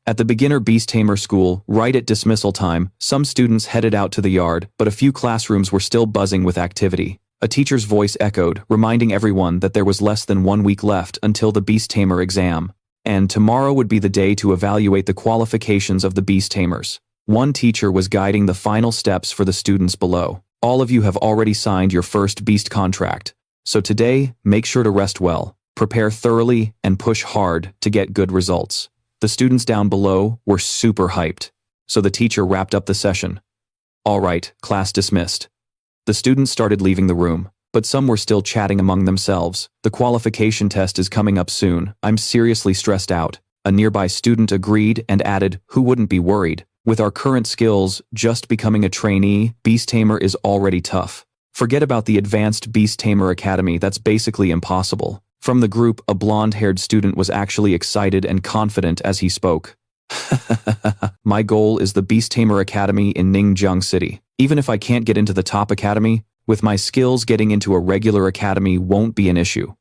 At the beginner beast tamer school, right at dismissal time, some students headed out to the yard, but a few classrooms were still buzzing with activity. A teacher's voice echoed, reminding everyone that there was less than 1 week left until the beast tamer exam. And tomorrow would be the day to evaluate the qualifications of the beast tamers. One teacher was guiding the final steps for the students below. All of you have already signed your first beast contract. So today, make sure to rest well, prepare thoroughly, and push hard to get good results. The students down below were super hyped. So the teacher wrapped up the session. All right, class dismissed. The students started leaving the room, but some were still chatting among themselves. The qualification test is coming up soon. I'm seriously stressed out. A nearby student agreed and added, who wouldn't be worried? With our current skills, just becoming a trainee, beast tamer is already tough. Forget about the advanced beast tamer academy, that's basically impossible. From the group, a blonde-haired student was actually excited and confident as he spoke. My goal is the Beast Tamer Academy in Ningjiang City. Even if I can't get into the top academy, with my skills getting into a regular academy won't be an issue.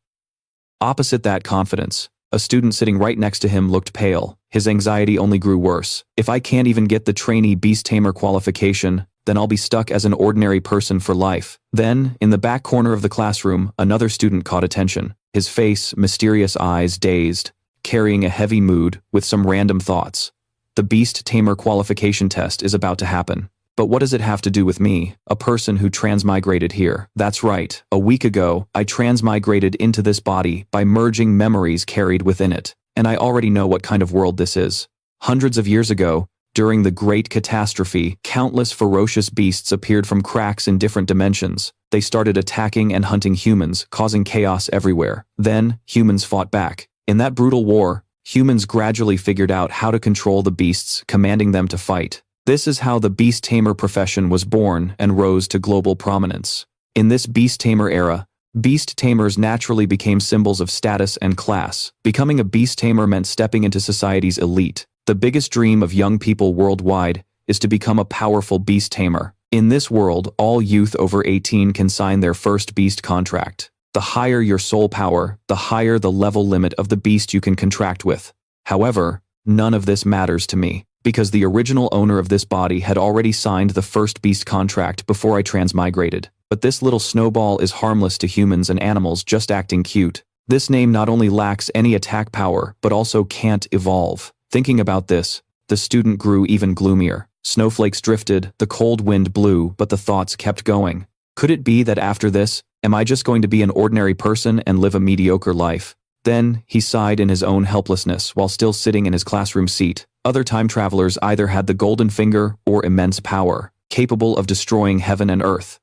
Opposite that confidence, a student sitting right next to him looked pale. His anxiety only grew worse. If I can't even get the trainee Beast Tamer qualification, then I'll be stuck as an ordinary person for life. Then, in the back corner of the classroom, another student caught attention. His face, mysterious eyes, dazed, carrying a heavy mood with some random thoughts. The Beast Tamer qualification test is about to happen. But what does it have to do with me, a person who transmigrated here? That's right, a week ago, I transmigrated into this body by merging memories carried within it. And I already know what kind of world this is. Hundreds of years ago, during the Great Catastrophe, countless ferocious beasts appeared from cracks in different dimensions. They started attacking and hunting humans, causing chaos everywhere. Then, humans fought back. In that brutal war, humans gradually figured out how to control the beasts, commanding them to fight. This is how the beast tamer profession was born and rose to global prominence. In this beast tamer era, beast tamers naturally became symbols of status and class. Becoming a beast tamer meant stepping into society's elite. The biggest dream of young people worldwide is to become a powerful beast tamer. In this world, all youth over 18 can sign their first beast contract. The higher your soul power, the higher the level limit of the beast you can contract with. However, none of this matters to me, because the original owner of this body had already signed the first beast contract before I transmigrated. But this little snowball is harmless to humans and animals, just acting cute. This name not only lacks any attack power, but also can't evolve. Thinking about this, the student grew even gloomier. Snowflakes drifted, the cold wind blew, but the thoughts kept going. Could it be that after this, am I just going to be an ordinary person and live a mediocre life? Then, he sighed in his own helplessness while still sitting in his classroom seat. Other time travelers either had the golden finger or immense power, capable of destroying heaven and earth.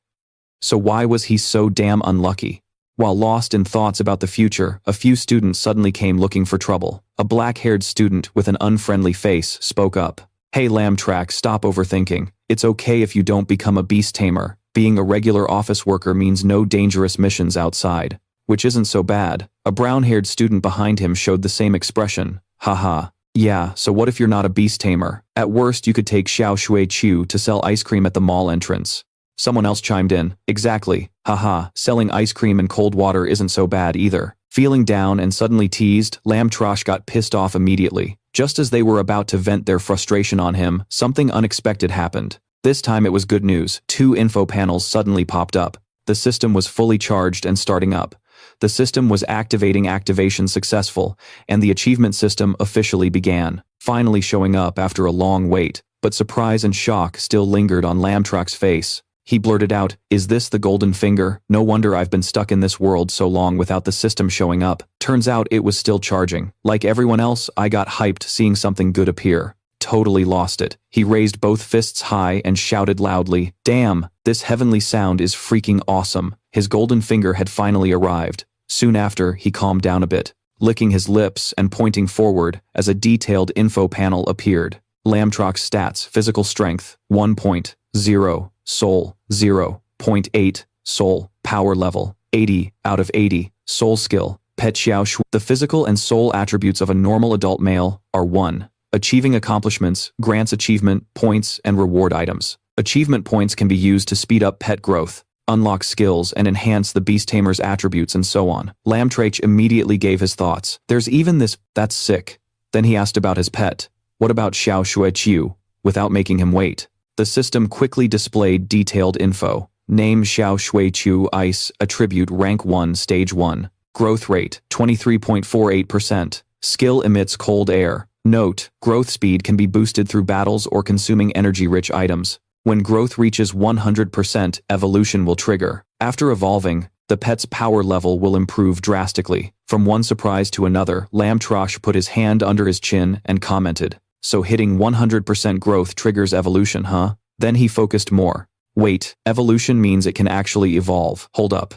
So why was he so damn unlucky? While lost in thoughts about the future, a few students suddenly came looking for trouble. A black-haired student with an unfriendly face spoke up. Hey Lam Trach, stop overthinking. It's okay if you don't become a beast tamer. Being a regular office worker means no dangerous missions outside. Which isn't so bad. A brown-haired student behind him showed the same expression. Haha. Yeah, so what if you're not a beast tamer? At worst, you could take Xiao Shui Chu to sell ice cream at the mall entrance. Someone else chimed in. Exactly. Haha, selling ice cream and cold water isn't so bad either. Feeling down and suddenly teased, Lam Trach got pissed off immediately. Just as they were about to vent their frustration on him, something unexpected happened. This time it was good news. 2 info panels suddenly popped up. The system was fully charged and starting up. The system was activation successful, and the achievement system officially began, finally showing up after a long wait. But surprise and shock still lingered on Lam Trach's face. He blurted out, "Is this the golden finger? No wonder I've been stuck in this world so long without the system showing up." Turns out it was still charging. Like everyone else, I got hyped seeing something good appear. Totally lost it. He raised both fists high and shouted loudly, "Damn, this heavenly sound is freaking awesome." His golden finger had finally arrived. Soon after, he calmed down a bit, licking his lips and pointing forward as a detailed info panel appeared. Lam Trach's stats: physical strength, 1.0, soul, 0.8, soul, power level, 80 out of 80, soul skill, pet xiao shui. The physical and soul attributes of a normal adult male are 1. Achieving accomplishments grants achievement points and reward items. Achievement points can be used to speed up pet growth, unlock skills, and enhance the beast tamer's attributes, and so on. Lam Trach immediately gave his thoughts. There's even this. That's sick. Then he asked about his pet. What about Xiao Shuiqiu? Without making him wait. The system quickly displayed detailed info. Name Xiao Shuiqiu Ice, attribute rank 1 stage 1. Growth rate, 23.48%. Skill emits cold air. Note, growth speed can be boosted through battles or consuming energy-rich items. When growth reaches 100%, evolution will trigger. After evolving, the pet's power level will improve drastically. From one surprise to another, Lam Trach put his hand under his chin and commented, "So hitting 100% growth triggers evolution, huh?" Then he focused more. Wait, evolution means it can actually evolve. Hold up.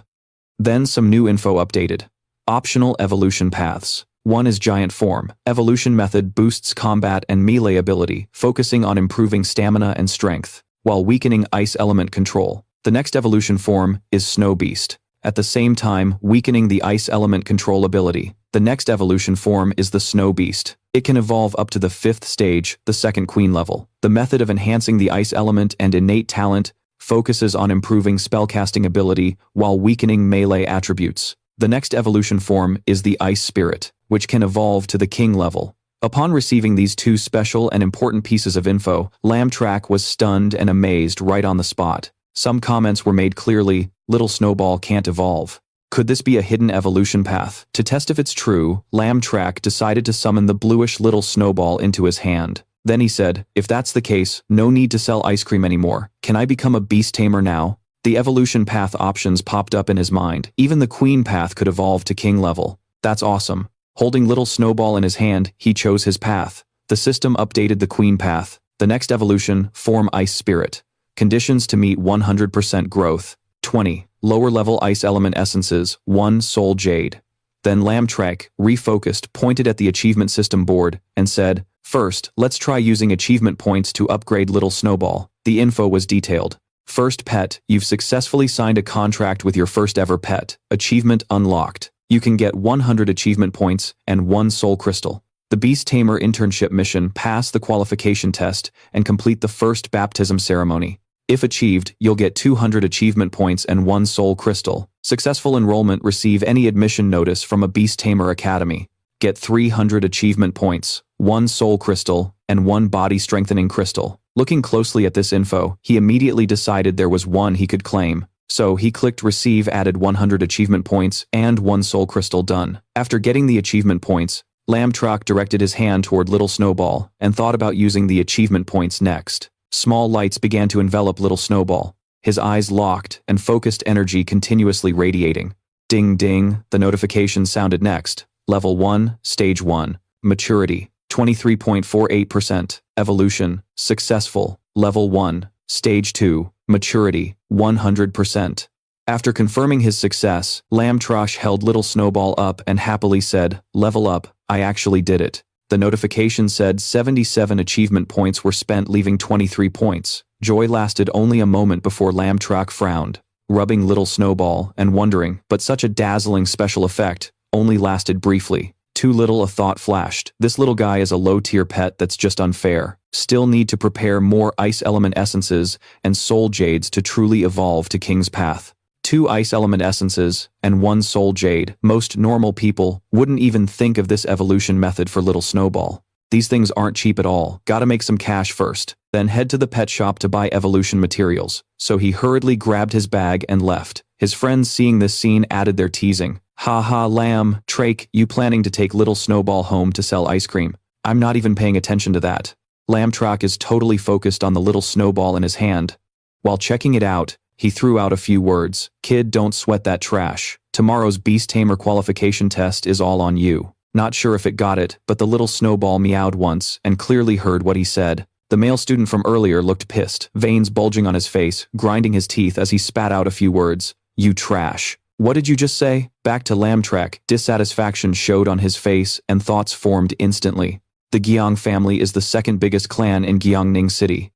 Then some new info updated. Optional evolution paths. 1 is giant form. Evolution method boosts combat and melee ability, focusing on improving stamina and strength, while weakening ice element control. The next evolution form is Snow Beast, at the same time weakening the ice element control ability. The next evolution form is the Snow Beast. It can evolve up to the 5th stage, the 2nd queen level. The method of enhancing the ice element and innate talent focuses on improving spellcasting ability while weakening melee attributes. The next evolution form is the Ice Spirit, which can evolve to the king level. Upon receiving these two special and important pieces of info, Lam Trach was stunned and amazed right on the spot. Some comments were made clearly, Little Snowball can't evolve. Could this be a hidden evolution path? To test if it's true, Lam Trach decided to summon the bluish Little Snowball into his hand. Then he said, "If that's the case, no need to sell ice cream anymore. Can I become a beast tamer now?" The evolution path options popped up in his mind. Even the queen path could evolve to king level. That's awesome. Holding Little Snowball in his hand, he chose his path. The system updated the queen path. The next evolution, form Ice Spirit. Conditions to meet 100% growth. 20. Lower level ice element essences, 1 soul jade. Then Lam Trach, refocused, pointed at the achievement system board, and said, "First, let's try using achievement points to upgrade Little Snowball." The info was detailed. First pet, you've successfully signed a contract with your first ever pet. Achievement unlocked. You can get 100 achievement points and 1 soul crystal. The Beast Tamer internship mission, pass the qualification test and complete the first baptism ceremony. If achieved, you'll get 200 achievement points and 1 soul crystal. Successful enrollment, receive any admission notice from a Beast Tamer Academy. Get 300 achievement points, 1 soul crystal, and 1 body strengthening crystal. Looking closely at this info, he immediately decided there was one he could claim. So he clicked receive, added 100 achievement points and 1 soul crystal. Done. After getting the achievement points, Lam Trach directed his hand toward Little Snowball and thought about using the achievement points next. Small lights began to envelop Little Snowball. His eyes locked and focused energy continuously radiating. Ding ding, the notification sounded next. Level 1, Stage 1. Maturity, 23.48%. Evolution, successful. Level 1, Stage 2. Maturity, 100%. After confirming his success, Lam Trach held Little Snowball up and happily said, "Level up, I actually did it." The notification said 77 achievement points were spent, leaving 23 points. Joy lasted only a moment before Lam Trach frowned, rubbing Little Snowball and wondering, but such a dazzling special effect only lasted briefly. Too little, a thought flashed. This little guy is a low-tier pet that's just unfair. Still need to prepare more ice element essences and soul jades to truly evolve to King's Path. 2 ice element essences and 1 soul jade. Most normal people wouldn't even think of this evolution method for Little Snowball. These things aren't cheap at all. Gotta make some cash first. Then head to the pet shop to buy evolution materials. So he hurriedly grabbed his bag and left. His friends, seeing this scene, added their teasing. "Ha ha, Lam Trach, you planning to take Little Snowball home to sell ice cream? I'm not even paying attention to that." Lam Trach is totally focused on the Little Snowball in his hand. While checking it out, he threw out a few words. "Kid, don't sweat that trash. Tomorrow's Beast Tamer qualification test is all on you." Not sure if it got it, but the Little Snowball meowed once and clearly heard what he said. The male student from earlier looked pissed, veins bulging on his face, grinding his teeth as he spat out a few words. "You trash. What did you just say?" Back to Lam Trach, dissatisfaction showed on his face and thoughts formed instantly. The Giang family is the second biggest clan in Gyeongning City.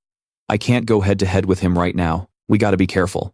I can't go head to head with him right now. We gotta be careful.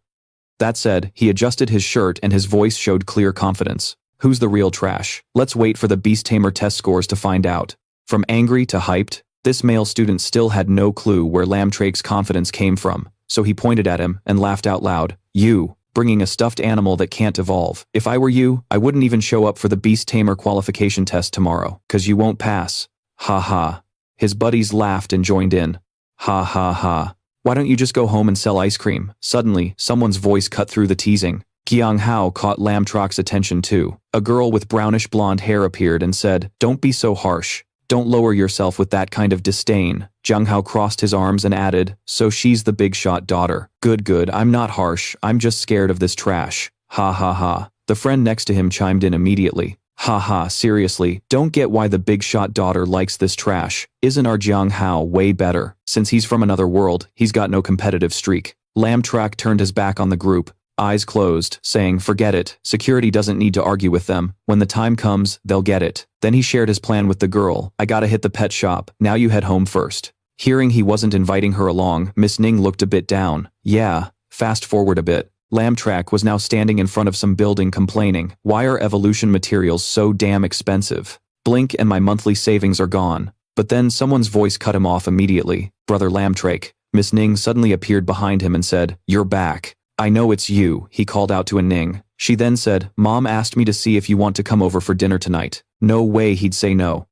That said, he adjusted his shirt and his voice showed clear confidence. Who's the real trash? Let's wait for the Beast Tamer test scores to find out. From angry to hyped, this male student still had no clue where Lam Trach's confidence came from, so he pointed at him and laughed out loud. "You, bringing a stuffed animal that can't evolve. If I were you, I wouldn't even show up for the Beast Tamer qualification test tomorrow, 'cause you won't pass. Ha ha." His buddies laughed and joined in. Ha ha ha. Why don't you just go home and sell ice cream? Suddenly, someone's voice cut through the teasing. Jiang Hao caught Lam Trach's attention too. A girl with brownish blonde hair appeared and said, "Don't be so harsh. Don't lower yourself with that kind of disdain." Jiang Hao crossed his arms and added, "So she's the big shot daughter. Good, I'm not harsh, I'm just scared of this trash." Ha ha ha. The friend next to him chimed in immediately. Ha ha, seriously, don't get why the big shot daughter likes this trash. Isn't our Jiang Hao way better? Since he's from another world, he's got no competitive streak. Lam Trach turned his back on the group, eyes closed, saying, "Forget it, security doesn't need to argue with them. When the time comes, they'll get it." Then he shared his plan with the girl. "I gotta hit the pet shop, now you head home first." Hearing he wasn't inviting her along, Miss Ning looked a bit down. Yeah, fast forward a bit. Lam Trach was now standing in front of some building complaining, "Why are evolution materials so damn expensive? Blink and my monthly savings are gone." But then someone's voice cut him off immediately. "Brother Lam Trach." Miss Ning suddenly appeared behind him and said, "You're back." "I know it's you," he called out to a Ning. She then said, "Mom asked me to see if you want to come over for dinner tonight." No way he'd say no.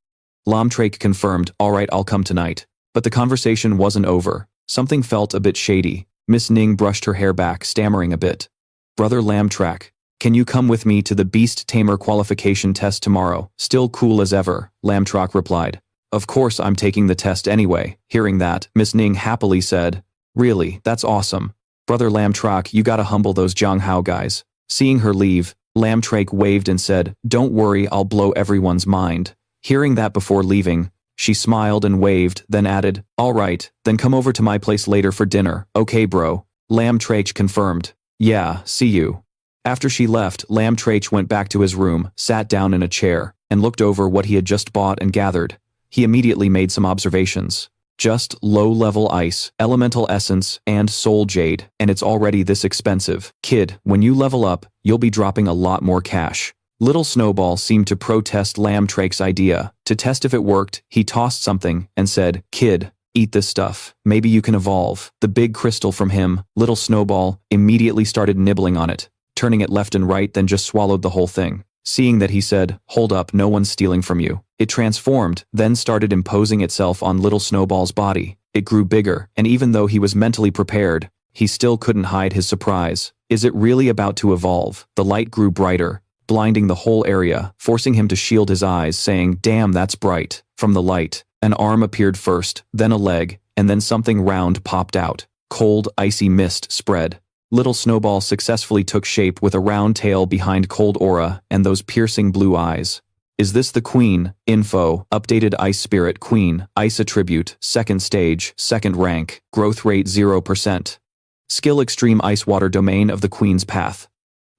Lam Trach confirmed, "Alright, I'll come tonight." But the conversation wasn't over. Something felt a bit shady. Miss Ning brushed her hair back, stammering a bit. "Brother Lam Trach, can you come with me to the Beast Tamer qualification test tomorrow?" "Still cool as ever," Lam Trach replied. "Of course I'm taking the test anyway." Hearing that, Miss Ning happily said, "Really, that's awesome. Brother Lam Trach, you gotta humble those Jiang Hao guys." Seeing her leave, Lam Trach waved and said, "Don't worry, I'll blow everyone's mind." Hearing that before leaving, she smiled and waved, then added, "Alright, then come over to my place later for dinner, okay bro?" Lam Trach confirmed. "Yeah, see you." After she left, Lam Trach went back to his room, sat down in a chair, and looked over what he had just bought and gathered. He immediately made some observations. Just low-level ice, elemental essence, and soul jade, and it's already this expensive. Kid, when you level up, you'll be dropping a lot more cash. Little Snowball seemed to protest Lam Trach's idea. To test if it worked, he tossed something and said, "Kid, eat this stuff. Maybe you can evolve." The big crystal from him, Little Snowball, immediately started nibbling on it, turning it left and right, then just swallowed the whole thing. Seeing that, he said, "Hold up, no one's stealing from you." It transformed, then started imposing itself on Little Snowball's body. It grew bigger, and even though he was mentally prepared, he still couldn't hide his surprise. Is it really about to evolve? The light grew brighter, blinding the whole area, forcing him to shield his eyes, saying, "Damn, that's bright." From the light, an arm appeared first, then a leg, and then something round popped out. Cold, icy mist spread. Little Snowball successfully took shape with a round tail behind cold aura and those piercing blue eyes. Is this the Queen? Info, updated Ice Spirit Queen, Ice Attribute, 2nd stage, 2nd rank, growth rate 0%. Skill Extreme Ice Water Domain of the Queen's Path.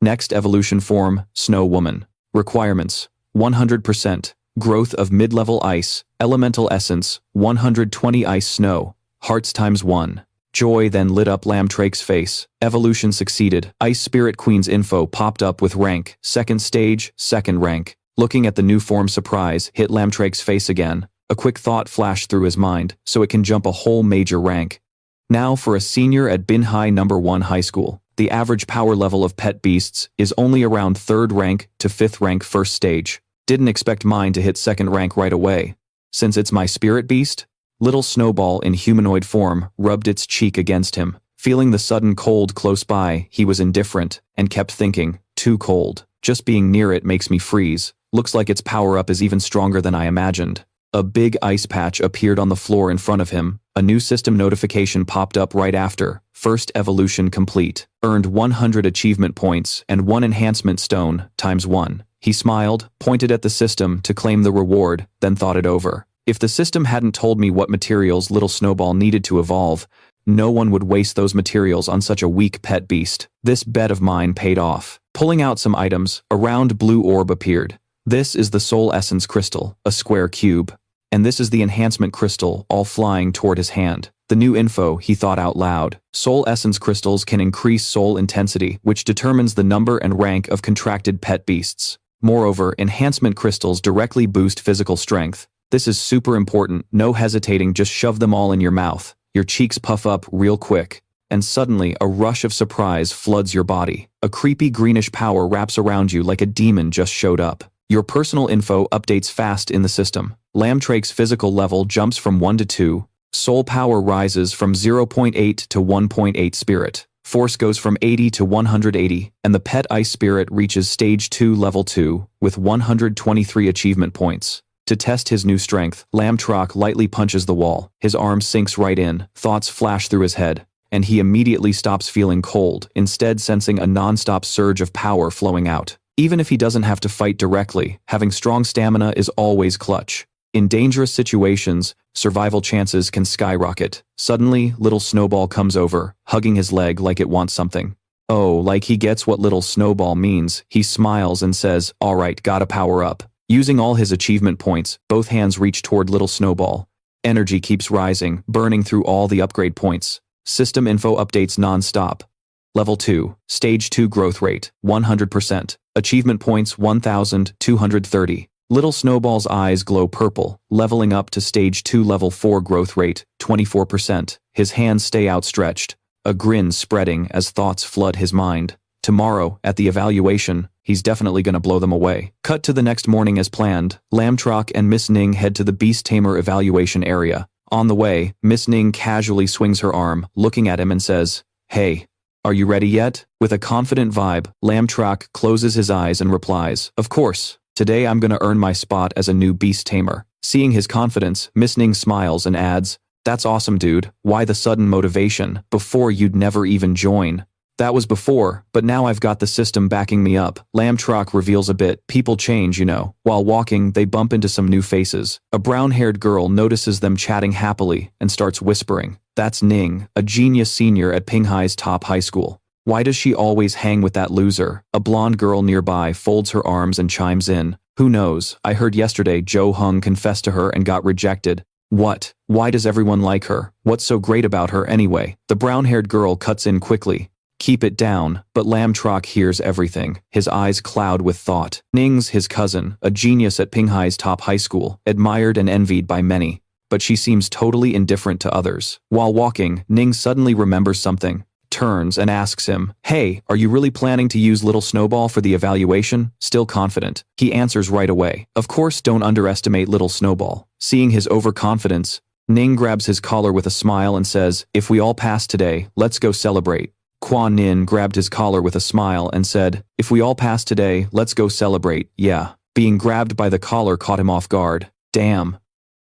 Next evolution form, Snow Woman. Requirements, 100%. Growth of mid-level ice, elemental essence, 120 ice snow, hearts ×1. Joy then lit up Lam Trach's face. Evolution succeeded. Ice Spirit Queen's info popped up with rank, 2nd stage, 2nd rank. Looking at the new form, surprise hit Lam Trach's face again. A quick thought flashed through his mind, so it can jump a whole major rank. Now for a senior at Binhai No. 1 High School. The average power level of pet beasts is only around 3rd rank to 5th rank 1st stage. Didn't expect mine to hit 2nd rank right away. Since it's my spirit beast? Little Snowball in humanoid form rubbed its cheek against him. Feeling the sudden cold close by, he was indifferent, and kept thinking, too cold. Just being near it makes me freeze. Looks like its power-up is even stronger than I imagined. A big ice patch appeared on the floor in front of him. A new system notification popped up right after. First evolution complete. Earned 100 achievement points and 1 enhancement stone ×1. He smiled, pointed at the system to claim the reward, then thought it over. If the system hadn't told me what materials Little Snowball needed to evolve, no one would waste those materials on such a weak pet beast. This bet of mine paid off. Pulling out some items, a round blue orb appeared. This is the Soul Essence Crystal, a square cube. And this is the Enhancement Crystal, all flying toward his hand. The new info, he thought out loud. Soul Essence Crystals can increase soul intensity, which determines the number and rank of contracted pet beasts. Moreover, Enhancement Crystals directly boost physical strength. This is super important, no hesitating, just shove them all in your mouth. Your cheeks puff up real quick. And suddenly, a rush of surprise floods your body. A creepy greenish power wraps around you like a demon just showed up. Your personal info updates fast in the system. Lam Trach's physical level jumps from 1 to 2. Soul power rises from 0.8 to 1.8 spirit. Force goes from 80 to 180, and the pet ice spirit reaches stage 2 level 2, with 123 achievement points. To test his new strength, Lam Trach lightly punches the wall. His arm sinks right in, thoughts flash through his head, and he immediately stops feeling cold, instead sensing a non-stop surge of power flowing out. Even if he doesn't have to fight directly, having strong stamina is always clutch. In dangerous situations, survival chances can skyrocket. Suddenly, Little Snowball comes over, hugging his leg like it wants something. Oh, like he gets what Little Snowball means. He smiles and says, "Alright, gotta power up." Using all his achievement points, both hands reach toward Little Snowball. Energy keeps rising, burning through all the upgrade points. System info updates non-stop. Level 2, Stage 2 growth rate, 100%. Achievement points 1,230. Little Snowball's eyes glow purple, leveling up to Stage 2 Level 4 growth rate, 24%. His hands stay outstretched, a grin spreading as thoughts flood his mind. Tomorrow, at the evaluation, he's definitely gonna blow them away. Cut to the next morning as planned. Lam Trach and Miss Ning head to the Beast Tamer evaluation area. On the way, Miss Ning casually swings her arm, looking at him and says, "Hey, are you ready yet?" With a confident vibe, Lam Trach closes his eyes and replies, "Of course. Today I'm gonna earn my spot as a new Beast Tamer." Seeing his confidence, Miss Ning smiles and adds, "That's awesome, dude. Why the sudden motivation? Before you'd never even join." "That was before, but now I've got the system backing me up." Lam Trach reveals a bit. People change, you know. While walking, they bump into some new faces. A brown-haired girl notices them chatting happily and starts whispering. That's Ning, a genius senior at Pinghai's top high school. Why does she always hang with that loser? A blonde girl nearby folds her arms and chimes in. Who knows? I heard yesterday Jo Hung confessed to her and got rejected. What? Why does everyone like her? What's so great about her anyway? The brown-haired girl cuts in quickly. Keep it down, but Lam Trach hears everything. His eyes cloud with thought. Ning's his cousin, a genius at Pinghai's top high school, admired and envied by many, but she seems totally indifferent to others. While walking, Ning suddenly remembers something, turns and asks him, "Hey, are you really planning to use Little Snowball for the evaluation?" Still confident, he answers right away, "Of course, don't underestimate Little Snowball." Seeing his overconfidence, Ning grabs his collar with a smile and says, "If we all pass today, let's go celebrate." Quan Nin grabbed his collar with a smile and said, "If we all pass today, let's go celebrate, yeah." Being grabbed by the collar caught him off guard. Damn.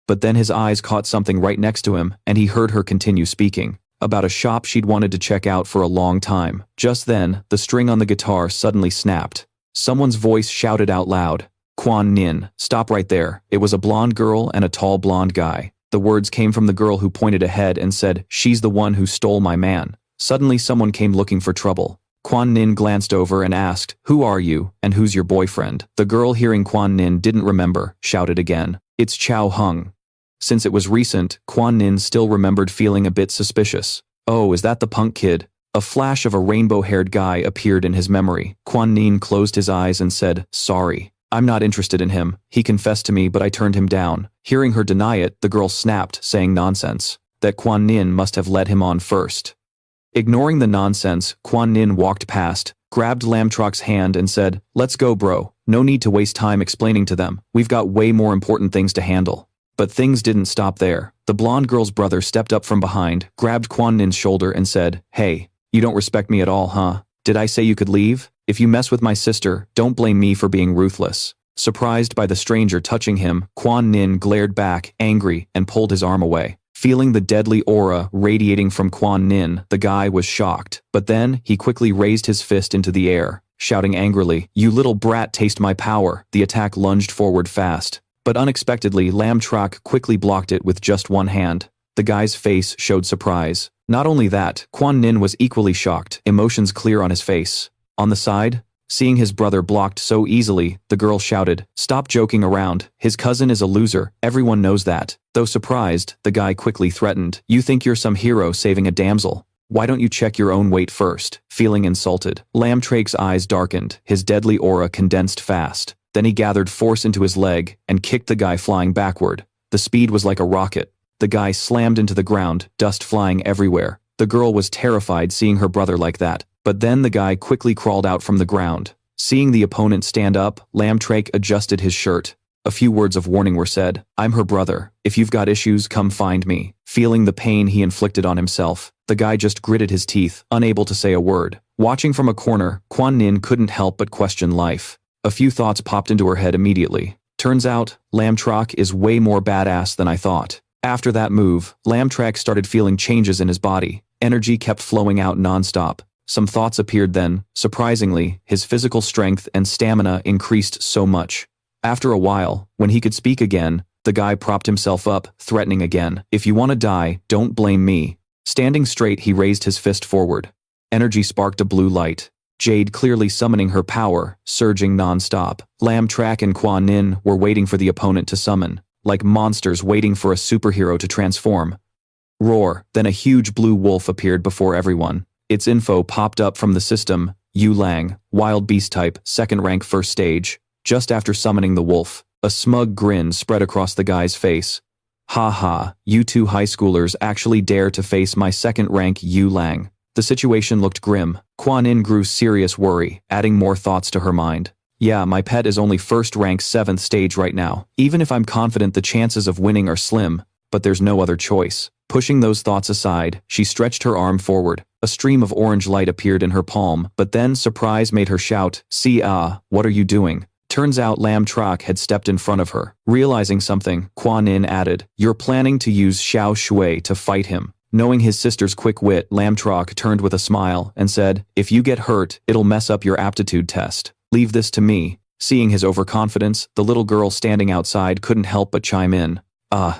But then his eyes caught something right next to him, and he heard her continue speaking about a shop she'd wanted to check out for a long time. Just then, the string on the guitar suddenly snapped. Someone's voice shouted out loud, "Quan Nin, stop right there." It was a blonde girl and a tall blonde guy. The words came from the girl who pointed ahead and said, "She's the one who stole my man." Suddenly someone came looking for trouble. Quan Nin glanced over and asked, "Who are you, and who's your boyfriend?" The girl, hearing Quan Nin didn't remember, shouted again, "It's Chow Hung." Since it was recent, Quan Nin still remembered feeling a bit suspicious. "Oh, is that the punk kid?" A flash of a rainbow-haired guy appeared in his memory. Quan Nin closed his eyes and said, "Sorry. I'm not interested in him. He confessed to me, but I turned him down." Hearing her deny it, the girl snapped, saying nonsense. That Quan Nin must have led him on first. Ignoring the nonsense, Quan Nin walked past, grabbed Lam Trach's hand and said, "Let's go, bro. No need to waste time explaining to them. We've got way more important things to handle." But things didn't stop there. The blonde girl's brother stepped up from behind, grabbed Quan Nin's shoulder and said, "Hey, you don't respect me at all, huh? Did I say you could leave? If you mess with my sister, don't blame me for being ruthless." Surprised by the stranger touching him, Quan Nin glared back, angry, and pulled his arm away. Feeling the deadly aura radiating from Quan Nin, the guy was shocked. But then, he quickly raised his fist into the air, shouting angrily, "You little brat, taste my power." The attack lunged forward fast. But unexpectedly, Lam Trach quickly blocked it with just one hand. The guy's face showed surprise. Not only that, Quan Nin was equally shocked, emotions clear on his face. On the side, seeing his brother blocked so easily, the girl shouted, "Stop joking around. His cousin is a loser. Everyone knows that." Though surprised, the guy quickly threatened, "You think you're some hero saving a damsel? Why don't you check your own weight first?" Feeling insulted, Lam Trach's eyes darkened, his deadly aura condensed fast. Then he gathered force into his leg and kicked the guy flying backward. The speed was like a rocket. The guy slammed into the ground, dust flying everywhere. The girl was terrified seeing her brother like that. But then the guy quickly crawled out from the ground. Seeing the opponent stand up, Lam Trach adjusted his shirt. A few words of warning were said. I'm her brother. If you've got issues, come find me. Feeling the pain he inflicted on himself, the guy just gritted his teeth, unable to say a word. Watching from a corner, Quan Nin couldn't help but question life. A few thoughts popped into her head immediately. Turns out, Lam Trach is way more badass than I thought. After that move, Lam Trach started feeling changes in his body. Energy kept flowing out nonstop. Some thoughts appeared then. Surprisingly, his physical strength and stamina increased so much. After a while, when he could speak again, the guy propped himself up, threatening again. If you want to die, don't blame me. Standing straight, he raised his fist forward. Energy sparked a blue light. Jade clearly summoning her power, surging non-stop. Lam Trach and Quan Nin were waiting for the opponent to summon, like monsters waiting for a superhero to transform. Roar, then a huge blue wolf appeared before everyone. Its info popped up from the system. Yu Lang, wild beast type, second rank first stage. Just after summoning the wolf, a smug grin spread across the guy's face. Ha ha, you two high schoolers actually dare to face my second rank Yu Lang. The situation looked grim. Quan Nin grew serious worry, adding more thoughts to her mind. Yeah, my pet is only first rank 7th stage right now. Even if I'm confident the chances of winning are slim, but there's no other choice. Pushing those thoughts aside, she stretched her arm forward. A stream of orange light appeared in her palm, but then surprise made her shout, "See what are you doing?" Turns out Lam Trach had stepped in front of her. Realizing something, Quan Nin added, "You're planning to use Xiao Shui to fight him." Knowing his sister's quick wit, Lam Trach turned with a smile and said, "If you get hurt, it'll mess up your aptitude test. Leave this to me." Seeing his overconfidence, the little girl standing outside couldn't help but chime in.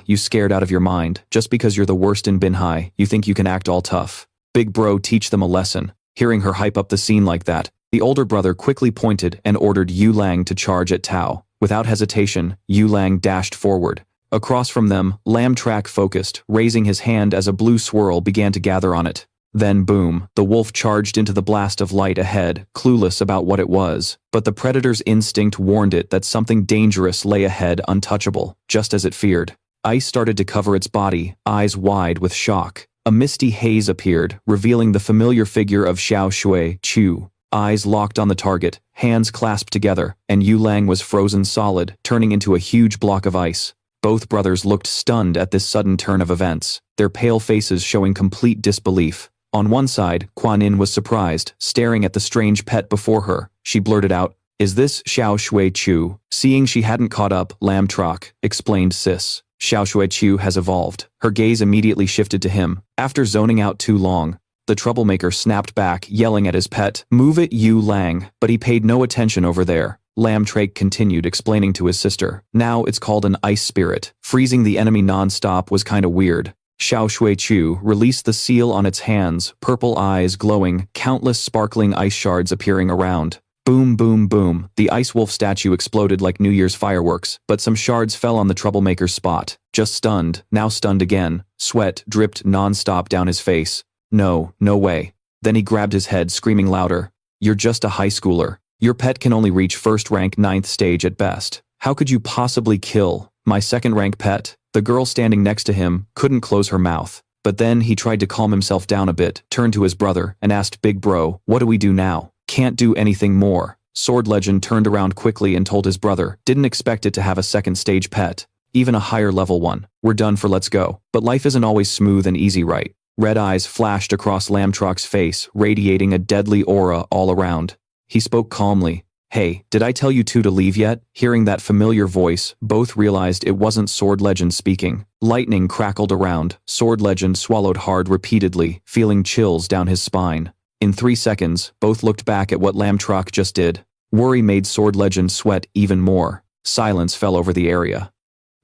You scared out of your mind. Just because you're the worst in Binhai, you think you can act all tough. Big bro, teach them a lesson." Hearing her hype up the scene like that, the older brother quickly pointed and ordered Yu Lang to charge at Tao. Without hesitation, Yu Lang dashed forward. Across from them, Lam Trach focused, raising his hand as a blue swirl began to gather on it. Then boom, the wolf charged into the blast of light ahead, clueless about what it was. But the predator's instinct warned it that something dangerous lay ahead, untouchable, just as it feared. Ice started to cover its body, eyes wide with shock. A misty haze appeared, revealing the familiar figure of Xiao Shui Chu. Eyes locked on the target, hands clasped together, and Yu Lang was frozen solid, turning into a huge block of ice. Both brothers looked stunned at this sudden turn of events, their pale faces showing complete disbelief. On one side, Quan Nin was surprised, staring at the strange pet before her. She blurted out, "Is this Xiao Shui Chu?" Seeing she hadn't caught up, Lam Trach explained, "Sis, Xiao Shui Chu has evolved." Her gaze immediately shifted to him. After zoning out too long, the troublemaker snapped back, yelling at his pet, "Move it, Yu Lang," but he paid no attention over there. Lam Trach continued explaining to his sister, "Now it's called an ice spirit. Freezing the enemy non-stop was kinda weird." Xiao Shui Chu released the seal on its hands, purple eyes glowing, countless sparkling ice shards appearing around. Boom boom boom, the ice wolf statue exploded like New Year's fireworks, but some shards fell on the troublemaker's spot. Just stunned, now stunned again. Sweat dripped non-stop down his face. No way. Then he grabbed his head, screaming louder, "You're just a high schooler. Your pet can only reach first rank 9th stage at best. How could you possibly kill my second rank pet?" The girl standing next to him couldn't close her mouth. But then he tried to calm himself down a bit, turned to his brother, and asked, "Big bro, what do we do now?" "Can't do anything more." Sword Legend turned around quickly and told his brother, "Didn't expect it to have a second stage pet. Even a higher level one. We're done for, let's go." But life isn't always smooth and easy, right? Red eyes flashed across Lam Trach's face, radiating a deadly aura all around. He spoke calmly. "Hey, did I tell you two to leave yet?" Hearing that familiar voice, both realized it wasn't Sword Legend speaking. Lightning crackled around. Sword Legend swallowed hard repeatedly, feeling chills down his spine. In 3 seconds, both looked back at what Lam Trach just did. Worry made Sword Legend sweat even more. Silence fell over the area.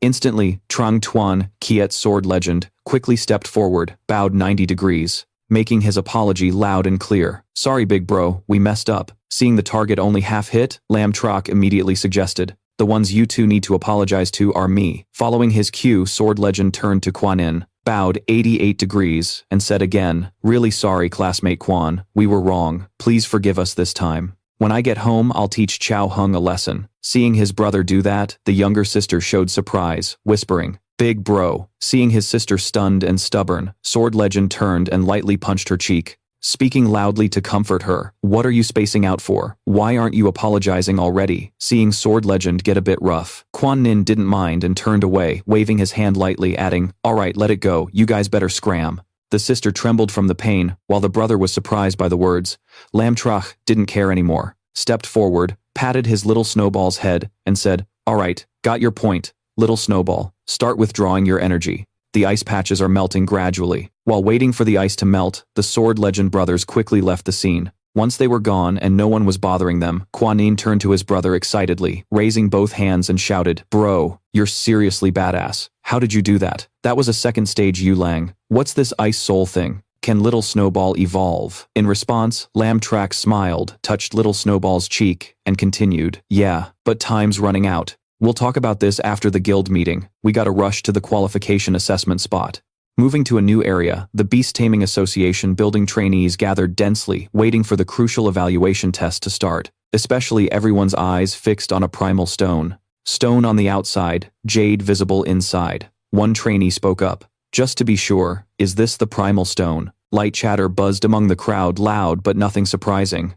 Instantly, Trong Tuan, Kiet's Sword Legend, quickly stepped forward, bowed 90 degrees. Making his apology loud and clear. "Sorry big bro, we messed up." Seeing the target only half hit, Lam Trach immediately suggested, "The ones you two need to apologize to are me." Following his cue, Sword Legend turned to Quan Nin, bowed 88 degrees, and said again, "Really sorry classmate Quan, we were wrong. Please forgive us this time. When I get home, I'll teach Chao Hung a lesson." Seeing his brother do that, the younger sister showed surprise, whispering, "Big bro." Seeing his sister stunned and stubborn, Sword Legend turned and lightly punched her cheek. speaking loudly to comfort her. "What are you spacing out for? Why aren't you apologizing already?" Seeing Sword Legend get a bit rough, Quan Nin didn't mind and turned away, waving his hand lightly, adding, "Alright, let it go, you guys better scram." The sister trembled from the pain, while the brother was surprised by the words. Lam Trach didn't care anymore, stepped forward, patted his Little Snowball's head, and said, "Alright, got your point. Little Snowball, start withdrawing your energy." The ice patches are melting gradually. While waiting for the ice to melt, the Sword Legend brothers quickly left the scene. Once they were gone and no one was bothering them, Quan Yin turned to his brother excitedly, raising both hands and shouted, "Bro, you're seriously badass. How did you do that? That was a second stage Yulang. What's this ice soul thing? Can Little Snowball evolve?" In response, Lam Trach smiled, touched Little Snowball's cheek, and continued, "Yeah, but time's running out. We'll talk about this after the guild meeting. We gotta rush to the qualification assessment spot." Moving to a new area, the Beast Taming Association building trainees gathered densely, waiting for the crucial evaluation test to start, especially everyone's eyes fixed on a primal stone. Stone on the outside, jade visible inside. One trainee spoke up. "Just to be sure, is this the primal stone?" Light chatter buzzed among the crowd, loud but nothing surprising.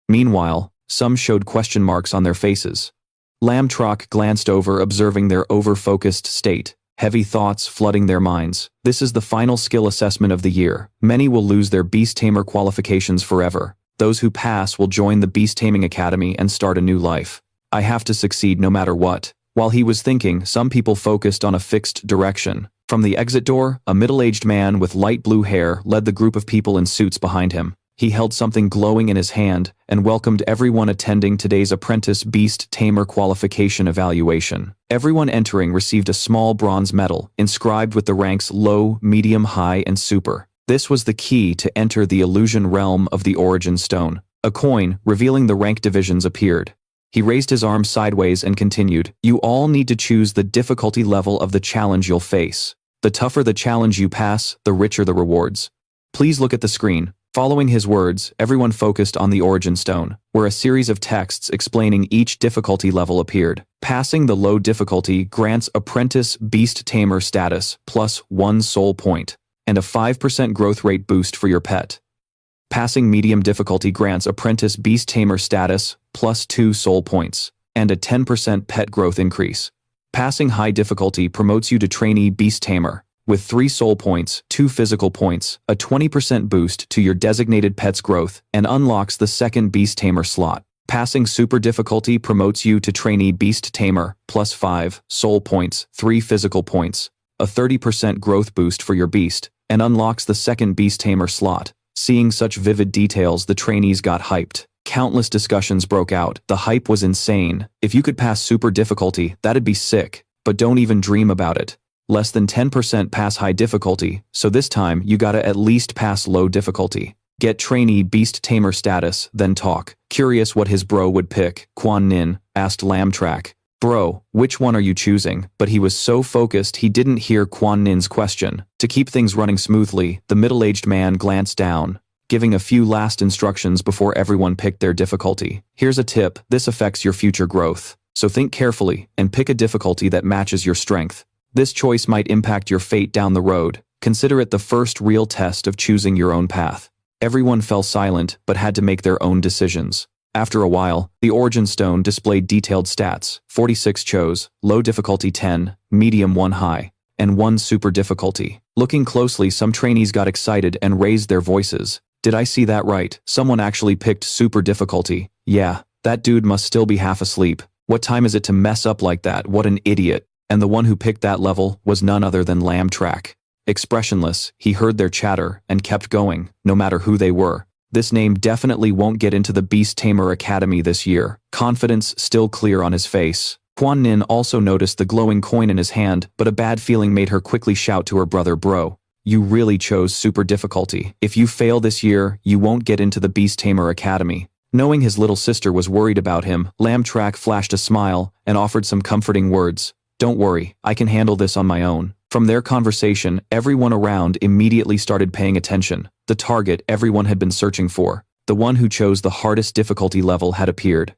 Meanwhile, some showed question marks on their faces. Lam Trach glanced over, observing their over-focused state, heavy thoughts flooding their minds. This is the final skill assessment of the year. Many will lose their Beast Tamer qualifications forever. Those who pass will join the Beast Taming Academy and start a new life. I have to succeed no matter what. While he was thinking, some people focused on a fixed direction. From the exit door, a middle-aged man with light blue hair led the group of people in suits behind him. He held something glowing in his hand and welcomed everyone attending today's Apprentice Beast Tamer qualification evaluation. Everyone entering received a small bronze medal inscribed with the ranks low, medium, high, and super. This was the key to enter the illusion realm of the Origin Stone. A coin, revealing the rank divisions, appeared. He raised his arm sideways and continued, "You all need to choose the difficulty level of the challenge you'll face. The tougher the challenge you pass, the richer the rewards. Please look at the screen." Following his words, everyone focused on the Origin Stone, where a series of texts explaining each difficulty level appeared. Passing the low difficulty grants Apprentice Beast Tamer status plus 1 soul point, and a 5% growth rate boost for your pet. Passing medium difficulty grants Apprentice Beast Tamer status plus 2 soul points, and a 10% pet growth increase. Passing high difficulty promotes you to Trainee Beast Tamer, with 3 soul points, 2 physical points, a 20% boost to your designated pet's growth, and unlocks the second Beast Tamer slot. Passing super difficulty promotes you to Trainee Beast Tamer, plus 5 soul points, 3 physical points, a 30% growth boost for your beast, and unlocks the second Beast Tamer slot. Seeing such vivid details, the trainees got hyped. Countless discussions broke out. The hype was insane. If you could pass super difficulty, that'd be sick, but don't even dream about it. Less than 10% pass high difficulty, so this time you gotta at least pass low difficulty. Get Trainee Beast Tamer status, then talk. Curious what his bro would pick, Quan Nin asked Lam Trach. "Bro, which one are you choosing?" But he was so focused he didn't hear Quan Nin's question. To keep things running smoothly, the middle-aged man glanced down, giving a few last instructions before everyone picked their difficulty. "Here's a tip, this affects your future growth. So think carefully, and pick a difficulty that matches your strength. This choice might impact your fate down the road. Consider it the first real test of choosing your own path." Everyone fell silent, but had to make their own decisions. After a while, the Origin Stone displayed detailed stats. 46 chose, low difficulty 10, medium 1 high, and 1 super difficulty. Looking closely, some trainees got excited and raised their voices. "Did I see that right? Someone actually picked super difficulty. Yeah, that dude must still be half asleep. What time is it to mess up like that? What an idiot." And the one who picked that level was none other than Lam Trach. Expressionless, he heard their chatter and kept going, no matter who they were. This name definitely won't get into the Beast Tamer Academy this year. Confidence still clear on his face. Quan Nin also noticed the glowing coin in his hand, but a bad feeling made her quickly shout to her brother, "Bro, you really chose super difficulty. If you fail this year, you won't get into the Beast Tamer Academy." Knowing his little sister was worried about him, Lam Trach flashed a smile and offered some comforting words. "Don't worry, I can handle this on my own." From their conversation, everyone around immediately started paying attention. The target everyone had been searching for, the one who chose the hardest difficulty level, had appeared.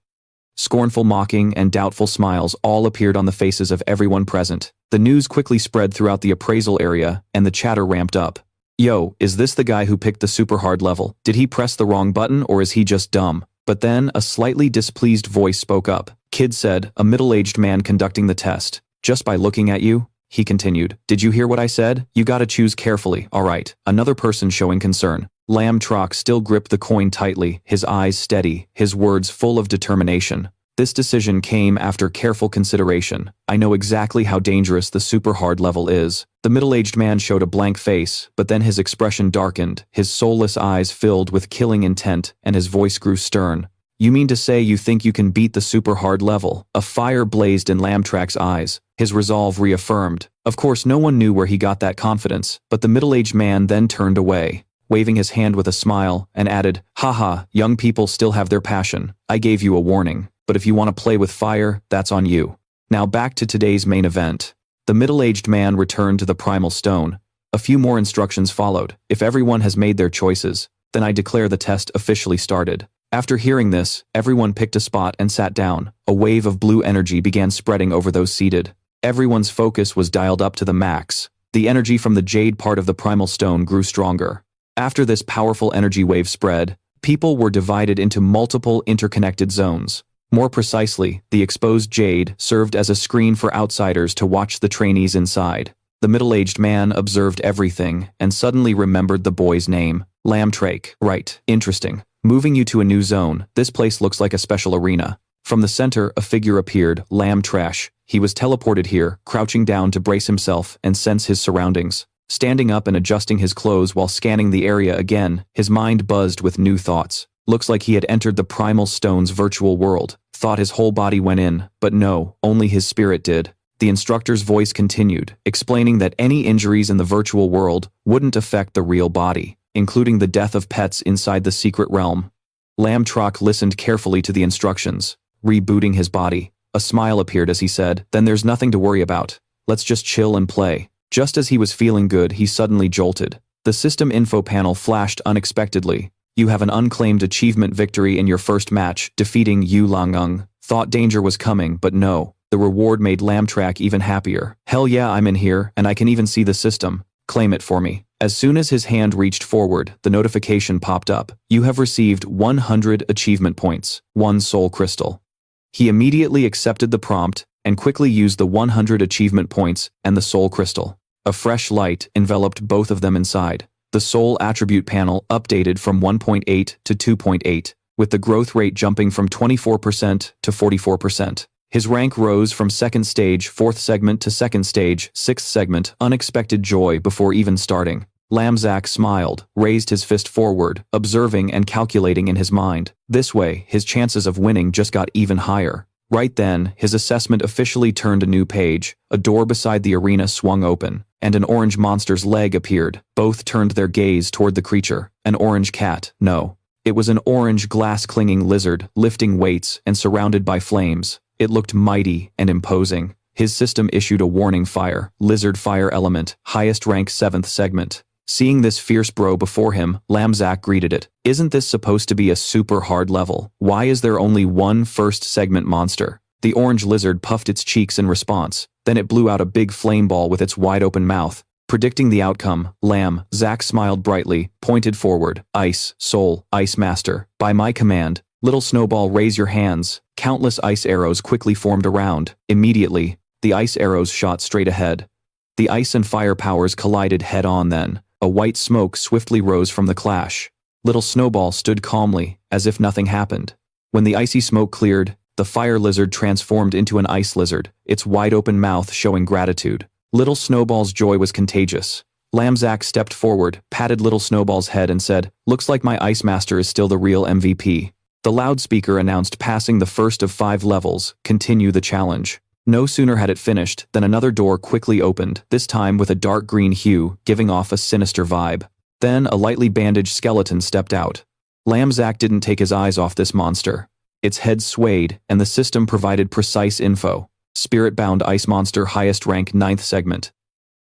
Scornful mocking and doubtful smiles all appeared on the faces of everyone present. The news quickly spread throughout the appraisal area, and the chatter ramped up. Yo, is this the guy who picked the super hard level? Did he press the wrong button or is he just dumb? But then, a slightly displeased voice spoke up. Kid said, a middle-aged man conducting the test. Just by looking at you? He continued. Did you hear what I said? You gotta choose carefully, alright. Another person showing concern. Lam Trach still gripped the coin tightly, his eyes steady, his words full of determination. This decision came after careful consideration. I know exactly how dangerous the super hard level is. The middle-aged man showed a blank face, but then his expression darkened, his soulless eyes filled with killing intent, and his voice grew stern. You mean to say you think you can beat the super hard level? A fire blazed in Lam Trach's eyes, his resolve reaffirmed. Of course, no one knew where he got that confidence, but the middle-aged man then turned away, waving his hand with a smile, and added, haha, young people still have their passion. I gave you a warning. But if you want to play with fire, that's on you. Now back to today's main event. The middle-aged man returned to the primal stone. A few more instructions followed. If everyone has made their choices, then I declare the test officially started. After hearing this, everyone picked a spot and sat down. A wave of blue energy began spreading over those seated. Everyone's focus was dialed up to the max. The energy from the jade part of the primal stone grew stronger. After this powerful energy wave spread, people were divided into multiple interconnected zones. More precisely, the exposed jade served as a screen for outsiders to watch the trainees inside. The middle-aged man observed everything and suddenly remembered the boy's name. Lam Trach. Right, interesting. Moving you to a new zone, this place looks like a special arena. From the center, a figure appeared, Lam Trach. He was teleported here, crouching down to brace himself and sense his surroundings. Standing up and adjusting his clothes while scanning the area again, his mind buzzed with new thoughts. Looks like he had entered the primal stone's virtual world. Thought his whole body went in, but no, only his spirit did. The instructor's voice continued, explaining that any injuries in the virtual world wouldn't affect the real body, including the death of pets inside the secret realm. Lam Trach listened carefully to the instructions, rebooting his body. A smile appeared as he said, then there's nothing to worry about. Let's just chill and play. Just as he was feeling good, he suddenly jolted. The system info panel flashed unexpectedly. You have an unclaimed achievement victory in your first match, defeating Yu Langung. Thought danger was coming, but no. The reward made Lam Trach even happier. Hell yeah, I'm in here, and I can even see the system. Claim it for me. As soon as his hand reached forward, the notification popped up. You have received 100 achievement points, 1 soul crystal. He immediately accepted the prompt and quickly used the 100 achievement points and the soul crystal. A fresh light enveloped both of them inside. The soul attribute panel updated from 1.8 to 2.8, with the growth rate jumping from 24% to 44%. His rank rose from second stage, 4th segment to second stage, 6th segment, unexpected joy before even starting. Lam Trach smiled, raised his fist forward, observing and calculating in his mind. This way, his chances of winning just got even higher. Right then, his assessment officially turned a new page. A door beside the arena swung open, and an orange monster's leg appeared. Both turned their gaze toward the creature. An orange cat, no. It was an orange glass-clinging lizard, lifting weights and surrounded by flames. It looked mighty and imposing. His system issued a warning fire. Lizard fire element, highest rank 7th segment. Seeing this fierce bro before him, Lam Trach greeted it. Isn't this supposed to be a super hard level? Why is there only one first segment monster? The orange lizard puffed its cheeks in response. Then it blew out a big flame ball with its wide open mouth. Predicting the outcome, Lam Trach smiled brightly, pointed forward. Ice, soul, ice master. By my command, Little Snowball, raise your hands. Countless ice arrows quickly formed around. Immediately, the ice arrows shot straight ahead. The ice and fire powers collided head-on then. A white smoke swiftly rose from the clash. Little Snowball stood calmly, as if nothing happened. When the icy smoke cleared, the fire lizard transformed into an ice lizard, its wide-open mouth showing gratitude. Little Snowball's joy was contagious. Lam Trach stepped forward, patted Little Snowball's head and said, "Looks like my Ice Master is still the real MVP." The loudspeaker announced passing the first of 5 levels, continue the challenge. No sooner had it finished than another door quickly opened, this time with a dark green hue, giving off a sinister vibe. Then a lightly bandaged skeleton stepped out. Lam Trach didn't take his eyes off this monster. Its head swayed, and the system provided precise info. Spirit-bound ice monster, highest rank 9th segment.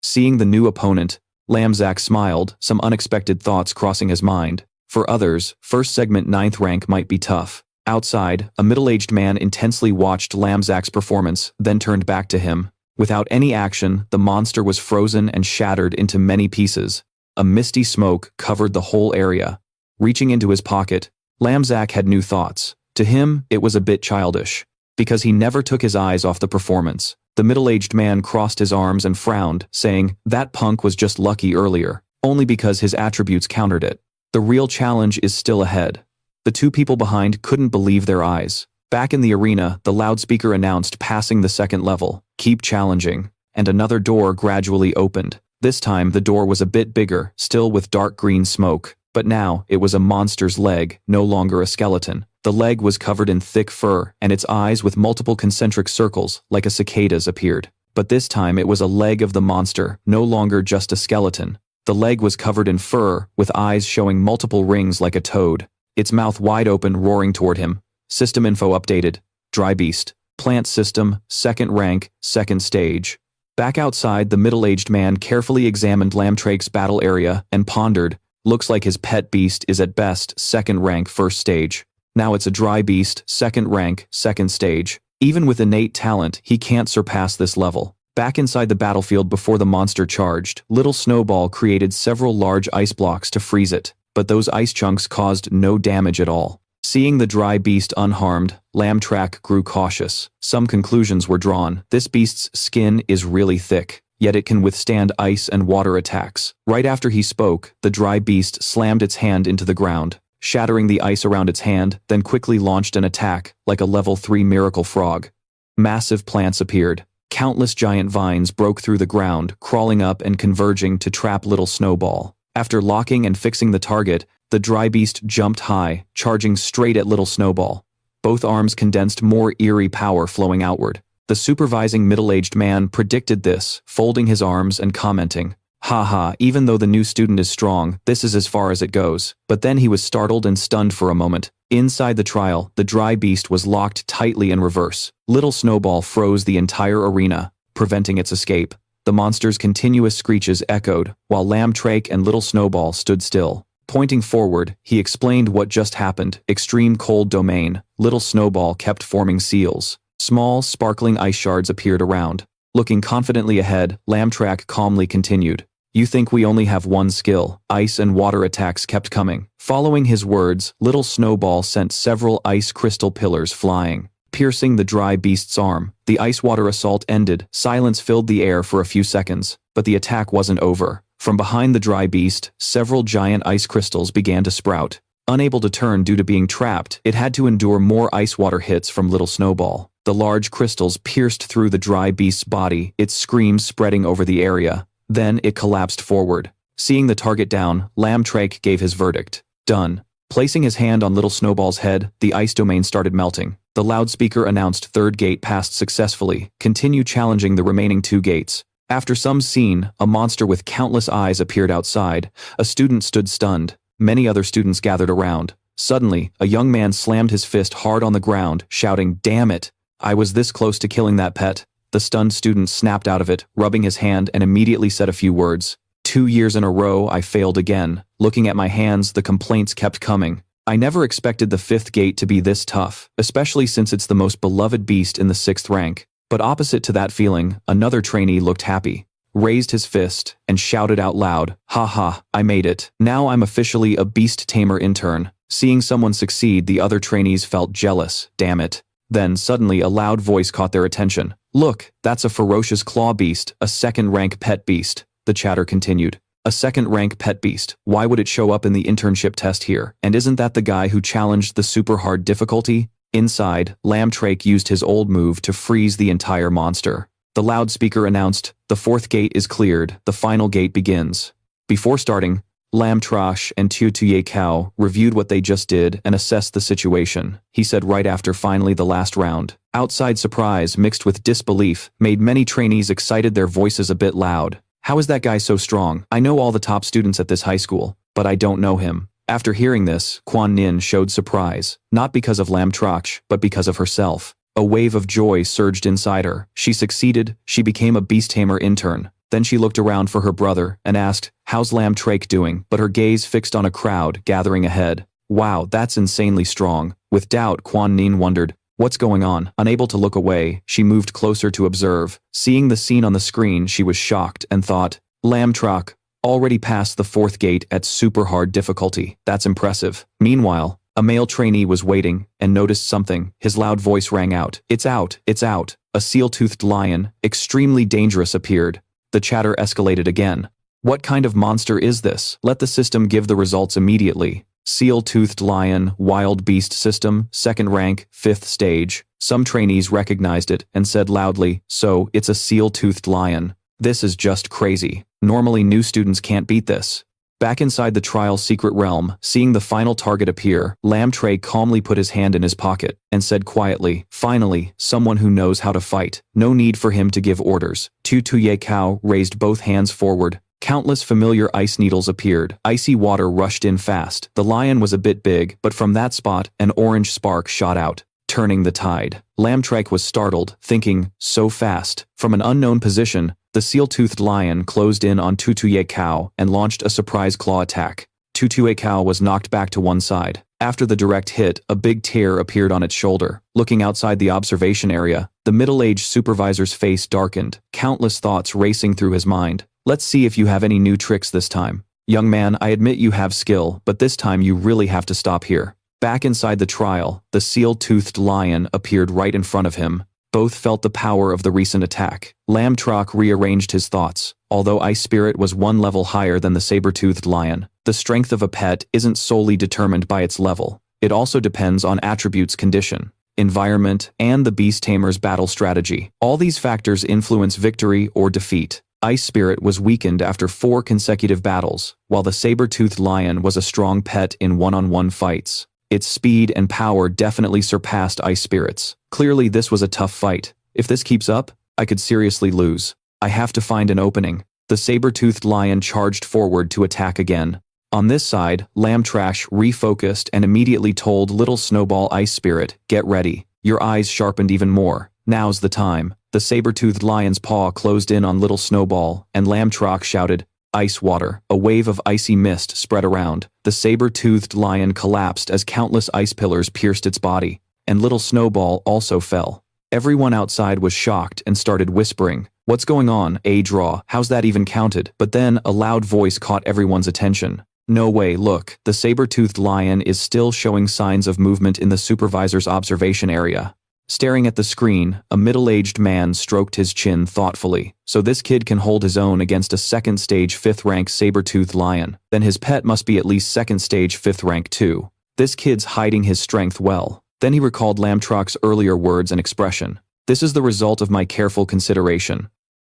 Seeing the new opponent, Lam Trach smiled, some unexpected thoughts crossing his mind. For others, first segment 9th rank might be tough. Outside, a middle-aged man intensely watched Lam Trach's performance, then turned back to him. Without any action, the monster was frozen and shattered into many pieces. a misty smoke covered the whole area. Reaching into his pocket, Lam Trach had new thoughts. To him, it was a bit childish, because he never took his eyes off the performance. The middle-aged man crossed his arms and frowned, saying, "That punk was just lucky earlier, only because his attributes countered it. The real challenge is still ahead." The two people behind couldn't believe their eyes. Back in the arena, the loudspeaker announced passing the second level, "Keep challenging," and another door gradually opened. This time the door was a bit bigger, still with dark green smoke, but now it was a monster's leg, no longer a skeleton. The leg was covered in thick fur, and its eyes with multiple concentric circles, like a cicada's, appeared. But this time it was a leg of the monster, no longer just a skeleton. The leg was covered in fur, with eyes showing multiple rings like a toad. Its mouth wide open, roaring toward him. System info updated. Dry beast. Plant system, second rank, second stage. Back outside, the middle-aged man carefully examined Lam Trach's battle area and pondered, "Looks like his pet beast is at best second rank, first stage. Now it's a dry beast, second rank, second stage. Even with innate talent, he can't surpass this level." Back inside the battlefield before the monster charged, Little Snowball created several large ice blocks to freeze it, but those ice chunks caused no damage at all. Seeing the dry beast unharmed, Lam Trach grew cautious. Some conclusions were drawn. This beast's skin is really thick, yet it can withstand ice and water attacks. Right after he spoke, the dry beast slammed its hand into the ground, shattering the ice around its hand, then quickly launched an attack, like a level 3 miracle frog. Massive plants appeared. Countless giant vines broke through the ground, crawling up and converging to trap Little Snowball. After locking and fixing the target, the dry beast jumped high, charging straight at Little Snowball. Both arms condensed more eerie power flowing outward. The supervising middle-aged man predicted this, folding his arms and commenting, "Haha, even though the new student is strong, this is as far as it goes." But then he was startled and stunned for a moment. Inside the trial, the dry beast was locked tightly in reverse. Little Snowball froze the entire arena, preventing its escape. The monster's continuous screeches echoed, while Lam Trach and Little Snowball stood still. Pointing forward, he explained what just happened. Extreme cold domain. Little Snowball kept forming seals. Small, sparkling ice shards appeared around. Looking confidently ahead, Lam Trach calmly continued, "You think we only have one skill." Ice and water attacks kept coming. Following his words, Little Snowball sent several ice crystal pillars flying, piercing the dry beast's arm. The ice-water assault ended. Silence filled the air for a few seconds, but the attack wasn't over. From behind the dry beast, several giant ice crystals began to sprout. Unable to turn due to being trapped, it had to endure more ice-water hits from Little Snowball. The large crystals pierced through the dry beast's body, its screams spreading over the area. Then it collapsed forward. Seeing the target down, Lam Trach gave his verdict. "Done." Placing his hand on Little Snowball's head, the ice domain started melting. The loudspeaker announced third gate passed successfully. Continue challenging the remaining 2 gates. After some scene, a monster with countless eyes appeared outside. A student stood stunned. Many other students gathered around. Suddenly, a young man slammed his fist hard on the ground, shouting, "Damn it! I was this close to killing that pet." The stunned student snapped out of it, rubbing his hand, and immediately said a few words. 2 years in a row, I failed again. Looking at my hands, the complaints kept coming. I never expected the 5th gate to be this tough, especially since it's the most beloved beast in the 6th rank. But opposite to that feeling, another trainee looked happy, raised his fist, and shouted out loud, "Ha, I made it. Now I'm officially a beast tamer intern." Seeing someone succeed, the other trainees felt jealous. Damn it. Then suddenly a loud voice caught their attention. "Look, that's a ferocious claw beast, a 2nd rank pet beast." The chatter continued. "A 2nd rank pet beast. Why would it show up in the internship test here? And isn't that the guy who challenged the super hard difficulty?" Inside, Lam Trach used his old move to freeze the entire monster. The loudspeaker announced, "The 4th gate is cleared. The final gate begins." Before starting, Lam Trach and Tuye Kao reviewed what they just did and assessed the situation. He said right after finally the last round. Outside surprise mixed with disbelief made many trainees excited, their voices a bit loud. "How is that guy so strong? I know all the top students at this high school, but I don't know him." After hearing this, Quan Nin showed surprise, not because of Lam Trach, but because of herself. A wave of joy surged inside her. She succeeded, she became a beast tamer intern. Then she looked around for her brother and asked, "How's Lam Trach doing?" But her gaze fixed on a crowd gathering ahead. "Wow, that's insanely strong." With doubt, Quan Nin wondered, "What's going on?" Unable to look away, she moved closer to observe. Seeing the scene on the screen, she was shocked and thought, "Lam Trach, Already passed the 4th gate at super hard difficulty. That's impressive. Meanwhile, a male trainee was waiting and noticed something. His loud voice rang out. It's out, it's out. A seal-toothed lion, extremely dangerous, appeared. The chatter escalated again. What kind of monster is this? Let the system give the results immediately. Seal-toothed lion, wild beast system, 2nd rank, 5th stage. Some trainees recognized it and said loudly, so, it's a seal-toothed lion. This is just crazy. Normally new students can't beat this. Back inside the trial's secret realm, seeing the final target appear, Lam Trach calmly put his hand in his pocket and said quietly, finally, someone who knows how to fight. No need for him to give orders. Tu Ye Kao raised both hands forward. Countless familiar ice needles appeared. Icy water rushed in fast. The lion was a bit big, but from that spot, an orange spark shot out, turning the tide. Lam Trach was startled, thinking, so fast. From an unknown position, the seal-toothed lion closed in on Tu Ye Kao and launched a surprise claw attack. Tu Ye Kao was knocked back to one side. After the direct hit, a big tear appeared on its shoulder. Looking outside the observation area, the middle-aged supervisor's face darkened, countless thoughts racing through his mind. Let's see if you have any new tricks this time. Young man, I admit you have skill, but this time you really have to stop here. Back inside the trial, the seal-toothed lion appeared right in front of him. Both felt the power of the recent attack. Lam Trach rearranged his thoughts. Although Ice Spirit was one level higher than the saber-toothed lion, the strength of a pet isn't solely determined by its level. It also depends on attributes, condition, environment, and the beast tamer's battle strategy. All these factors influence victory or defeat. Ice Spirit was weakened after 4 consecutive battles, while the saber-toothed lion was a strong pet in one-on-one fights. Its speed and power definitely surpassed Ice Spirit's. Clearly this was a tough fight. If this keeps up, I could seriously lose. I have to find an opening. The saber-toothed lion charged forward to attack again. On this side, Lam Trach refocused and immediately told Little Snowball Ice Spirit, get ready. Your eyes sharpened even more. Now's the time. The saber-toothed lion's paw closed in on Little Snowball, and Lam Trach shouted, ice water. A wave of icy mist spread around. The saber-toothed lion collapsed as countless ice pillars pierced its body, and Little Snowball also fell. Everyone outside was shocked and started whispering, what's going on, draw, how's that even counted? But then a loud voice caught everyone's attention. No way, look, the saber-toothed lion is still showing signs of movement in the supervisor's observation area. Staring at the screen, a middle-aged man stroked his chin thoughtfully. So this kid can hold his own against a 2nd stage 5th rank saber-toothed lion. Then his pet must be at least 2nd stage 5th rank too. This kid's hiding his strength well. Then he recalled Lam Trach's earlier words and expression. This is the result of my careful consideration.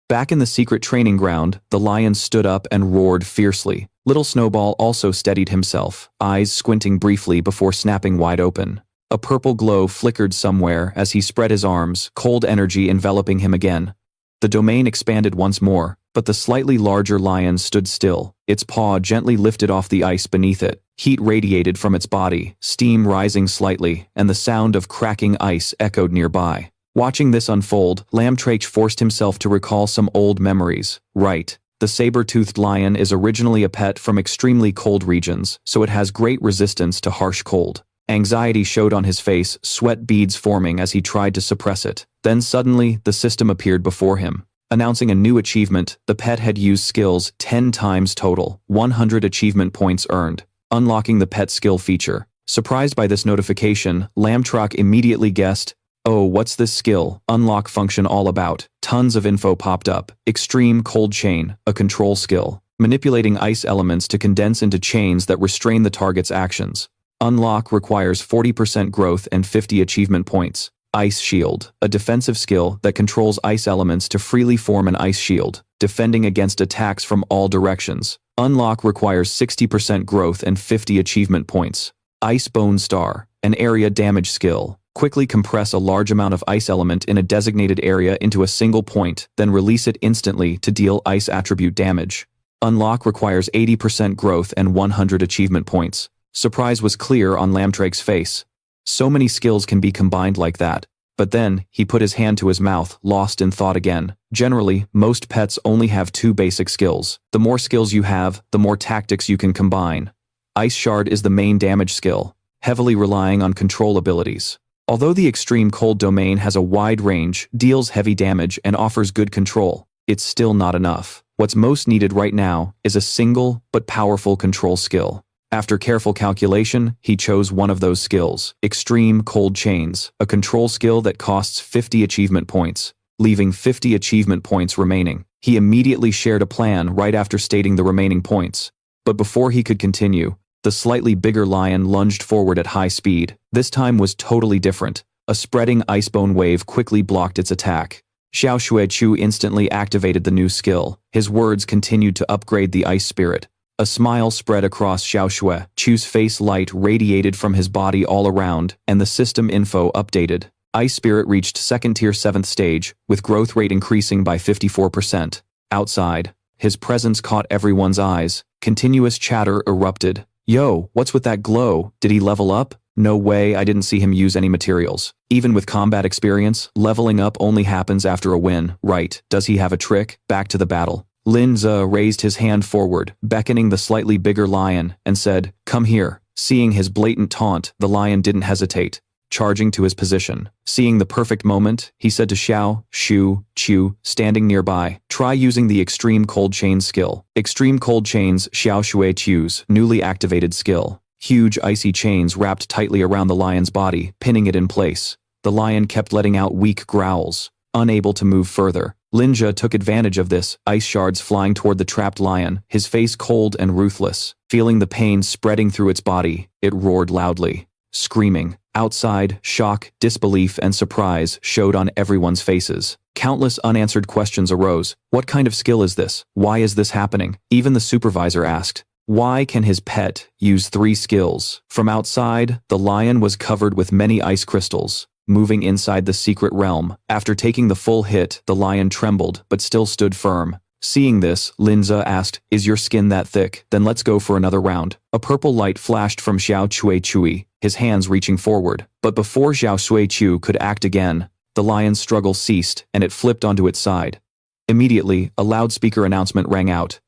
Back in the secret training ground, the lion stood up and roared fiercely. Little Snowball also steadied himself, eyes squinting briefly before snapping wide open. A purple glow flickered somewhere as he spread his arms, cold energy enveloping him again. The domain expanded once more, but the slightly larger lion stood still, its paw gently lifted off the ice beneath it. Heat radiated from its body, steam rising slightly, and the sound of cracking ice echoed nearby. Watching this unfold, Lam Trach forced himself to recall some old memories. Right. The saber-toothed lion is originally a pet from extremely cold regions, so it has great resistance to harsh cold. Anxiety showed on his face, sweat beads forming as he tried to suppress it. Then suddenly, the system appeared before him. Announcing a new achievement, the pet had used skills 10 times total, 100 achievement points earned, unlocking the pet skill feature. Surprised by this notification, Lam Trach immediately guessed, oh, what's this skill, unlock function all about? Tons of info popped up. Extreme cold chain, a control skill. Manipulating ice elements to condense into chains that restrain the target's actions. Unlock requires 40% growth and 50 achievement points. Ice Shield, a defensive skill that controls ice elements to freely form an ice shield, defending against attacks from all directions. Unlock requires 60% growth and 50 achievement points. Ice Bone Star, an area damage skill. Quickly compress a large amount of ice element in a designated area into a single point, then release it instantly to deal ice attribute damage. Unlock requires 80% growth and 100 achievement points. Surprise was clear on Lam Trach's face. So many skills can be combined like that. But then, he put his hand to his mouth, lost in thought again. Generally, most pets only have 2 basic skills. The more skills you have, the more tactics you can combine. Ice Shard is the main damage skill, heavily relying on control abilities. Although the extreme cold domain has a wide range, deals heavy damage, and offers good control, it's still not enough. What's most needed right now is a single but powerful control skill. After careful calculation, he chose one of those skills, Extreme Cold Chains, a control skill that costs 50 achievement points, leaving 50 achievement points remaining. He immediately shared a plan right after stating the remaining points. But before he could continue, the slightly bigger lion lunged forward at high speed. This time was totally different. A spreading icebone wave quickly blocked its attack. Xiao Shuechu instantly activated the new skill. His words continued to upgrade the ice spirit. A smile spread across Xiao Shuechu's face, light radiated from his body all around, and the system info updated. Ice Spirit reached second tier 7th stage, with growth rate increasing by 54%. Outside, his presence caught everyone's eyes. Continuous chatter erupted. Yo, what's with that glow? Did he level up? No way, I didn't see him use any materials. Even with combat experience, leveling up only happens after a win, right? Does he have a trick? Back to the battle. Lin Ze raised his hand forward, beckoning the slightly bigger lion, and said, "Come here." Seeing his blatant taunt, the lion didn't hesitate, charging to his position. Seeing the perfect moment, he said to Xiao Shuechu, standing nearby, "Try using the Extreme Cold Chains skill." Extreme Cold Chains, Xiao Shuechu's newly activated skill. Huge icy chains wrapped tightly around the lion's body, pinning it in place. The lion kept letting out weak growls, unable to move further. Linja took advantage of this, ice shards flying toward the trapped lion, his face cold and ruthless. Feeling the pain spreading through its body, it roared loudly, screaming. Outside, shock, disbelief, and surprise showed on everyone's faces. Countless unanswered questions arose. What kind of skill is this? Why is this happening? Even the supervisor asked, why can his pet use 3 skills? From outside, the lion was covered with many ice crystals, moving inside the secret realm. After taking the full hit, the lion trembled, but still stood firm. Seeing this, Linza asked, "Is your skin that thick? Then let's go for another round." A purple light flashed from Xiao Shuechu, his hands reaching forward. But before Xiao Shuechu could act again, the lion's struggle ceased, and it flipped onto its side. Immediately, a loudspeaker announcement rang out.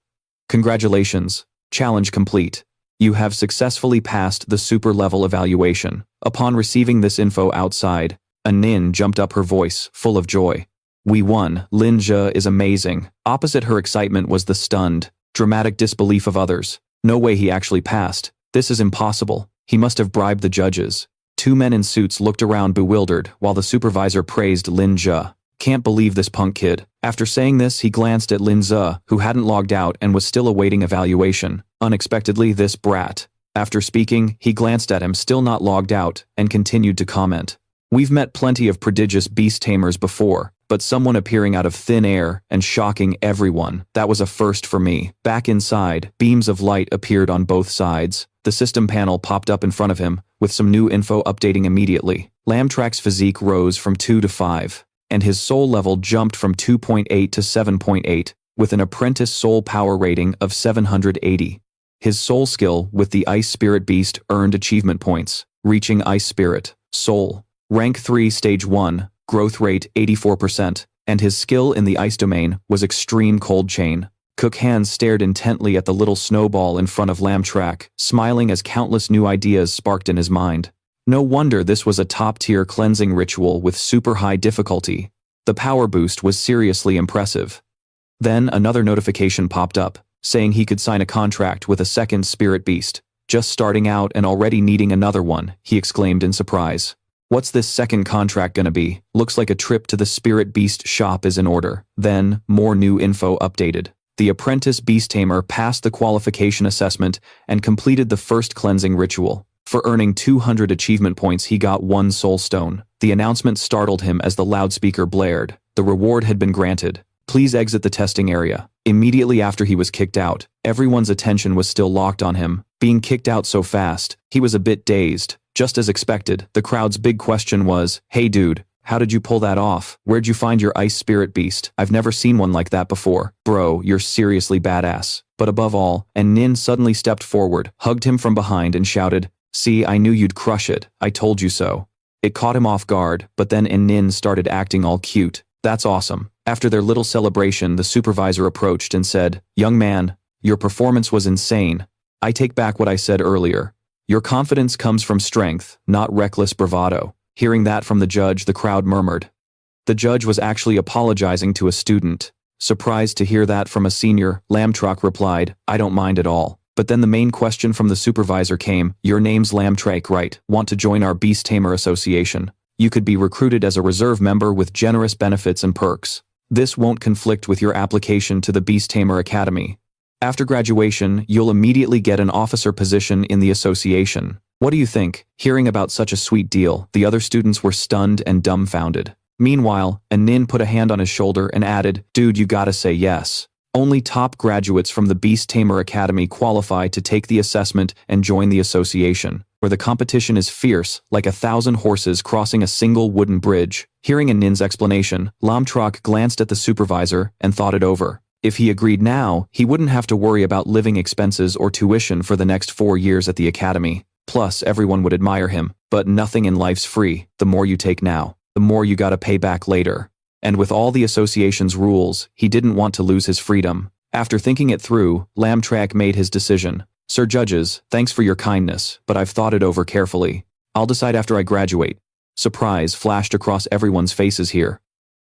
"Congratulations. Challenge complete. You have successfully passed the super level evaluation." Upon receiving this info outside, a nin jumped up, her voice full of joy. "We won. Linja is amazing." Opposite her excitement was the stunned, dramatic disbelief of others. No way he actually passed. This is impossible. He must have bribed the judges. 2 men in suits looked around bewildered, while the supervisor praised Linja. "Can't believe this punk kid." After saying this, he glanced at Linza, who hadn't logged out and was still awaiting evaluation. Unexpectedly, this brat. After speaking, he glanced at him, still not logged out, and continued to comment. "We've met plenty of prodigious beast tamers before, but someone appearing out of thin air and shocking everyone, that was a first for me." Back inside, beams of light appeared on both sides. The system panel popped up in front of him, with some new info updating immediately. Lam Trach's physique rose from 2 to 5, and his soul level jumped from 2.8 to 7.8, with an apprentice soul power rating of 780. His soul skill with the Ice Spirit Beast earned achievement points, reaching Ice Spirit, Soul, Rank 3 Stage 1, growth rate 84%, and his skill in the ice domain was Extreme Cold Chain. Cook Hands stared intently at the little snowball in front of Lam Trach, smiling as countless new ideas sparked in his mind. No wonder this was a top-tier cleansing ritual with super high difficulty. The power boost was seriously impressive. Then another notification popped up, saying he could sign a contract with a second spirit beast. "Just starting out and already needing another one," he exclaimed in surprise. "What's this second contract gonna be? Looks like a trip to the spirit beast shop is in order." Then, more new info updated. The apprentice beast tamer passed the qualification assessment and completed the first cleansing ritual. For earning 200 achievement points, he got 1 soul stone. The announcement startled him as the loudspeaker blared. The reward had been granted. "Please exit the testing area." Immediately after he was kicked out, everyone's attention was still locked on him. Being kicked out so fast, he was a bit dazed. Just as expected, the crowd's big question was, "Hey dude, how did you pull that off? Where'd you find your ice spirit beast? I've never seen one like that before. Bro, you're seriously badass." But above all, and Nin suddenly stepped forward, hugged him from behind and shouted, "See, I knew you'd crush it. I told you so." It caught him off guard, but then Nin started acting all cute. "That's awesome." After their little celebration, the supervisor approached and said, "Young man, your performance was insane. I take back what I said earlier. Your confidence comes from strength, not reckless bravado." Hearing that from the judge, the crowd murmured. The judge was actually apologizing to a student. Surprised to hear that from a senior, Lam Trach replied, I don't mind at all. But then the main question from the supervisor came, your name's Lam Trach, right? Want to join our Beast Tamer Association? You could be recruited as a reserve member with generous benefits and perks. This won't conflict with your application to the Beast Tamer Academy. After graduation, you'll immediately get an officer position in the association. What do you think? Hearing about such a sweet deal, the other students were stunned and dumbfounded. Meanwhile, Nin put a hand on his shoulder and added, dude, you gotta say yes. Only top graduates from the Beast Tamer Academy qualify to take the assessment and join the association, where the competition is fierce, like 1,000 horses crossing a single wooden bridge. Hearing Nin's explanation, Lam Trach glanced at the supervisor and thought it over. If he agreed now, he wouldn't have to worry about living expenses or tuition for the next 4 years at the academy. Plus, everyone would admire him. But nothing in life's free. The more you take now, the more you gotta pay back later. And with all the association's rules, he didn't want to lose his freedom. After thinking it through, Lam Trach made his decision. Sir Judges, thanks for your kindness, but I've thought it over carefully. I'll decide after I graduate. Surprise flashed across everyone's faces here.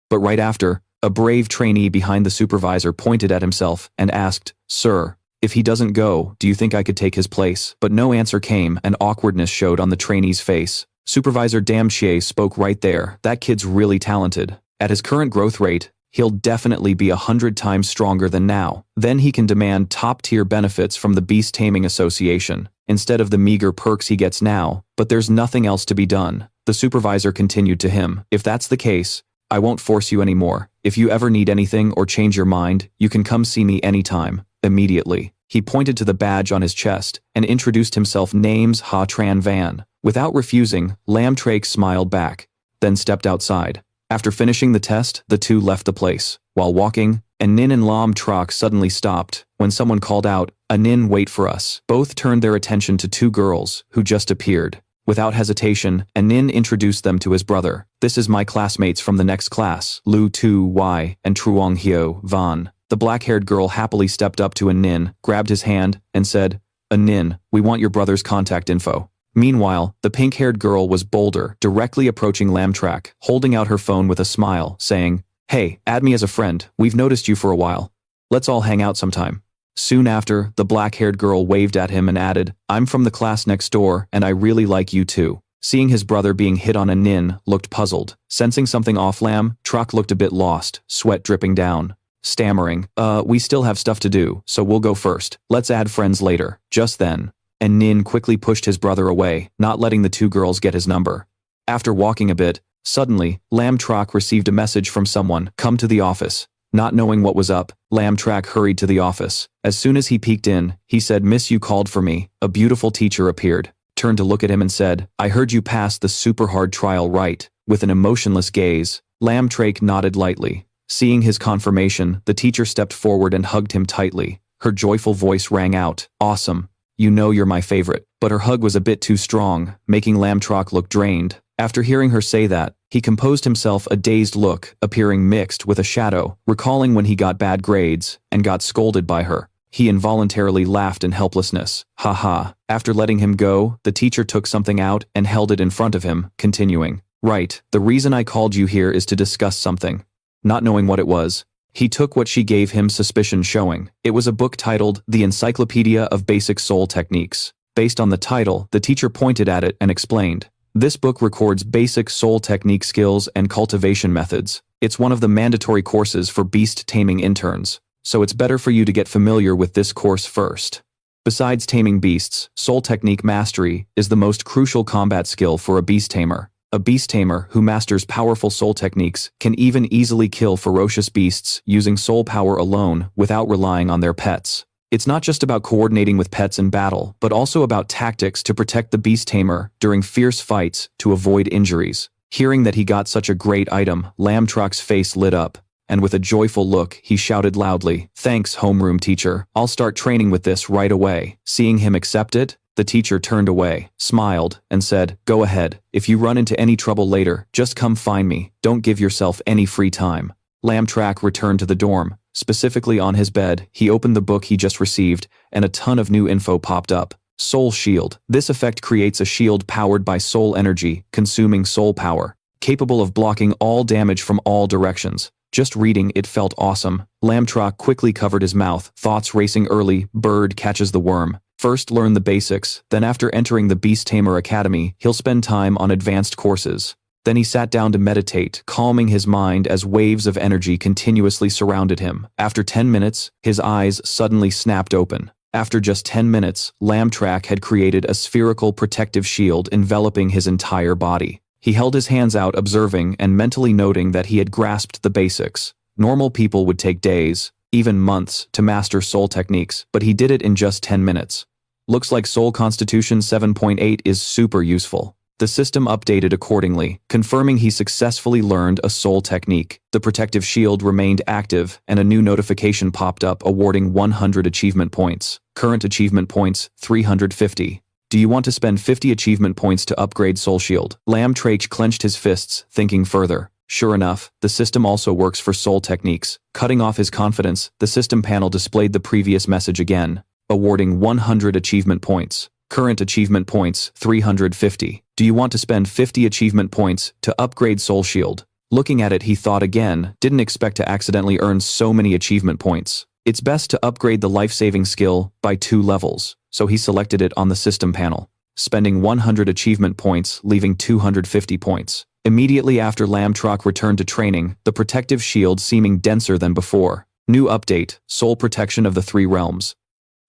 But right after, a brave trainee behind the supervisor pointed at himself and asked, Sir, if he doesn't go, do you think I could take his place? But no answer came and awkwardness showed on the trainee's face. Supervisor Damshie spoke right there, that kid's really talented. At his current growth rate, he'll definitely be 100 times stronger than now. Then he can demand top-tier benefits from the Beast Taming Association, instead of the meager perks he gets now, but there's nothing else to be done. The supervisor continued to him, if that's the case, I won't force you anymore. If you ever need anything or change your mind, you can come see me anytime. Immediately, he pointed to the badge on his chest and introduced himself names Ha Tran Van. Without refusing, Lam Trach smiled back, then stepped outside. After finishing the test, the two left the place. While walking, Nin and Lam Trach suddenly stopped when someone called out, Nin, wait for us. Both turned their attention to two girls who just appeared. Without hesitation, Nin introduced them to his brother. This is my classmates from the next class, Lu Tu Wai and Truong Hyo Van. The black-haired girl happily stepped up to Nin, grabbed his hand, and said, Nin, we want your brother's contact info. Meanwhile, the pink-haired girl was bolder, directly approaching Lam Trach, holding out her phone with a smile, saying, Hey, add me as a friend, we've noticed you for a while. Let's all hang out sometime. Soon after, the black-haired girl waved at him and added, I'm from the class next door, and I really like you too. Seeing his brother being hit on, Nin looked puzzled. Sensing something off, Lam Trach looked a bit lost, sweat dripping down. Stammering, we still have stuff to do, so we'll go first. Let's add friends later. Just then, Nin quickly pushed his brother away, not letting the two girls get his number. After walking a bit, suddenly, Lam Trach received a message from someone, come to the office. Not knowing what was up, Lam Trach hurried to the office. As soon as he peeked in, he said, Miss, you called for me. A beautiful teacher appeared, turned to look at him and said, I heard you passed the super hard trial, right? With an emotionless gaze, Lam Trach nodded lightly. Seeing his confirmation, the teacher stepped forward and hugged him tightly. Her joyful voice rang out, awesome. You know you're my favorite. But her hug was a bit too strong, making Lam Trach look drained. After hearing her say that, he composed himself a dazed look, appearing mixed with a shadow, recalling when he got bad grades and got scolded by her. He involuntarily laughed in helplessness. Ha ha. After letting him go, the teacher took something out and held it in front of him, continuing, Right, the reason I called you here is to discuss something. Not knowing what it was, he took what she gave him, suspicion showing. It was a book titled The Encyclopedia of Basic Soul Techniques. Based on the title, the teacher pointed at it and explained, This book records basic soul technique skills and cultivation methods. It's one of the mandatory courses for beast taming interns, so it's better for you to get familiar with this course first. Besides taming beasts, soul technique mastery is the most crucial combat skill for a beast tamer. A beast tamer who masters powerful soul techniques can even easily kill ferocious beasts using soul power alone without relying on their pets. It's not just about coordinating with pets in battle, but also about tactics to protect the beast tamer during fierce fights to avoid injuries. Hearing that he got such a great item, Lam Trach's face lit up, and with a joyful look, he shouted loudly, Thanks, homeroom teacher. I'll start training with this right away. Seeing him accept it, the teacher turned away, smiled, and said, Go ahead. If you run into any trouble later, just come find me. Don't give yourself any free time. Lam Trach returned to the dorm. Specifically on his bed, he opened the book he just received, and a ton of new info popped up. Soul Shield. This effect creates a shield powered by soul energy, consuming soul power, capable of blocking all damage from all directions. Just reading it felt awesome. Lam Trach quickly covered his mouth, thoughts racing early. Bird catches the worm. First learn the basics, then after entering the Beast Tamer Academy, he'll spend time on advanced courses. Then he sat down to meditate, calming his mind as waves of energy continuously surrounded him. After 10 minutes, his eyes suddenly snapped open. After just 10 minutes, Lam Trach had created a spherical protective shield enveloping his entire body. He held his hands out, observing and mentally noting that he had grasped the basics. Normal people would take days, even months, to master soul techniques, but he did it in just 10 minutes. Looks like Soul Constitution 7.8 is super useful. The system updated accordingly, confirming he successfully learned a soul technique. The protective shield remained active, and a new notification popped up awarding 100 achievement points. Current achievement points, 350. Do you want to spend 50 achievement points to upgrade Soul Shield? Lam Trach clenched his fists, thinking further. Sure enough, the system also works for soul techniques. Cutting off his confidence, the system panel displayed the previous message again, awarding 100 achievement points. Current achievement points, 350. Do you want to spend 50 achievement points to upgrade Soul Shield? Looking at it, he thought again, didn't expect to accidentally earn so many achievement points. It's best to upgrade the life-saving skill by 2 levels, so he selected it on the system panel, spending 100 achievement points, leaving 250 points. Immediately after Lam Trach returned to training, the protective shield seeming denser than before. New update, Soul Protection of the 3 Realms.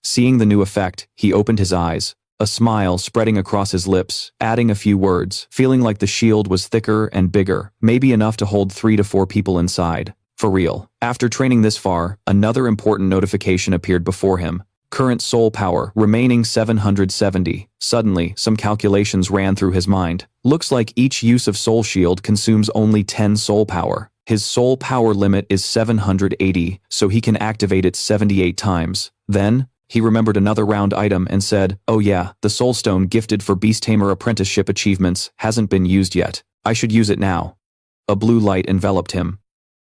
Seeing the new effect, he opened his eyes, a smile spreading across his lips, adding a few words, feeling like the shield was thicker and bigger, maybe enough to hold 3 to 4 people inside. For real. After training this far, another important notification appeared before him. Current soul power, remaining 770. Suddenly, some calculations ran through his mind. Looks like each use of Soul Shield consumes only 10 soul power. His soul power limit is 780, so he can activate it 78 times. Then, he remembered another round item and said, oh yeah, the Soul Stone gifted for Beast Tamer apprenticeship achievements hasn't been used yet. I should use it now. A blue light enveloped him.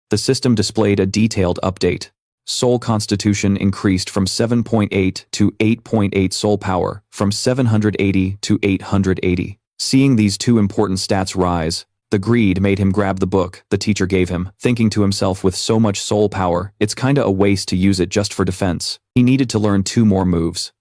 The system displayed a detailed update. Soul Constitution increased from 7.8 to 8.8 soul power, from 780 to 880. Seeing these 2 important stats rise, the greed made him grab the book the teacher gave him, thinking to himself, with so much soul power, it's kinda a waste to use it just for defense. He needed to learn 2 more moves.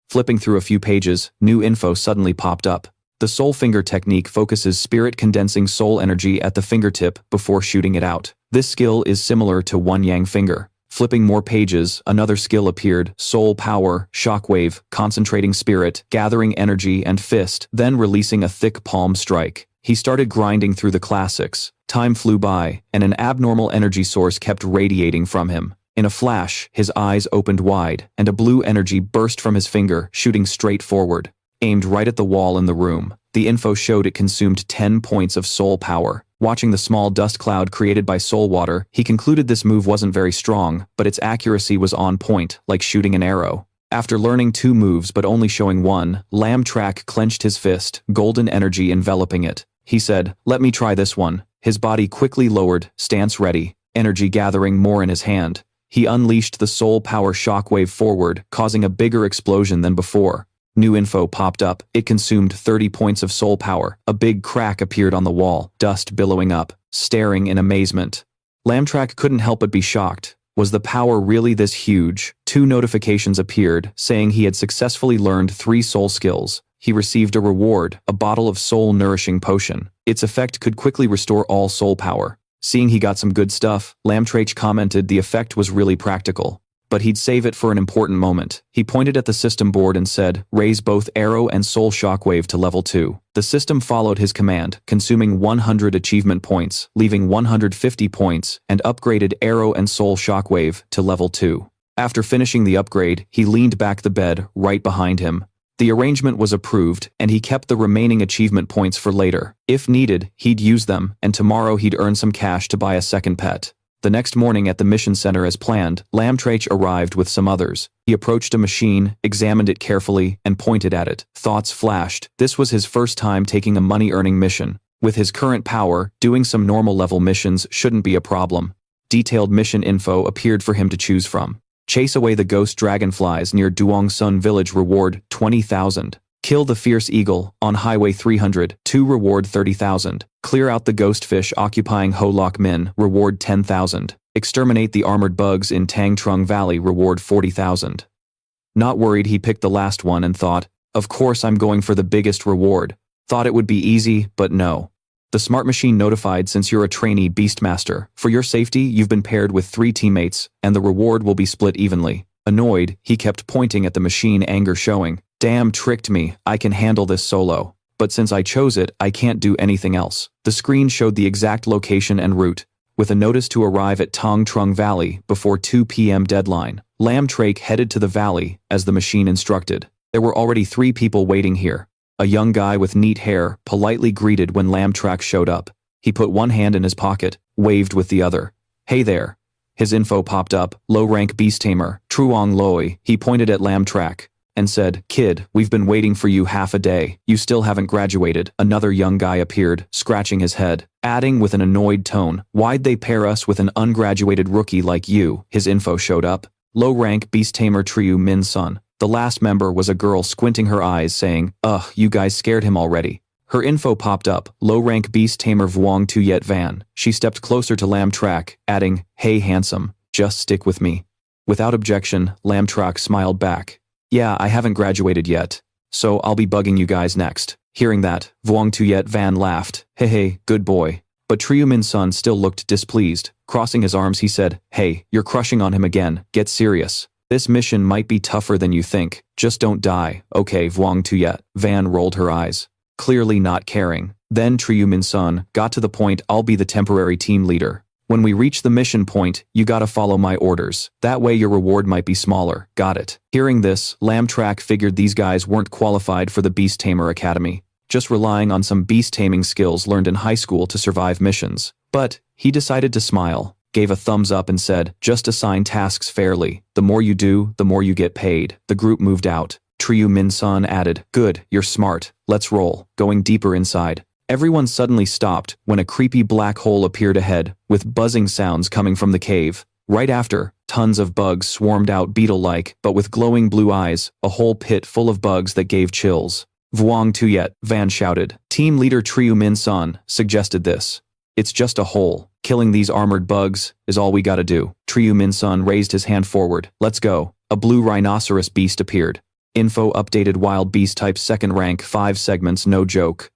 Flipping through a few pages, new info suddenly popped up. The Soul Finger technique focuses spirit condensing soul energy at the fingertip before shooting it out. This skill is similar to One Yang Finger. Flipping more pages, another skill appeared, Soul Power, Shockwave, concentrating spirit, gathering energy and fist, then releasing a thick palm strike. He started grinding through the classics. Time flew by, and an abnormal energy source kept radiating from him. In a flash, his eyes opened wide, and a blue energy burst from his finger, shooting straight forward. Aimed right at the wall in the room. The info showed it consumed 10 points of soul power. Watching the small dust cloud created by soul water, he concluded this move wasn't very strong, but its accuracy was on point, like shooting an arrow. After learning 2 moves but only showing 1, Lam Trach clenched his fist, golden energy enveloping it. He said, let me try this one. His body quickly lowered, stance ready, energy gathering more in his hand. He unleashed the soul power shockwave forward, causing a bigger explosion than before. New info popped up. It consumed 30 points of soul power. A big crack appeared on the wall, dust billowing up, staring in amazement. Lam Trach couldn't help but be shocked. Was the power really this huge? 2 notifications appeared, saying he had successfully learned 3 soul skills. He received a reward, a bottle of soul nourishing potion. Its effect could quickly restore all soul power. Seeing he got some good stuff, Lam Trach commented the effect was really practical. But he'd save it for an important moment. He pointed at the system board and said, raise both arrow and soul shockwave to level 2. The system followed his command, consuming 100 achievement points, leaving 150 points, and upgraded arrow and soul shockwave to level 2. After finishing the upgrade, he leaned back the bed, right behind him. The arrangement was approved, and he kept the remaining achievement points for later. If needed, he'd use them, and tomorrow he'd earn some cash to buy a second pet. The next morning at the mission center as planned, Lam Trach arrived with some others. He approached a machine, examined it carefully, and pointed at it. Thoughts flashed. This was his first time taking a money-earning mission. With his current power, doing some normal-level missions shouldn't be a problem. Detailed mission info appeared for him to choose from. Chase away the ghost dragonflies near Duongsun Village, reward 20,000. Kill the fierce eagle on Highway 300, 2 reward 30,000. Clear out the ghost fish occupying Ho Lok Min, reward 10,000. Exterminate the armored bugs in Tang Trung Valley, reward 40,000. Not worried, he picked the last one and thought, of course I'm going for the biggest reward. Thought it would be easy, but no. The smart machine notified, since you're a trainee beastmaster, for your safety you've been paired with 3 teammates, and the reward will be split evenly. Annoyed, he kept pointing at the machine, anger showing. Damn, tricked me, I can handle this solo. But since I chose it, I can't do anything else. The screen showed the exact location and route, with a notice to arrive at Tang Trung Valley before 2 p.m. deadline. Lam Trach headed to the valley, as the machine instructed. There were already 3 people waiting here. A young guy with neat hair politely greeted when Lam Trach showed up. He put one hand in his pocket, waved with the other. Hey there. His info popped up, low-rank beast tamer, Truong Loi. He pointed at Lam Trach and said, kid, we've been waiting for you half a day. You still haven't graduated. Another young guy appeared, scratching his head, adding with an annoyed tone, why'd they pair us with an ungraduated rookie like you? His info showed up. Low-rank beast tamer Triu Min Sun. The last member was a girl squinting her eyes saying, ugh, you guys scared him already. Her info popped up, low-rank beast tamer Vuong Tuyet Van. She stepped closer to Lam Trach, adding, hey handsome, just stick with me. Without objection, Lam Trach smiled back. Yeah, I haven't graduated yet, so I'll be bugging you guys next. Hearing that, Vuong Tuyet Van laughed. Hey, good boy. But Triu Min Sun still looked displeased. Crossing his arms, he said, hey, you're crushing on him again, get serious. This mission might be tougher than you think, just don't die, okay? Vuong Tuyet Van rolled her eyes, clearly not caring. Then Triu Min Sun got to the point, I'll be the temporary team leader. When we reach the mission point, you gotta follow my orders. That way your reward might be smaller, got it? Hearing this, Lam Trach figured these guys weren't qualified for the Beast Tamer Academy, just relying on some beast taming skills learned in high school to survive missions. But he decided to smile, gave a thumbs up and said, just assign tasks fairly. The more you do, the more you get paid. The group moved out. Triu Min Sun added, good, you're smart, let's roll. Going deeper inside. Everyone suddenly stopped when a creepy black hole appeared ahead, with buzzing sounds coming from the cave. Right after, tons of bugs swarmed out beetle-like, but with glowing blue eyes, a whole pit full of bugs that gave chills. Vuong Tuyet Van shouted. Team leader Triu Min Sun suggested this. It's just a hole. Killing these armored bugs is all we gotta do. Triu Min Sun raised his hand forward. Let's go. A blue rhinoceros beast appeared. Info updated wild beast type 2nd rank 5 segments, no joke.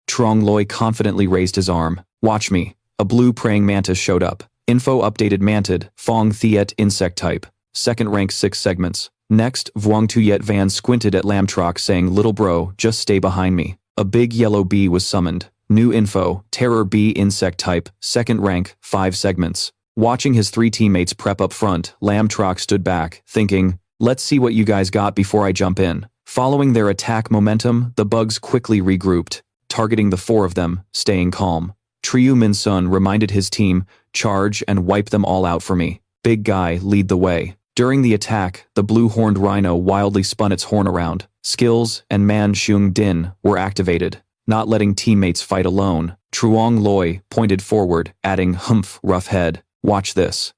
Truong Loi confidently raised his arm. Watch me. A blue praying mantis showed up. Info updated mantid, Fong Thiet insect type. 2nd rank 6 segments. Next, Vuong Tuyet Van squinted at Lam Trach saying, little bro, just stay behind me. A big yellow bee was summoned. New info, terror bee insect type, 2nd rank, 5 segments. Watching his 3 teammates prep up front, Lam Trach stood back, thinking, let's see what you guys got before I jump in. Following their attack momentum, the bugs quickly regrouped, targeting the 4 of them, staying calm. Triu Min Sun reminded his team, charge and wipe them all out for me. Big guy, lead the way. During the attack, the blue-horned rhino wildly spun its horn around. Skills and Man Xiong Din were activated, not letting teammates fight alone. Truong Loi pointed forward, adding, humph, rough head. Watch this.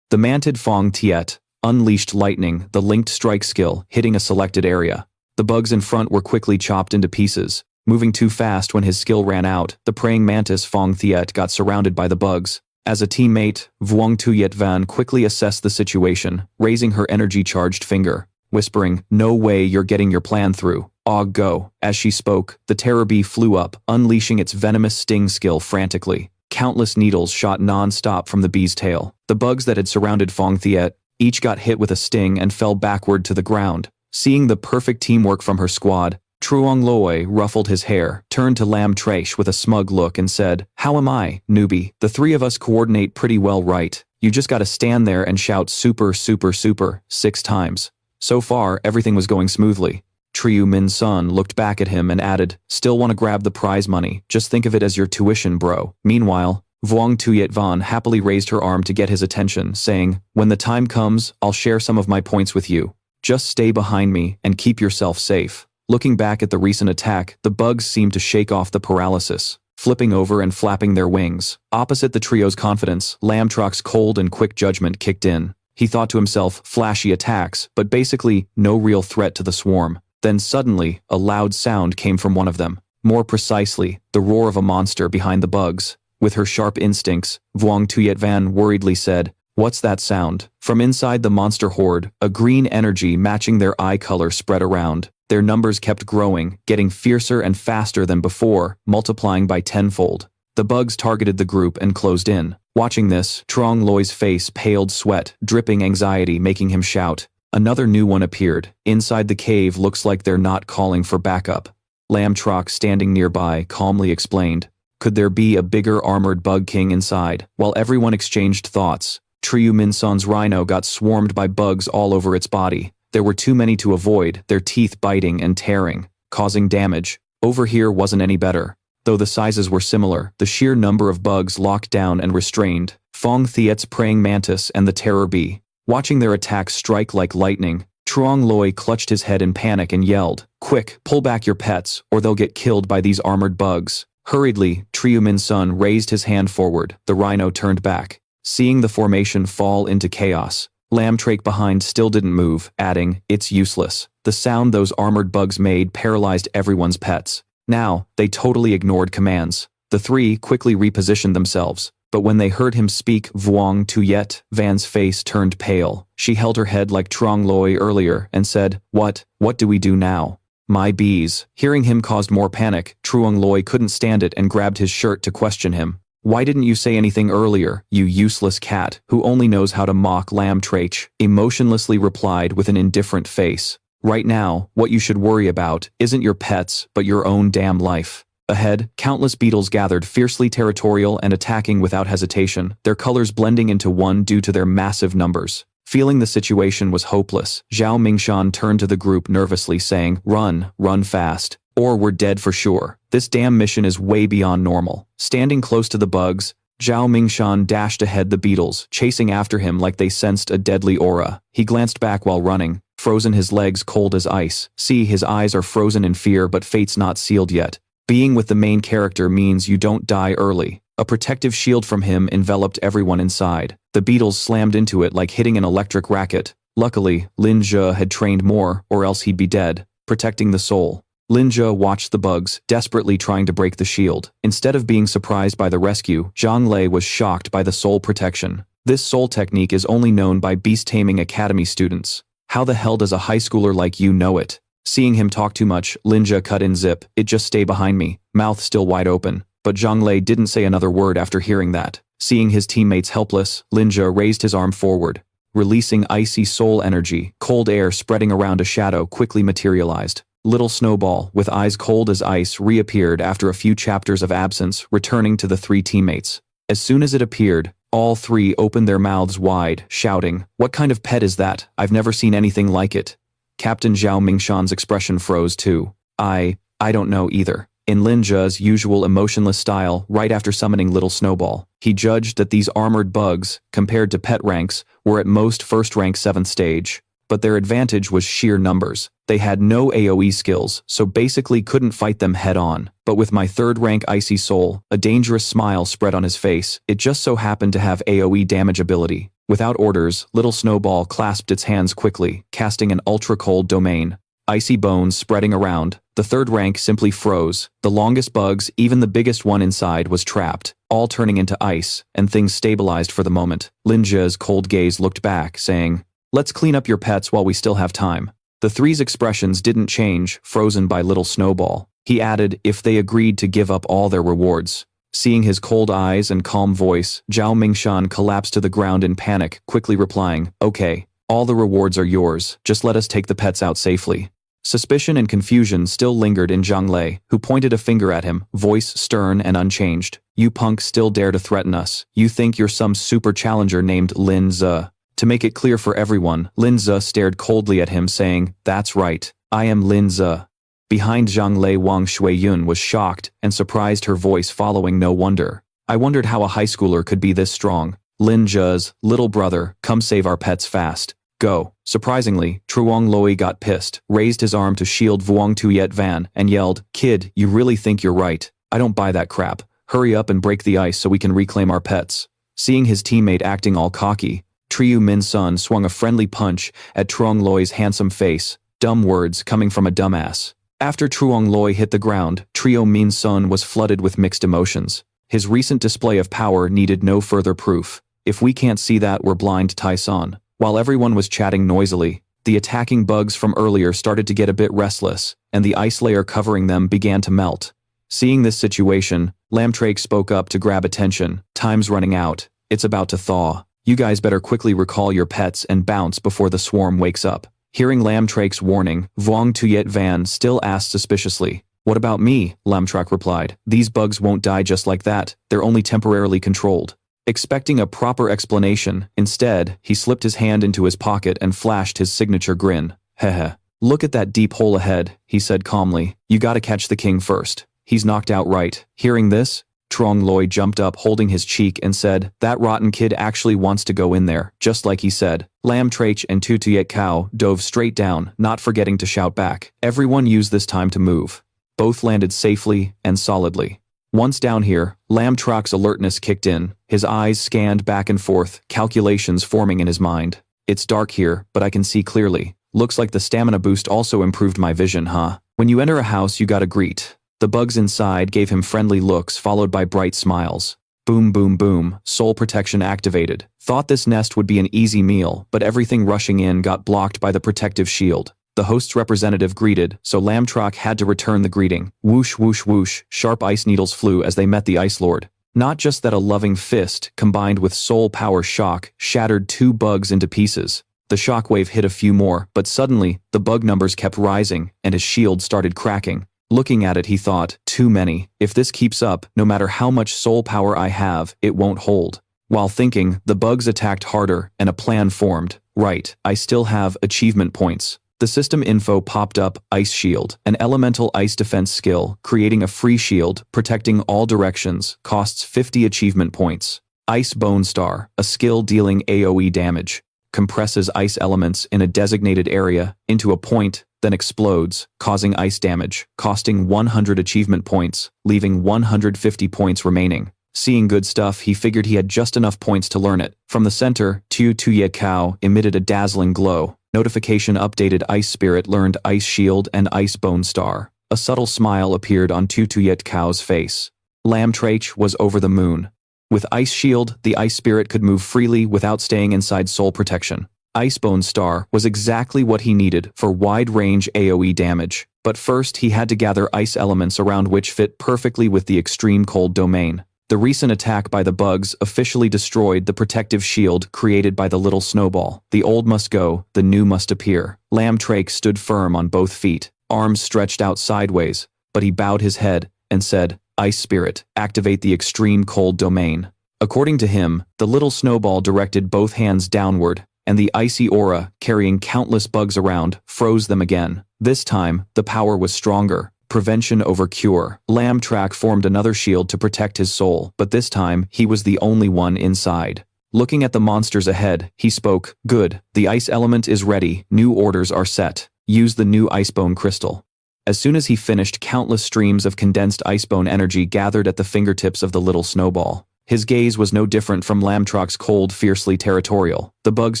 The mantid Fong Tiet unleashed lightning, the linked strike skill, hitting a selected area. The bugs in front were quickly chopped into pieces. Moving too fast when his skill ran out, the praying mantis Fong Thiet got surrounded by the bugs. As a teammate, Vuong Tuyet Van quickly assessed the situation, raising her energy-charged finger, whispering, no way you're getting your plan through. Og go. As she spoke, the terror bee flew up, unleashing its venomous sting skill frantically. Countless needles shot non-stop from the bee's tail. The bugs that had surrounded Fong Thiet each got hit with a sting and fell backward to the ground. Seeing the perfect teamwork from her squad, Truong Loi ruffled his hair, turned to Lam Trach with a smug look and said, how am I, newbie? The 3 of us coordinate pretty well, right? You just gotta stand there and shout super, super, super 6 times. So far, everything was going smoothly. Triu Min Sun looked back at him and added, still wanna grab the prize money, just think of it as your tuition, bro. Meanwhile, Vuong Tuyet Van happily raised her arm to get his attention, saying, when the time comes, I'll share some of my points with you. Just stay behind me and keep yourself safe. Looking back at the recent attack, the bugs seemed to shake off the paralysis, flipping over and flapping their wings. Opposite the trio's confidence, Lam Trach's cold and quick judgment kicked in. He thought to himself, flashy attacks, but basically no real threat to the swarm. Then suddenly, a loud sound came from one of them. More precisely, the roar of a monster behind the bugs. With her sharp instincts, Vuong Tuyet Van worriedly said, "What's that sound?" From inside the monster horde, a green energy matching their eye color spread around. Their numbers kept growing, getting fiercer and faster than before, multiplying by tenfold. The bugs targeted the group and closed in. Watching this, Trong Loi's face paled, sweat, dripping anxiety making him shout. Another new one appeared. Inside the cave looks like they're not calling for backup. Lam Trach, standing nearby, calmly explained. Could there be a bigger armored bug king inside? While everyone exchanged thoughts, Triu Minsun's rhino got swarmed by bugs all over its body. There were too many to avoid, their teeth biting and tearing, causing damage. Over here wasn't any better. Though the sizes were similar, the sheer number of bugs locked down and restrained. Fong Thiet's praying mantis and the terror bee. Watching their attacks strike like lightning, Truong Loi clutched his head in panic and yelled, "Quick, pull back your pets, or they'll get killed by these armored bugs." Hurriedly, Triu Minsun raised his hand forward. The rhino turned back. Seeing the formation fall into chaos, Lam Trach behind still didn't move, adding, "It's useless." The sound those armored bugs made paralyzed everyone's pets. Now, they totally ignored commands. The three quickly repositioned themselves, but when they heard him speak, Vuong Tuyet Van's face turned pale. She held her head like Trong Loi earlier and said, What do we do now?" "My bees." Hearing him caused more panic, Truong Loi couldn't stand it and grabbed his shirt to question him. "Why didn't you say anything earlier, you useless cat who only knows how to mock Lam Trach?" Emotionlessly replied with an indifferent face. "Right now, what you should worry about isn't your pets, but your own damn life." Ahead, countless beetles gathered, fiercely territorial and attacking without hesitation, their colors blending into one due to their massive numbers. Feeling the situation was hopeless, Zhao Mingshan turned to the group nervously saying, run fast, or we're dead for sure. This damn mission is way beyond normal." Standing close to the bugs, Zhao Mingshan dashed ahead the beetles, chasing after him like they sensed a deadly aura. He glanced back while running, frozen, his legs cold as ice. See, his eyes are frozen in fear, but fate's not sealed yet. Being with the main character means you don't die early. A protective shield from him enveloped everyone inside. The beetles slammed into it like hitting an electric racket. Luckily, Lin Zhe had trained more, or else he'd be dead. Protecting the soul. Lin Zhe watched the bugs, desperately trying to break the shield. Instead of being surprised by the rescue, Zhang Lei was shocked by the soul protection. This soul technique is only known by beast taming academy students. How the hell does a high schooler like you know it? Seeing him talk too much, Lin Zhe cut in, "Zip, it just stay behind me," mouth still wide open. But Zhang Lei didn't say another word after hearing that. Seeing his teammates helpless, Lin Zhe raised his arm forward. Releasing icy soul energy, cold air spreading around a shadow quickly materialized. Little Snowball, with eyes cold as ice, reappeared after a few chapters of absence, returning to the three teammates. As soon as it appeared, all three opened their mouths wide, shouting, "What kind of pet is that? I've never seen anything like it." Captain Zhao Mingshan's expression froze too. I don't know either." In Lin Zhe's usual emotionless style, right after summoning Little Snowball, he judged that these armored bugs, compared to pet ranks, were at most first rank 7th stage. But their advantage was sheer numbers. They had no AoE skills, so basically couldn't fight them head on. But with my 3rd rank Icy Soul, a dangerous smile spread on his face. It just so happened to have AoE damage ability. Without orders, Little Snowball clasped its hands quickly, casting an ultra-cold domain. Icy bones spreading around. The 3rd rank simply froze. The longest bugs, even the biggest one inside, was trapped, all turning into ice, and things stabilized for the moment. Lin Zhe's cold gaze looked back, saying, "Let's clean up your pets while we still have time." The three's expressions didn't change, frozen by Little Snowball. He added, if they agreed to give up all their rewards. Seeing his cold eyes and calm voice, Zhao Mingshan collapsed to the ground in panic, quickly replying, "Okay, all the rewards are yours, just let us take the pets out safely." Suspicion and confusion still lingered in Zhang Lei, who pointed a finger at him, voice stern and unchanged. "You punks still dare to threaten us. You think you're some super challenger named Lin Zhe." To make it clear for everyone, Lin Zhe stared coldly at him, saying, "That's right, I am Lin Zhe." Behind Zhang Lei, Wang Shuiyun was shocked and surprised, her voice following, "No wonder. I wondered how a high schooler could be this strong. Lin Zhe's little brother, come save our pets fast. Go." Surprisingly, Truong Loi got pissed, raised his arm to shield Vuong Tuyet Van, and yelled, "Kid, you really think you're right? I don't buy that crap. Hurry up and break the ice so we can reclaim our pets." Seeing his teammate acting all cocky, Triu Min Sun swung a friendly punch at Truong Loi's handsome face. Dumb words coming from a dumbass. After Truong Loi hit the ground, Trio Min Sun was flooded with mixed emotions. His recent display of power needed no further proof. If we can't see that, we're blind, Tai San. While everyone was chatting noisily, the attacking bugs from earlier started to get a bit restless, and the ice layer covering them began to melt. Seeing this situation, Lam Trach spoke up to grab attention. Time's running out. It's about to thaw. You guys better quickly recall your pets and bounce before the swarm wakes up. Hearing Lam Trach's warning, Vuong Tuyet Van still asked suspiciously, "What about me?" Lam Trach replied. "These bugs won't die just like that. They're only temporarily controlled." Expecting a proper explanation, instead, he slipped his hand into his pocket and flashed his signature grin. "Heh. Look at that deep hole ahead," he said calmly. "You gotta catch the king first. He's knocked out right." Hearing this, Truong Loi jumped up holding his cheek and said, "That rotten kid actually wants to go in there, just like he said." Lam Trach and Tu Tuyet Kao dove straight down, not forgetting to shout back. Everyone used this time to move. Both landed safely and solidly. Once down here, Lam Trach's alertness kicked in. His eyes scanned back and forth, calculations forming in his mind. "It's dark here, but I can see clearly. Looks like the stamina boost also improved my vision, huh? When you enter a house, you gotta greet." The bugs inside gave him friendly looks followed by bright smiles. Boom boom boom, soul protection activated. Thought this nest would be an easy meal, but everything rushing in got blocked by the protective shield. The host's representative greeted, so Lam Trach had to return the greeting. Whoosh whoosh whoosh, sharp ice needles flew as they met the Ice Lord. Not just that a loving fist, combined with soul power shock, shattered 2 bugs into pieces. The shockwave hit a few more, but suddenly, the bug numbers kept rising, and his shield started cracking. Looking at it, he thought, too many. If this keeps up, no matter how much soul power I have, it won't hold. While thinking, the bugs attacked harder, and a plan formed. Right, I still have achievement points. The system info popped up, Ice Shield, an elemental ice defense skill, creating a free shield, protecting all directions, costs 50 achievement points. Ice Bone Star, a skill dealing AoE damage, compresses ice elements in a designated area into a point, then explodes, causing ice damage, costing 100 achievement points, leaving 150 points remaining. Seeing good stuff, he figured he had just enough points to learn it. From the center, Tu Tuyet Kao emitted a dazzling glow. Notification updated Ice Spirit learned Ice Shield and Ice Bone Star. A subtle smile appeared on Tu Tuyet Kao's face. Lam Trach was over the moon. With Ice Shield, the Ice Spirit could move freely without staying inside soul protection. Ice Bone Star was exactly what he needed for wide-range AoE damage. But first, he had to gather ice elements around which fit perfectly with the extreme cold domain. The recent attack by the bugs officially destroyed the protective shield created by the Little Snowball. The old must go, the new must appear. Lam Trach stood firm on both feet, arms stretched out sideways, but he bowed his head and said, "Ice Spirit, activate the extreme cold domain." According to him, the Little Snowball directed both hands downward, and the icy aura, carrying countless bugs around, froze them again. This time, the power was stronger. Prevention over cure. Lam Trach formed another shield to protect his soul, but this time, he was the only one inside. Looking at the monsters ahead, he spoke, "Good, the ice element is ready, new orders are set. Use the new Icebone crystal." As soon as he finished, countless streams of condensed Icebone energy gathered at the fingertips of the Little Snowball. His gaze was no different from Lam Trach's cold, fiercely territorial. The bugs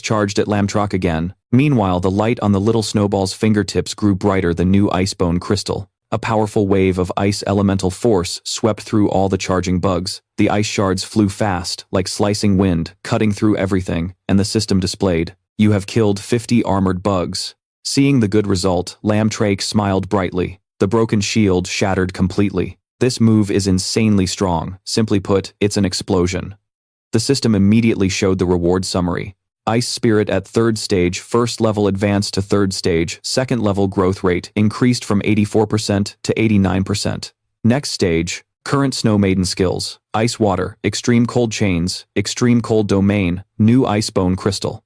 charged at Lam Trach again. Meanwhile, the light on the Little Snowball's fingertips grew brighter than new Icebone crystal. A powerful wave of ice elemental force swept through all the charging bugs. The ice shards flew fast, like slicing wind, cutting through everything, and the system displayed, "You have killed 50 armored bugs." Seeing the good result, Lam Trach smiled brightly. The broken shield shattered completely. This move is insanely strong. Simply put, it's an explosion. The system immediately showed the reward summary. Ice Spirit at 3rd stage, 1st level advanced to 3rd stage, 2nd level growth rate increased from 84% to 89%. Next stage, current Snow Maiden skills, Ice Water, Extreme Cold Chains, Extreme Cold Domain, new Icebone Crystal.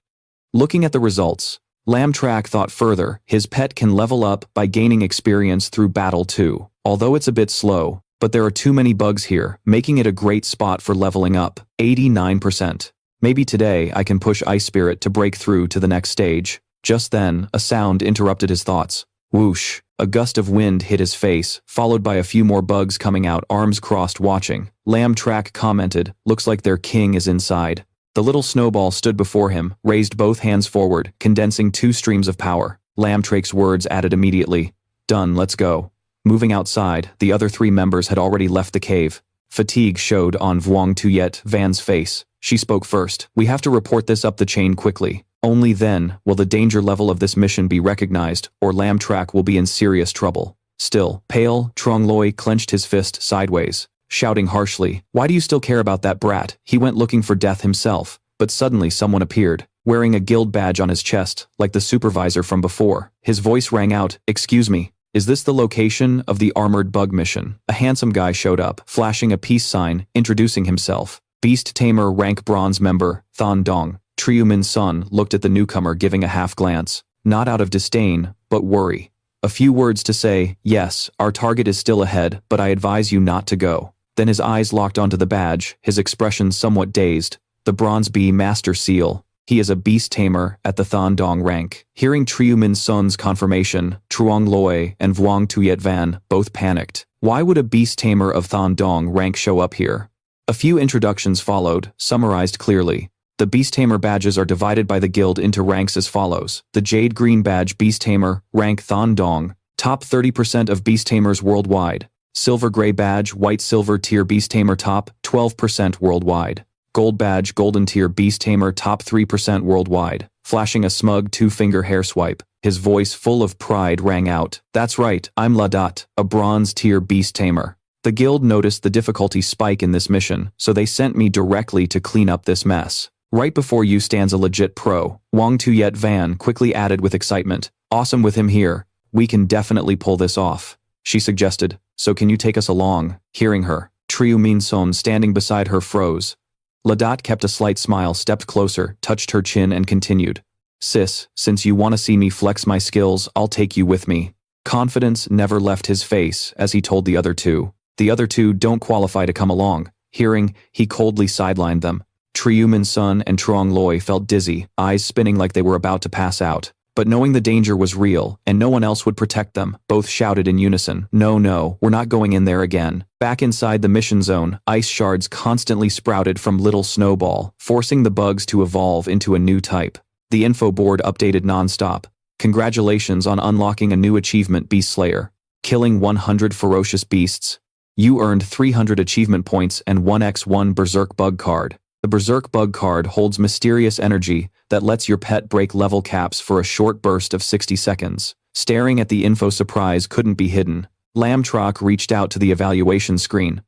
Looking at the results, Lam Trach thought further, his pet can level up by gaining experience through battle too. Although it's a bit slow, but there are too many bugs here, making it a great spot for leveling up, 89%. Maybe today I can push Ice Spirit to break through to the next stage. Just then, a sound interrupted his thoughts. Whoosh! A gust of wind hit his face, followed by a few more bugs coming out, arms crossed watching. Lam Trach commented, "Looks like their king is inside." The Little Snowball stood before him, raised both hands forward, condensing 2 streams of power. Lam Trach's words added immediately. Done, let's go. Moving outside, the other 3 members had already left the cave. Fatigue showed on Vuong Tuyet Van's face. She spoke first. We have to report this up the chain quickly. Only then will the danger level of this mission be recognized, or Lam Trach will be in serious trouble. Still, pale, Trong Loi clenched his fist sideways, shouting harshly, "Why do you still care about that brat? He went looking for death himself." But suddenly someone appeared, wearing a guild badge on his chest, like the supervisor from before. His voice rang out, "Excuse me. Is this the location of the armored bug mission?" A handsome guy showed up, flashing a peace sign, introducing himself. Beast Tamer rank bronze member, Than Dong. Triu Min Sun looked at the newcomer giving a half glance, not out of disdain, but worry. A few words to say, "Yes, our target is still ahead, but I advise you not to go." Then his eyes locked onto the badge, his expression somewhat dazed. The Bronze B Master Seal. He is a beast tamer at the Than Dong rank. Hearing Triu Min Sun's confirmation, Truong Loi and Vuong Tuyet Van both panicked. Why would a beast tamer of Than Dong rank show up here? A few introductions followed, summarized clearly. The Beast Tamer badges are divided by the guild into ranks as follows. The Jade Green Badge Beast Tamer, rank Than Dong, top 30% of Beast Tamers worldwide. Silver Gray Badge White Silver Tier Beast Tamer top 12% worldwide. Gold Badge Golden Tier Beast Tamer top 3% worldwide. Flashing a smug 2-finger hair swipe, his voice full of pride rang out, "That's right, I'm Ladat, a Bronze Tier Beast Tamer." The guild noticed the difficulty spike in this mission, so they sent me directly to clean up this mess. Right before you stands a legit pro. Vuong Tuyet Van quickly added with excitement, "Awesome with him here. We can definitely pull this off." She suggested, "So can you take us along?" Hearing her, Triu Min Sun standing beside her froze. Ladat kept a slight smile, stepped closer, touched her chin and continued, "Sis, since you want to see me flex my skills, I'll take you with me." Confidence never left his face as he told the other 2. The other 2 don't qualify to come along. Hearing, he coldly sidelined them. Triu Min Sun and Truong Loi felt dizzy, eyes spinning like they were about to pass out. But knowing the danger was real, and no one else would protect them, both shouted in unison, "No, we're not going in there again." Back inside the mission zone, ice shards constantly sprouted from Little Snowball, forcing the bugs to evolve into a new type. The info board updated non-stop. "Congratulations on unlocking a new achievement, Beast Slayer. Killing 100 ferocious beasts. You earned 300 achievement points and 1x1 Berserk Bug card. The Berserk Bug card holds mysterious energy that lets your pet break level caps for a short burst of 60 seconds. Staring at the info, surprise couldn't be hidden. Lam Trach reached out to the evaluation screen.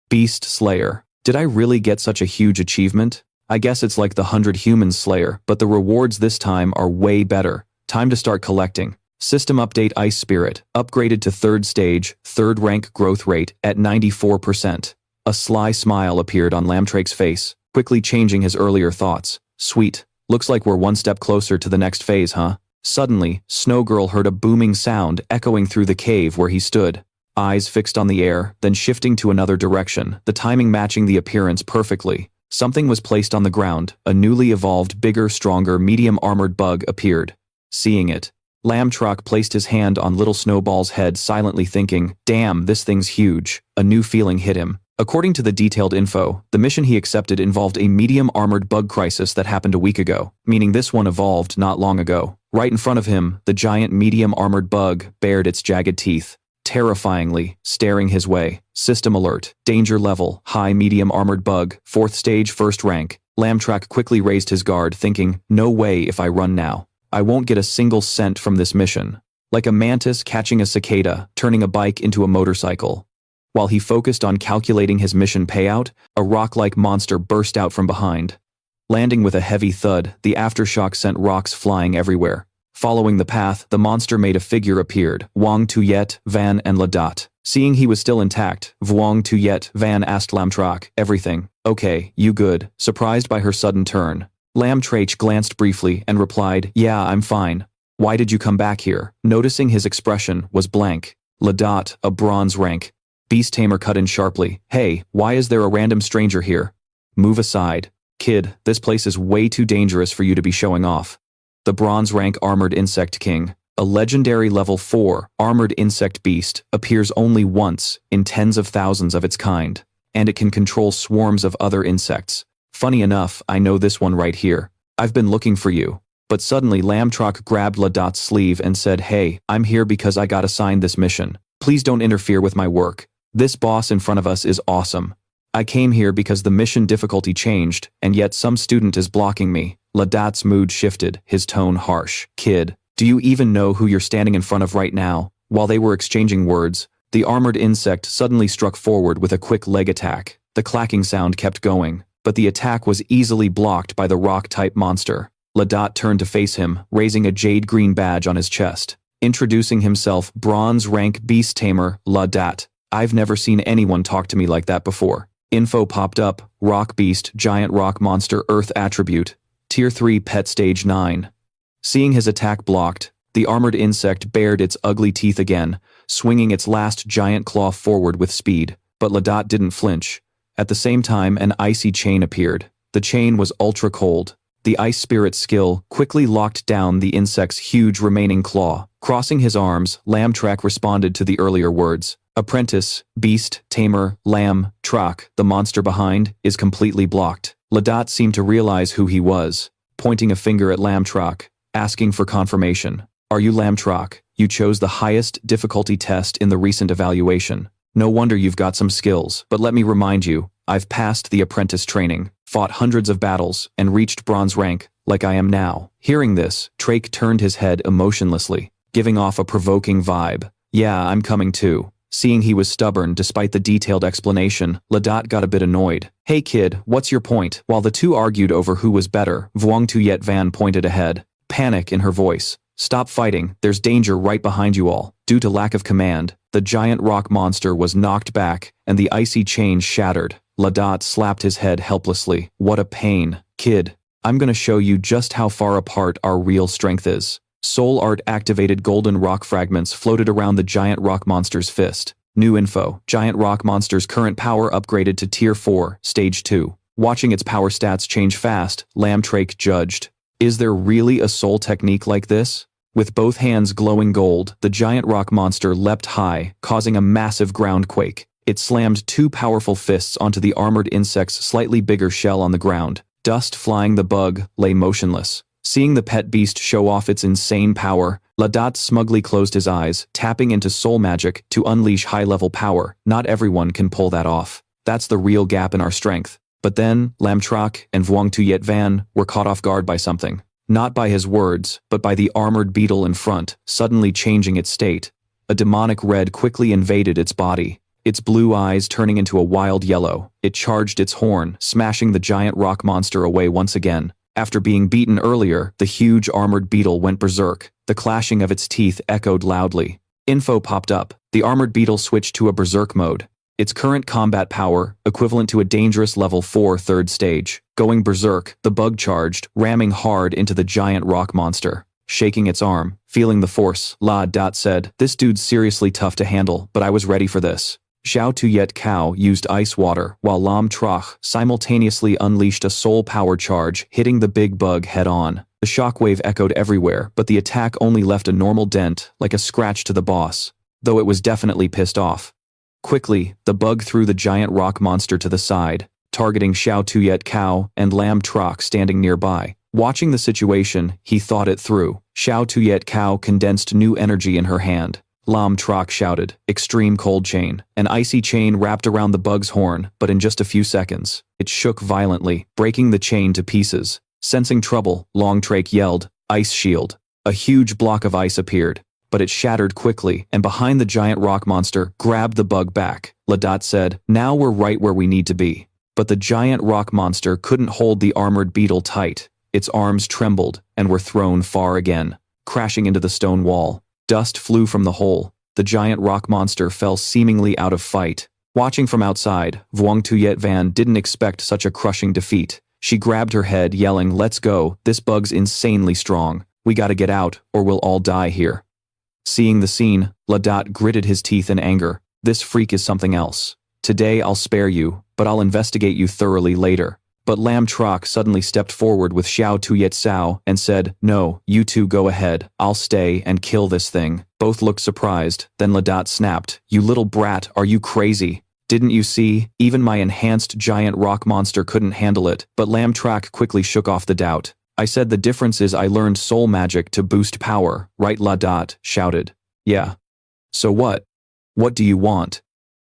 "Beast Slayer. Did I really get such a huge achievement? I guess it's like the 100 Humans Slayer, but the rewards this time are way better. Time to start collecting." System update: Ice Spirit, upgraded to 3rd stage, 3rd rank growth rate at 94%. A sly smile appeared on Lam Trach's face, quickly changing his earlier thoughts. "Sweet. Looks like we're one step closer to the next phase, huh?" Suddenly, Snowgirl heard a booming sound echoing through the cave where he stood. Eyes fixed on the air, then shifting to another direction, the timing matching the appearance perfectly. Something was placed on the ground. A newly evolved, bigger, stronger, medium-armored bug appeared. Seeing it, Lam Trach placed his hand on Little Snowball's head, silently thinking, "Damn, this thing's huge." A new feeling hit him. According to the detailed info, the mission he accepted involved a medium-armored bug crisis that happened a week ago, meaning this one evolved not long ago. Right in front of him, the giant medium-armored bug bared its jagged teeth, terrifyingly, staring his way. System alert. Danger level, high medium-armored bug, 4th stage, 1st rank. Lam Trach quickly raised his guard, thinking, "No way if I run now. I won't get a single cent from this mission." Like a mantis catching a cicada, turning a bike into a motorcycle. While he focused on calculating his mission payout, a rock-like monster burst out from behind. Landing with a heavy thud, the aftershock sent rocks flying everywhere. Following the path, the monster made a figure appeared, Vuong Tuyet Van and Ladat. Seeing he was still intact, Vuong Tuyet Van asked Lam Trach, "Everything okay, you good?" Surprised by her sudden turn, Lam Trach glanced briefly and replied, "Yeah, I'm fine. Why did you come back here?" Noticing his expression was blank. Ladat, a bronze rank Beast Tamer, cut in sharply, "Hey, why is there a random stranger here? Move aside. Kid, this place is way too dangerous for you to be showing off." The bronze rank Armored Insect King, a legendary level 4 armored insect beast, appears only once in tens of thousands of its kind, and it can control swarms of other insects. "Funny enough, I know this one right here. I've been looking for you." But suddenly Lam Trach grabbed Ladat's sleeve and said, "Hey, I'm here because I got assigned this mission. Please don't interfere with my work. This boss in front of us is awesome. I came here because the mission difficulty changed, and yet some student is blocking me." Ladat's mood shifted, his tone harsh. "Kid, do you even know who you're standing in front of right now?" While they were exchanging words, the armored insect suddenly struck forward with a quick leg attack. The clacking sound kept going, but the attack was easily blocked by the rock-type monster. Ladat turned to face him, raising a jade-green badge on his chest. Introducing himself, bronze rank beast tamer, Ladat. "I've never seen anyone talk to me like that before." Info popped up: rock beast, giant rock monster, earth attribute, tier 3 pet stage 9. Seeing his attack blocked, the armored insect bared its ugly teeth again, swinging its last giant claw forward with speed. But Ladat didn't flinch. At the same time, an icy chain appeared. The chain was ultra cold. The ice spirit skill quickly locked down the insect's huge remaining claw. Crossing his arms, Lam Trach responded to the earlier words. "Apprentice, beast, tamer, Lam Trach, the monster behind, is completely blocked." Ladat seemed to realize who he was, pointing a finger at Lam Trach, asking for confirmation. "Are you Lam Trach? You chose the highest difficulty test in the recent evaluation. No wonder you've got some skills, but let me remind you, I've passed the apprentice training, fought hundreds of battles, and reached bronze rank, like I am now." Hearing this, Trach turned his head emotionlessly, giving off a provoking vibe. "Yeah, I'm coming too." Seeing he was stubborn despite the detailed explanation, Ladat got a bit annoyed. "Hey kid, what's your point?" While the two argued over who was better, Vuong Tuyet Van pointed ahead, panic in her voice. "Stop fighting, there's danger right behind you all." Due to lack of command, the giant rock monster was knocked back, and the icy chain shattered. Ladat slapped his head helplessly. "What a pain. Kid, I'm gonna show you just how far apart our real strength is." Soul Art activated golden rock fragments floated around the giant rock monster's fist. New info: giant rock monster's current power upgraded to tier 4, stage 2. Watching its power stats change fast, Lam Trach judged. Is there really a soul technique like this? With both hands glowing gold, the giant rock monster leapt high, causing a massive ground quake. It slammed two powerful fists onto the armored insect's slightly bigger shell on the ground. Dust flying, the bug lay motionless. Seeing the pet beast show off its insane power, Ladat smugly closed his eyes, tapping into soul magic to unleash high-level power. Not everyone can pull that off. That's the real gap in our strength. But then, Lam Trach and Vuong Tuyet Van were caught off guard by something. Not by his words, but by the armored beetle in front, suddenly changing its state. A demonic red quickly invaded its body. Its blue eyes turning into a wild yellow, it charged its horn, smashing the giant rock monster away once again. After being beaten earlier, the huge armored beetle went berserk. The clashing of its teeth echoed loudly. Info popped up. The armored beetle switched to a berserk mode. Its current combat power, equivalent to a dangerous level 4 third stage. Going berserk, the bug charged, ramming hard into the giant rock monster. Shaking its arm, feeling the force, Ladat said, "This dude's seriously tough to handle, but I was ready for this." Xiao Tuyet Kao used ice water, while Lam Trach simultaneously unleashed a soul power charge, hitting the big bug head-on. The shockwave echoed everywhere, but the attack only left a normal dent, like a scratch to the boss, though it was definitely pissed off. Quickly, the bug threw the giant rock monster to the side, targeting Xiao Tuyet Kao and Lam Trach standing nearby. Watching the situation, he thought it through. Xiao Tuyet Kao condensed new energy in her hand. Lam Trach shouted, "Extreme cold chain." An icy chain wrapped around the bug's horn, but in just a few seconds, it shook violently, breaking the chain to pieces. Sensing trouble, Lam Trach yelled, "Ice shield." A huge block of ice appeared, but it shattered quickly, and behind the giant rock monster, grabbed the bug back. Ladat said, "Now we're right where we need to be." But the giant rock monster couldn't hold the armored beetle tight. Its arms trembled, and were thrown far again, crashing into the stone wall. Dust flew from the hole. The giant rock monster fell seemingly out of fight. Watching from outside, Vuong Tuyet Van didn't expect such a crushing defeat. She grabbed her head, yelling, "Let's go, this bug's insanely strong. We gotta get out, or we'll all die here." Seeing the scene, Ladat gritted his teeth in anger. "This freak is something else. Today I'll spare you, but I'll investigate you thoroughly later." But Lam Trach suddenly stepped forward with Xiao Tuyet Sao and said, "No, you two go ahead, I'll stay and kill this thing." Both looked surprised, then Ladat snapped, "You little brat, are you crazy? Didn't you see? Even my enhanced giant rock monster couldn't handle it." But Lam Trach quickly shook off the doubt. I said the difference is I learned soul magic to boost power, right? Ladot shouted. Yeah. So what? What do you want?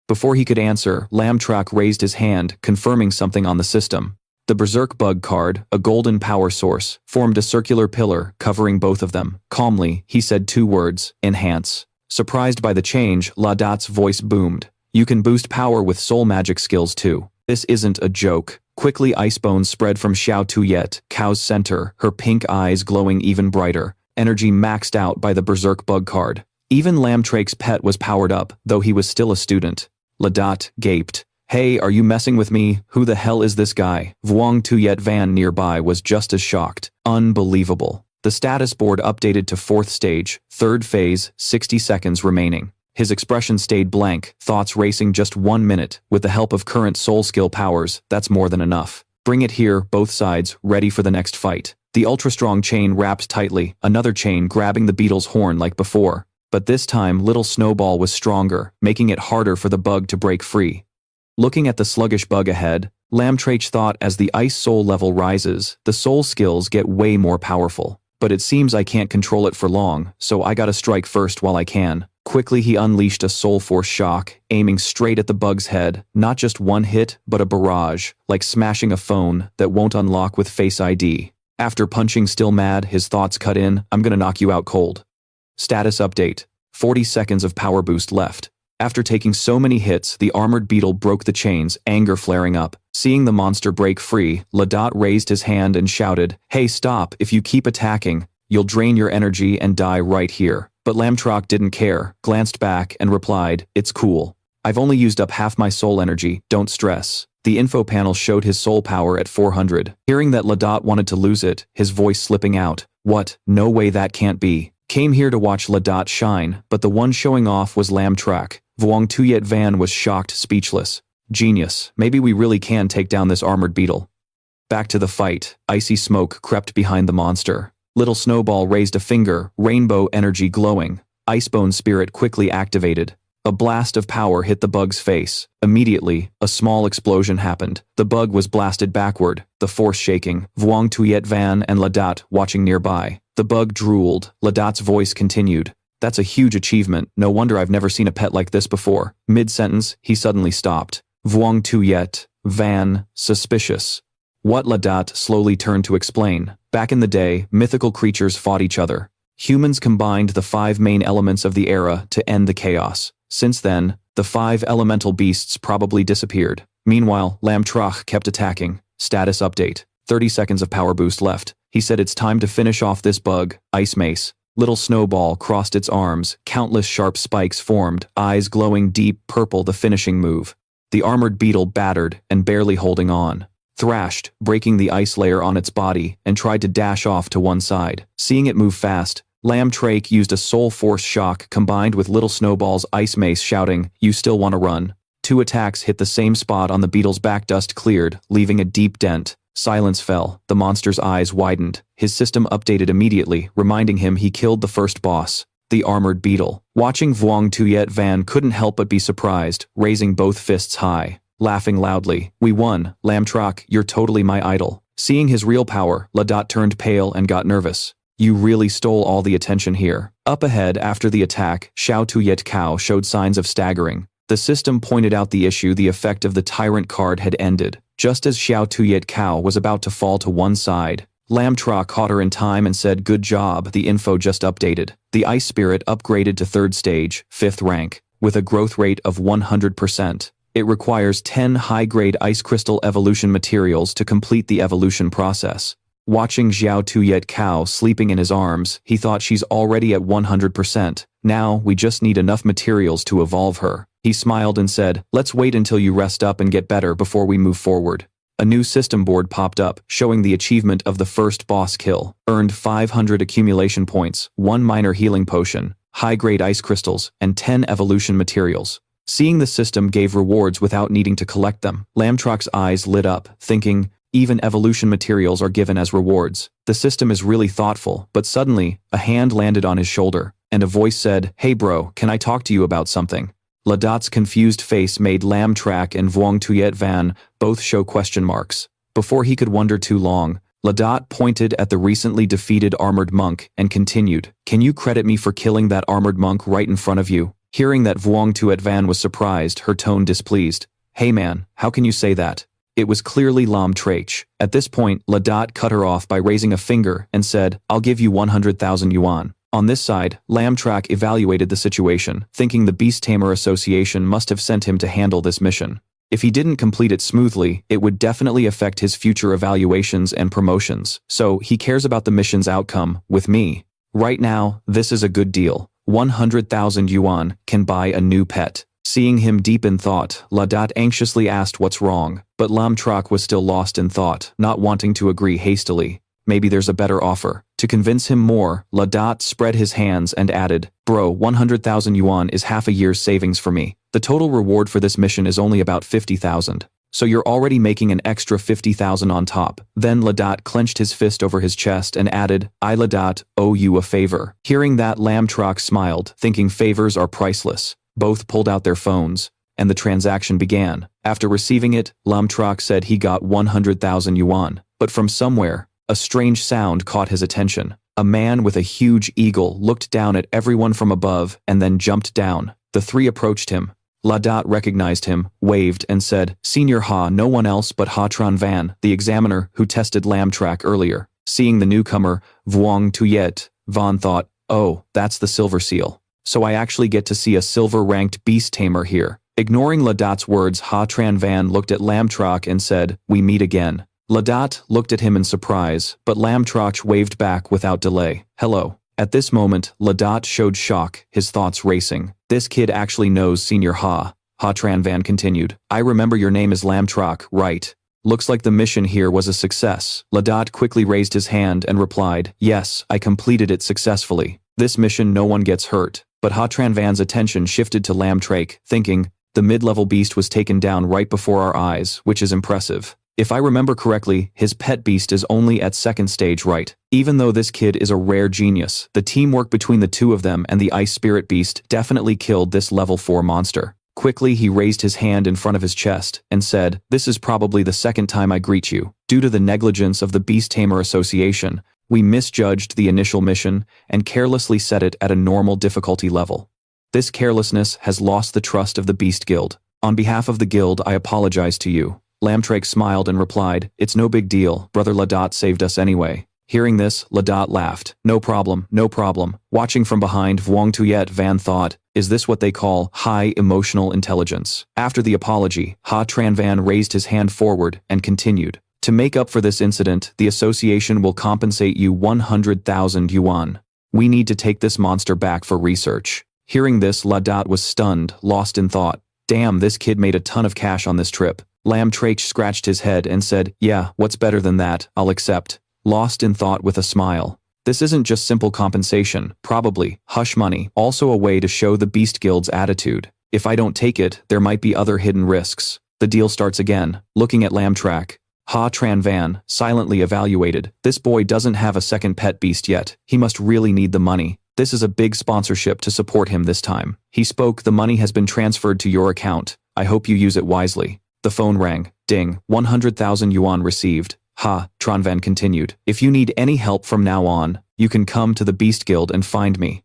Before he could answer, Lam Trach raised his hand, confirming something on the system. The Berserk Bug card, a golden power source, formed a circular pillar covering both of them. Calmly, he said 2 words, enhance. Surprised by the change, Ladot's voice boomed. You can boost power with soul magic skills too. This isn't a joke. Quickly ice bones spread from Xiao Tuyet, Cao's center, her pink eyes glowing even brighter, energy maxed out by the Berserk Bug card. Even Lam Trach's pet was powered up, though he was still a student. Ladot gaped. Hey, are you messing with me? Who the hell is this guy? Vuong Tuyet Van nearby was just as shocked. Unbelievable. The status board updated to 4th stage, 3rd phase, 60 seconds remaining. His expression stayed blank, thoughts racing just 1 minute. With the help of current soul skill powers, that's more than enough. Bring it here, both sides, ready for the next fight. The ultra-strong chain wrapped tightly, another chain grabbing the beetle's horn like before. But this time, Little Snowball was stronger, making it harder for the bug to break free. Looking at the sluggish bug ahead, Lam Trach thought as the ice soul level rises, the soul skills get way more powerful. But it seems I can't control it for long, so I gotta strike first while I can. Quickly he unleashed a soul force shock, aiming straight at the bug's head, not just one hit, but a barrage, like smashing a phone that won't unlock with Face ID. After punching Still Mad, his thoughts cut in, I'm gonna knock you out cold. Status update. 40 seconds of power boost left. After taking so many hits, the armored beetle broke the chains, anger flaring up. Seeing the monster break free, Ladot raised his hand and shouted, Hey, stop, if you keep attacking, you'll drain your energy and die right here. But Lam Trach didn't care, glanced back and replied, It's cool. I've only used up half my soul energy, don't stress. The info panel showed his soul power at 400. Hearing that Ladot wanted to lose it, his voice slipping out, What? No way, that can't be. Came here to watch Ladot shine, but the one showing off was Lam Trach. Vuong Tuyet Van was shocked, speechless. Genius, maybe we really can take down this armored beetle. Back to the fight, icy smoke crept behind the monster. Little Snowball raised a finger, rainbow energy glowing. Icebone spirit quickly activated. A blast of power hit the bug's face. Immediately, a small explosion happened. The bug was blasted backward, the force shaking. Vuong Tuyet Van and Ladot watching nearby. The bug drooled. Ladot's voice continued. That's a huge achievement, no wonder I've never seen a pet like this before. Mid-sentence, he suddenly stopped. Vuong Tuyet Van, suspicious. What? Ladot slowly turned to explain. Back in the day, mythical creatures fought each other. Humans combined the 5 main elements of the era to end the chaos. Since then, the 5 elemental beasts probably disappeared. Meanwhile, Lam Trach kept attacking. Status update. 30 seconds of power boost left. He said it's time to finish off this bug. Ice Mace. Little Snowball crossed its arms, countless sharp spikes formed, eyes glowing deep purple, the finishing move. The armored beetle battered and barely holding on. Thrashed, breaking the ice layer on its body, and tried to dash off to one side. Seeing it move fast, Lam Trach used a soul force shock combined with Little Snowball's ice mace, shouting, You still want to run? 2 attacks hit the same spot on the beetle's back, dust cleared, leaving a deep dent. Silence fell, the monster's eyes widened. His system updated immediately, reminding him he killed the first boss, the armored beetle. Watching Vuong Tuyet Van couldn't help but be surprised, raising both fists high, laughing loudly. We won, Lam Trach, you're totally my idol. Seeing his real power, Ladot turned pale and got nervous. You really stole all the attention here. Up ahead after the attack, Xiao Tuyet Cao showed signs of staggering. The system pointed out the issue: the effect of the tyrant card had ended. Just as Xiao Tuyet Cao was about to fall to one side, Lam Trach caught her in time and said, Good job, the info just updated. The Ice Spirit upgraded to 3rd stage, 5th rank, with a growth rate of 100%. It requires 10 high-grade ice crystal evolution materials to complete the evolution process. Watching Xiao Tuyet Cao sleeping in his arms, he thought she's already at 100%. Now, we just need enough materials to evolve her. He smiled and said, Let's wait until you rest up and get better before we move forward. A new system board popped up, showing the achievement of the first boss kill. Earned 500 accumulation points, 1 minor healing potion, high-grade ice crystals, and 10 evolution materials. Seeing the system gave rewards without needing to collect them, Lam Trach's eyes lit up, thinking, even evolution materials are given as rewards. The system is really thoughtful, but suddenly, a hand landed on his shoulder, and a voice said, Hey bro, can I talk to you about something? Ladot's confused face made Lam Trach and Vuong Tuyet Van both show question marks. Before he could wonder too long, Ladot pointed at the recently defeated armored monk and continued, "Can you credit me for killing that armored monk right in front of you?" Hearing that, Vuong Tuet Van was surprised, her tone displeased. "Hey man, how can you say that?" It was clearly Lam Trach. At this point, Ladot cut her off by raising a finger and said, "I'll give you 100,000 yuan." On this side, Lam Trach evaluated the situation, thinking the Beast Tamer Association must have sent him to handle this mission. If he didn't complete it smoothly, it would definitely affect his future evaluations and promotions, so he cares about the mission's outcome. With me right now, this is a good deal. 100,000 yuan can buy a new pet. Seeing him deep in thought, Ladot anxiously asked what's wrong, but Lam Trach was still lost in thought, not wanting to agree hastily. Maybe there's a better offer. To convince him more, Ladot spread his hands and added, "Bro, 100,000 yuan is half a year's savings for me. The total reward for this mission is only about 50,000. So you're already making an extra 50,000 on top." Then Ladot clenched his fist over his chest and added, "I, Ladot, owe you a favor." Hearing that, Lam Trach smiled, thinking favors are priceless. Both pulled out their phones, and the transaction began. After receiving it, Lam Trach said he got 100,000 yuan. But from somewhere, a strange sound caught his attention. A man with a huge eagle looked down at everyone from above and then jumped down. The three approached him. Ladot recognized him, waved, and said, "Senior Ha, no one else but Ha Tran Van, the examiner who tested Lam Trach earlier." Seeing the newcomer, Vuong Tuet Van thought, "Oh, that's the Silver Seal. So I actually get to see a silver-ranked beast tamer here." Ignoring Ladot's words, Ha Tran Van looked at Lam Trach and said, "We meet again." Ladot looked at him in surprise, but Lam Trach waved back without delay. "Hello." At this moment, Ladot showed shock, his thoughts racing. "This kid actually knows Senior Ha." Ha Tran Van continued, "I remember your name is Lam Trach, right? Looks like the mission here was a success." Ladot quickly raised his hand and replied, "Yes, I completed it successfully. This mission no one gets hurt." But Ha Tran Van's attention shifted to Lam Trach, thinking, "The mid-level beast was taken down right before our eyes, which is impressive. If I remember correctly, his pet beast is only at second stage, right? Even though this kid is a rare genius, the teamwork between the two of them and the ice spirit beast definitely killed this level 4 monster." Quickly he raised his hand in front of his chest and said, "This is probably the second time I greet you. Due to the negligence of the Beast Tamer Association, we misjudged the initial mission and carelessly set it at a normal difficulty level. This carelessness has lost the trust of the Beast Guild. On behalf of the guild, I apologize to you." Lam Trach smiled and replied, "It's no big deal, Brother Ladot saved us anyway." Hearing this, Ladot laughed. "No problem, no problem." Watching from behind, Vuong Tuet Van thought, "Is this what they call high emotional intelligence?" After the apology, Ha Tran Van raised his hand forward and continued, "To make up for this incident, the association will compensate you 100,000 yuan. We need to take this monster back for research." Hearing this, Ladot was stunned, lost in thought. Damn, this kid made a ton of cash on this trip. Lam Trach scratched his head and said, "Yeah, what's better than that, I'll accept." Lost in thought with a smile. This isn't just simple compensation, probably, hush money, also a way to show the Beast Guild's attitude. If I don't take it, there might be other hidden risks. The deal starts again. Looking at Lam Trach, Ha Tran Van silently evaluated. This boy doesn't have a second pet beast yet. He must really need the money. This is a big sponsorship to support him this time. He spoke, "The money has been transferred to your account. I hope you use it wisely." The phone rang. Ding. 100,000 yuan received. Ha, Tran Van continued. "If you need any help from now on, you can come to the Beast Guild and find me."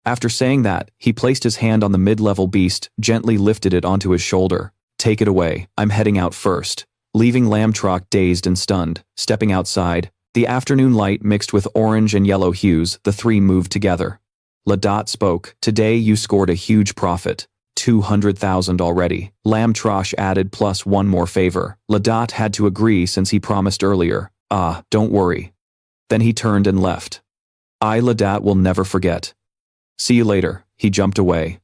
After saying that, he placed his hand on the mid-level beast, gently lifted it onto his shoulder. "Take it away. I'm heading out first." Leaving Lam Trach dazed and stunned, stepping outside, the afternoon light mixed with orange and yellow hues, the three moved together. Ladot spoke, "Today you scored a huge profit. 200,000 already." Lam Trach added, "Plus one more favor." Ladot had to agree since he promised earlier. "Ah, don't worry." Then he turned and left. "I, Ladot, will never forget. See you later." He jumped away.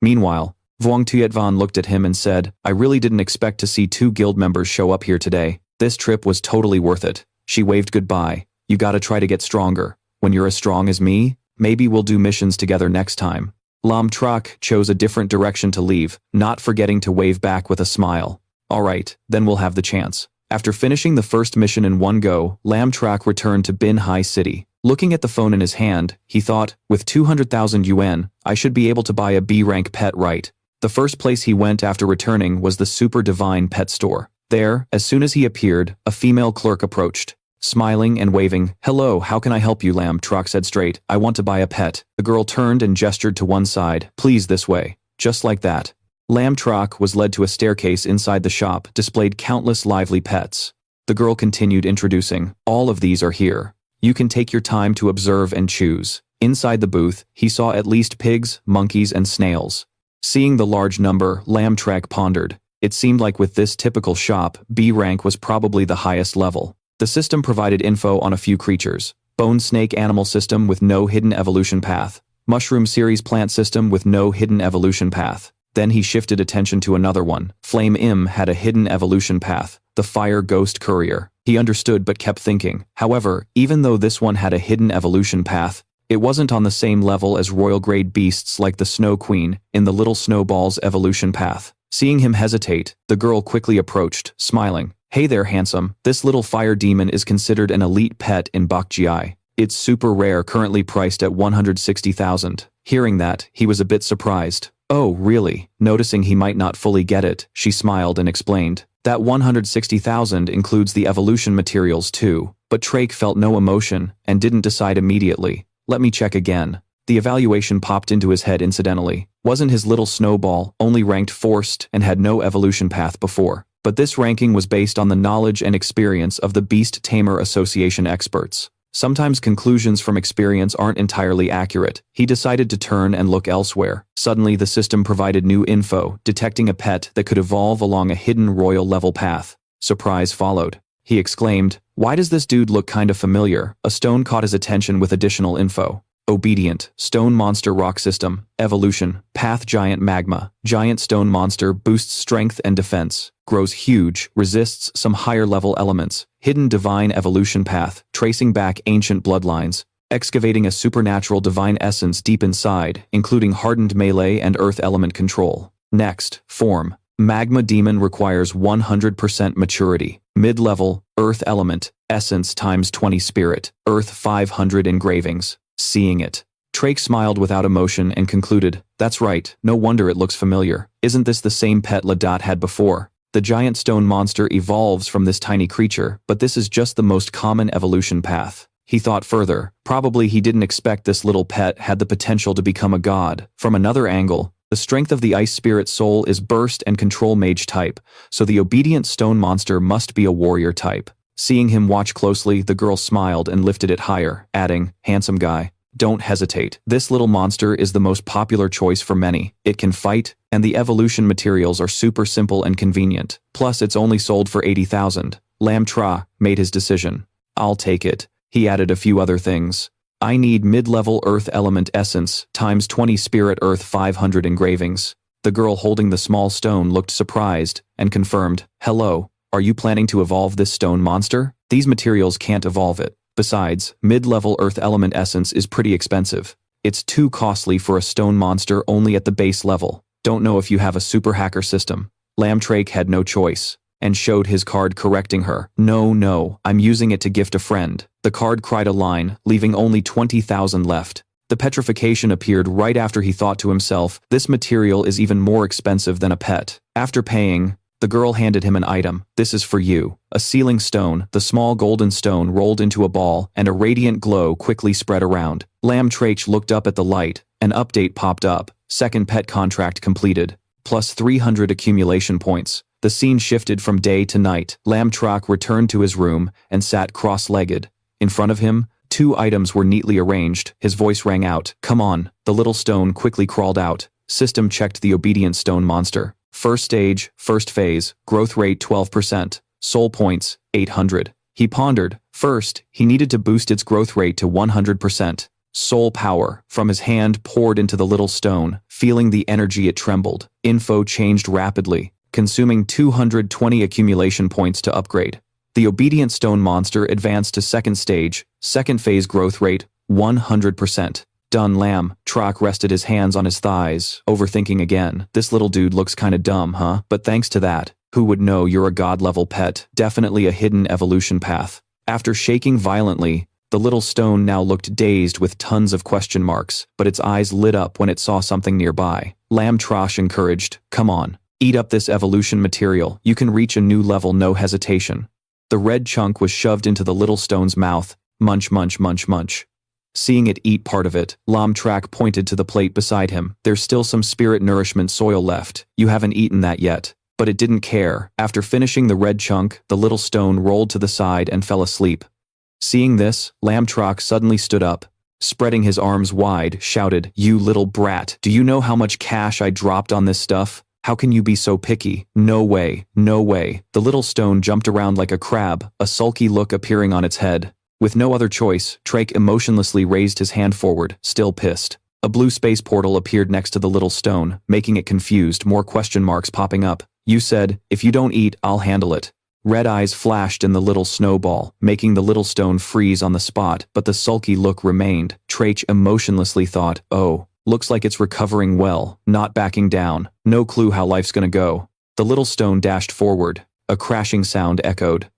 Meanwhile, Vuong Tuet Van looked at him and said, "I really didn't expect to see 2 guild members show up here today. This trip was totally worth it." She waved goodbye. "You gotta try to get stronger. When you're as strong as me, maybe we'll do missions together next time." Lam Trach chose a different direction to leave, not forgetting to wave back with a smile. "Alright, then we'll have the chance." After finishing the first mission in one go, Lam Trach returned to Bin Hai City. Looking at the phone in his hand, he thought, with 200,000 yuan, I should be able to buy a B-rank pet, right? The first place he went after returning was the Super Divine Pet Store. There, as soon as he appeared, a female clerk approached. Smiling and waving. "Hello, how can I help you?" Lam Trach said straight. "I want to buy a pet." The girl turned and gestured to one side. "Please, this way." Just like that. Lam Trach was led to a staircase inside the shop, displayed countless lively pets. The girl continued introducing. "All of these are here. You can take your time to observe and choose." Inside the booth, he saw at least pigs, monkeys, and snails. Seeing the large number, Lam Trach pondered. It seemed like with this typical shop, B rank was probably the highest level. The system provided info on a few creatures. Bone snake animal system with no hidden evolution path. Mushroom series plant system with no hidden evolution path. Then he shifted attention to another one. Flame Im had a hidden evolution path. The fire ghost courier. He understood but kept thinking. However, even though this one had a hidden evolution path, it wasn't on the same level as royal grade beasts like the Snow Queen in the Little Snowball's evolution path. Seeing him hesitate, the girl quickly approached, smiling. "Hey there, handsome. This little fire demon is considered an elite pet in Bakji. It's super rare, currently priced at 160,000. Hearing that, he was a bit surprised. "Oh, really?" Noticing he might not fully get it, she smiled and explained. "That 160,000 includes the evolution materials too." But Trach felt no emotion and didn't decide immediately. "Let me check again." The evaluation popped into his head incidentally. Wasn't his Little Snowball only ranked forced and had no evolution path before? But this ranking was based on the knowledge and experience of the Beast Tamer Association experts. Sometimes conclusions from experience aren't entirely accurate. He decided to turn and look elsewhere. Suddenly the system provided new info, detecting a pet that could evolve along a hidden royal level path. Surprise followed. He exclaimed, "Why does this dude look kinda familiar?" A stone caught his attention with additional info. Obedient, stone monster rock system, evolution, path giant magma, giant stone monster boosts strength and defense, grows huge, resists some higher level elements, hidden divine evolution path, tracing back ancient bloodlines, excavating a supernatural divine essence deep inside, including hardened melee and earth element control. Next, form. Magma demon requires 100% maturity, mid-level, earth element, essence times 20 spirit, earth 500 engravings. Seeing it, Trach smiled without emotion and concluded, "That's right, no wonder it looks familiar. Isn't this the same pet Ladat had before? The giant stone monster evolves from this tiny creature, but this is just the most common evolution path." He thought further. Probably he didn't expect this little pet had the potential to become a god. From another angle, the strength of the ice spirit soul is burst and control mage type, so the obedient stone monster must be a warrior type. Seeing him watch closely, the girl smiled and lifted it higher, adding, "Handsome guy, don't hesitate. This little monster is the most popular choice for many. It can fight, and the evolution materials are super simple and convenient. Plus it's only sold for 80,000. Lam Trach made his decision. "I'll take it." He added a few other things. "I need mid-level earth element essence, times 20 spirit earth 500 engravings." The girl holding the small stone looked surprised, and confirmed, "Hello. Are you planning to evolve this stone monster? These materials can't evolve it. Besides, mid-level earth element essence is pretty expensive. It's too costly for a stone monster only at the base level. Don't know if you have a super hacker system." Lam Trach had no choice, and showed his card correcting her. No, I'm using it to gift a friend." The card cried a line, leaving only 20,000 left. The petrification appeared right after he thought to himself, "This material is even more expensive than a pet." After paying, the girl handed him an item. "This is for you." A sealing stone, the small golden stone rolled into a ball, and a radiant glow quickly spread around. Lam Trach looked up at the light. An update popped up. Second pet contract completed. Plus 300 accumulation points. The scene shifted from day to night. Lam Trach returned to his room and sat cross-legged. In front of him, 2 items were neatly arranged. His voice rang out, "Come on." The little stone quickly crawled out. System checked the obedient stone monster. First stage, first phase, growth rate 12%, soul points, 800. He pondered. First, he needed to boost its growth rate to 100%. Soul power from his hand poured into the little stone, feeling the energy it trembled. Info changed rapidly, consuming 220 accumulation points to upgrade. The obedient stone monster advanced to second stage, second phase growth rate, 100%. Done. Lam Trach rested his hands on his thighs, overthinking again. This little dude looks kinda dumb, huh? But thanks to that, who would know you're a god-level pet? Definitely a hidden evolution path. After shaking violently, the little stone now looked dazed with tons of question marks, but its eyes lit up when it saw something nearby. Lam Trach encouraged, "Come on, eat up this evolution material. You can reach a new level, no hesitation." The red chunk was shoved into the little stone's mouth. Munch, munch, munch, munch. Seeing it eat part of it, Lam Trach pointed to the plate beside him. There's still some spirit nourishment soil left. You haven't eaten that yet. But it didn't care. After finishing the red chunk, the little stone rolled to the side and fell asleep. Seeing this, Lam Trach suddenly stood up. Spreading his arms wide, shouted, "You little brat, do you know how much cash I dropped on this stuff? How can you be so picky? No way, no way." The little stone jumped around like a crab, a sulky look appearing on its head. With no other choice, Trach emotionlessly raised his hand forward, still pissed. A blue space portal appeared next to the little stone, making it confused, more question marks popping up. "You said, if you don't eat, I'll handle it." Red eyes flashed in the little snowball, making the little stone freeze on the spot, but the sulky look remained. Trach emotionlessly thought, "Oh, looks like it's recovering well, not backing down. No clue how life's gonna go." The little stone dashed forward. A crashing sound echoed.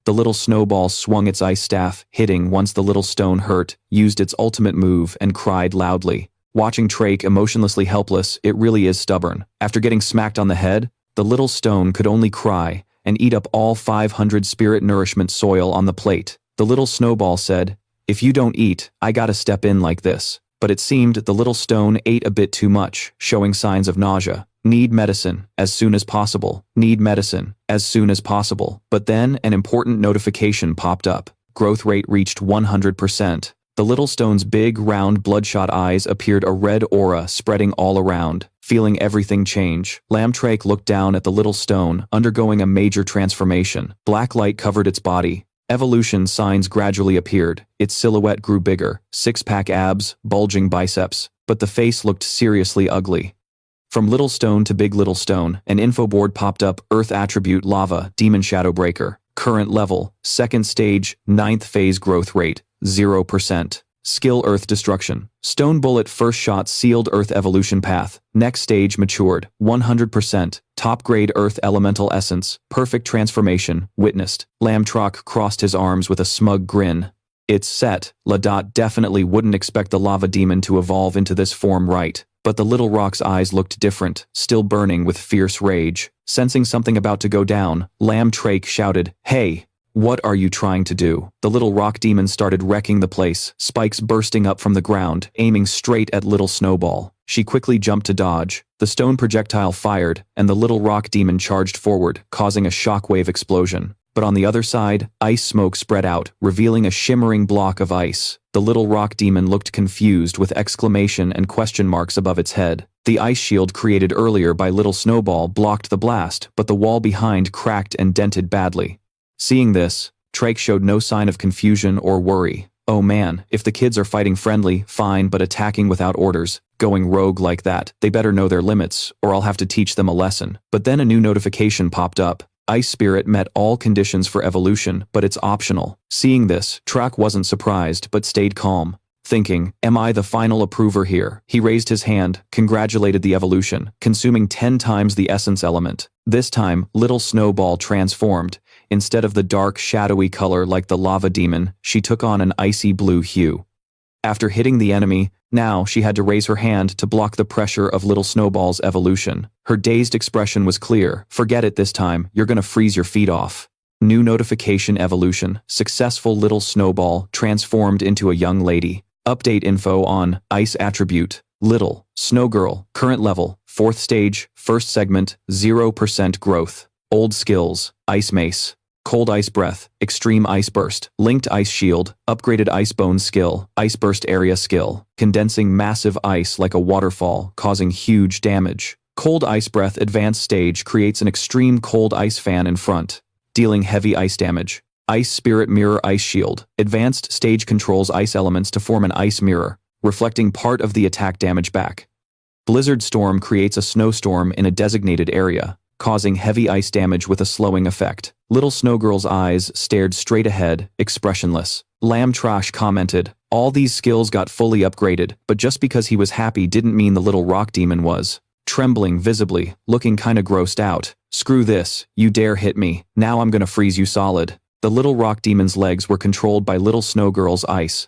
The little snowball swung its ice staff, hitting once the little stone hurt, used its ultimate move, and cried loudly. Watching Trach emotionlessly helpless, it really is stubborn. After getting smacked on the head, the little stone could only cry and eat up all 500 spirit nourishment soil on the plate. The little snowball said, "If you don't eat, I gotta step in like this." But it seemed the little stone ate a bit too much, showing signs of nausea. "Need medicine, as soon as possible. Need medicine, as soon as possible." But then an important notification popped up. Growth rate reached 100%. The little stone's big, round, bloodshot eyes appeared a red aura spreading all around. Feeling everything change, Lam Trach looked down at the little stone, undergoing a major transformation. Black light covered its body. Evolution signs gradually appeared. Its silhouette grew bigger, six-pack abs, bulging biceps. But the face looked seriously ugly. From little stone to big little stone, an info board popped up. Earth attribute lava, demon shadow breaker. Current level, second stage, 9th phase growth rate, 0%. Skill earth destruction. Stone bullet first shot sealed earth evolution path. Next stage matured, 100%. Top grade earth elemental essence, perfect transformation, witnessed. Lam Trach crossed his arms with a smug grin. It's set. Ladot definitely wouldn't expect the lava demon to evolve into this form, right? But the little rock's eyes looked different, still burning with fierce rage. Sensing something about to go down, Lam Trach shouted, "Hey! What are you trying to do?" The little rock demon started wrecking the place, spikes bursting up from the ground, aiming straight at little Snowball. She quickly jumped to dodge. The stone projectile fired, and the little rock demon charged forward, causing a shockwave explosion. But on the other side, ice smoke spread out, revealing a shimmering block of ice. The little rock demon looked confused with exclamation and question marks above its head. The ice shield created earlier by little Snowball blocked the blast, but the wall behind cracked and dented badly. Seeing this, Trach showed no sign of confusion or worry. Oh man, if the kids are fighting friendly, fine, but attacking without orders, going rogue like that, they better know their limits, or I'll have to teach them a lesson. But then a new notification popped up. Ice Spirit met all conditions for evolution, but it's optional. Seeing this, Trach wasn't surprised, but stayed calm. Thinking, am I the final approver here? He raised his hand, congratulated the evolution, consuming 10 times the essence element. This time, little Snowball transformed. Instead of the dark, shadowy color like the lava demon, she took on an icy blue hue. After hitting the enemy, now she had to raise her hand to block the pressure of little Snowball's evolution. Her dazed expression was clear. Forget it this time, you're gonna freeze your feet off. New notification evolution. Successful little Snowball transformed into a young lady. Update info on Ice attribute. Little Snowgirl. Current level, 4th stage, 1st segment, 0% growth. Old skills, Ice Mace. Cold Ice Breath, Extreme Ice Burst, Linked Ice Shield, Upgraded Ice Bone Skill, Ice Burst Area Skill, Condensing massive ice like a waterfall, causing huge damage. Cold Ice Breath Advanced Stage creates an extreme cold ice fan in front, dealing heavy ice damage. Ice Spirit Mirror Ice Shield, Advanced Stage controls ice elements to form an ice mirror, reflecting part of the attack damage back. Blizzard Storm creates a snowstorm in a designated area, causing heavy ice damage with a slowing effect. Little Snowgirl's eyes stared straight ahead, expressionless. Lam Trach commented, all these skills got fully upgraded, but just because he was happy didn't mean the little rock demon was. Trembling visibly, looking kinda grossed out. Screw this, you dare hit me, now I'm gonna freeze you solid. The little rock demon's legs were controlled by little Snowgirl's ice.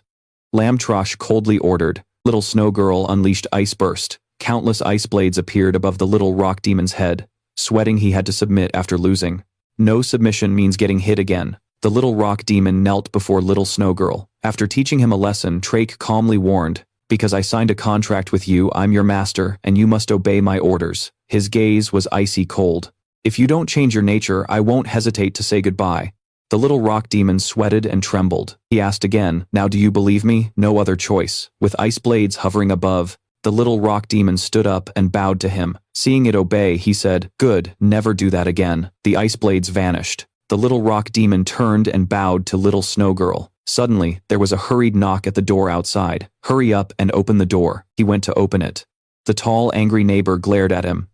Lam Trach coldly ordered. Little Snowgirl unleashed Ice Burst. Countless ice blades appeared above the little rock demon's head. Sweating, he had to submit after losing. No submission means getting hit again. The little rock demon knelt before little Snowgirl. After teaching him a lesson, Trach calmly warned, "Because I signed a contract with you, I'm your master, and you must obey my orders." His gaze was icy cold. "If you don't change your nature, I won't hesitate to say goodbye." The little rock demon sweated and trembled. He asked again, "Now do you believe me? No other choice." With ice blades hovering above, the little rock demon stood up and bowed to him. Seeing it obey, he said, "Good, never do that again." The ice blades vanished. The little rock demon turned and bowed to little Snowgirl. Suddenly, there was a hurried knock at the door outside. "Hurry up and open the door." He went to open it. The tall, angry neighbor glared at him.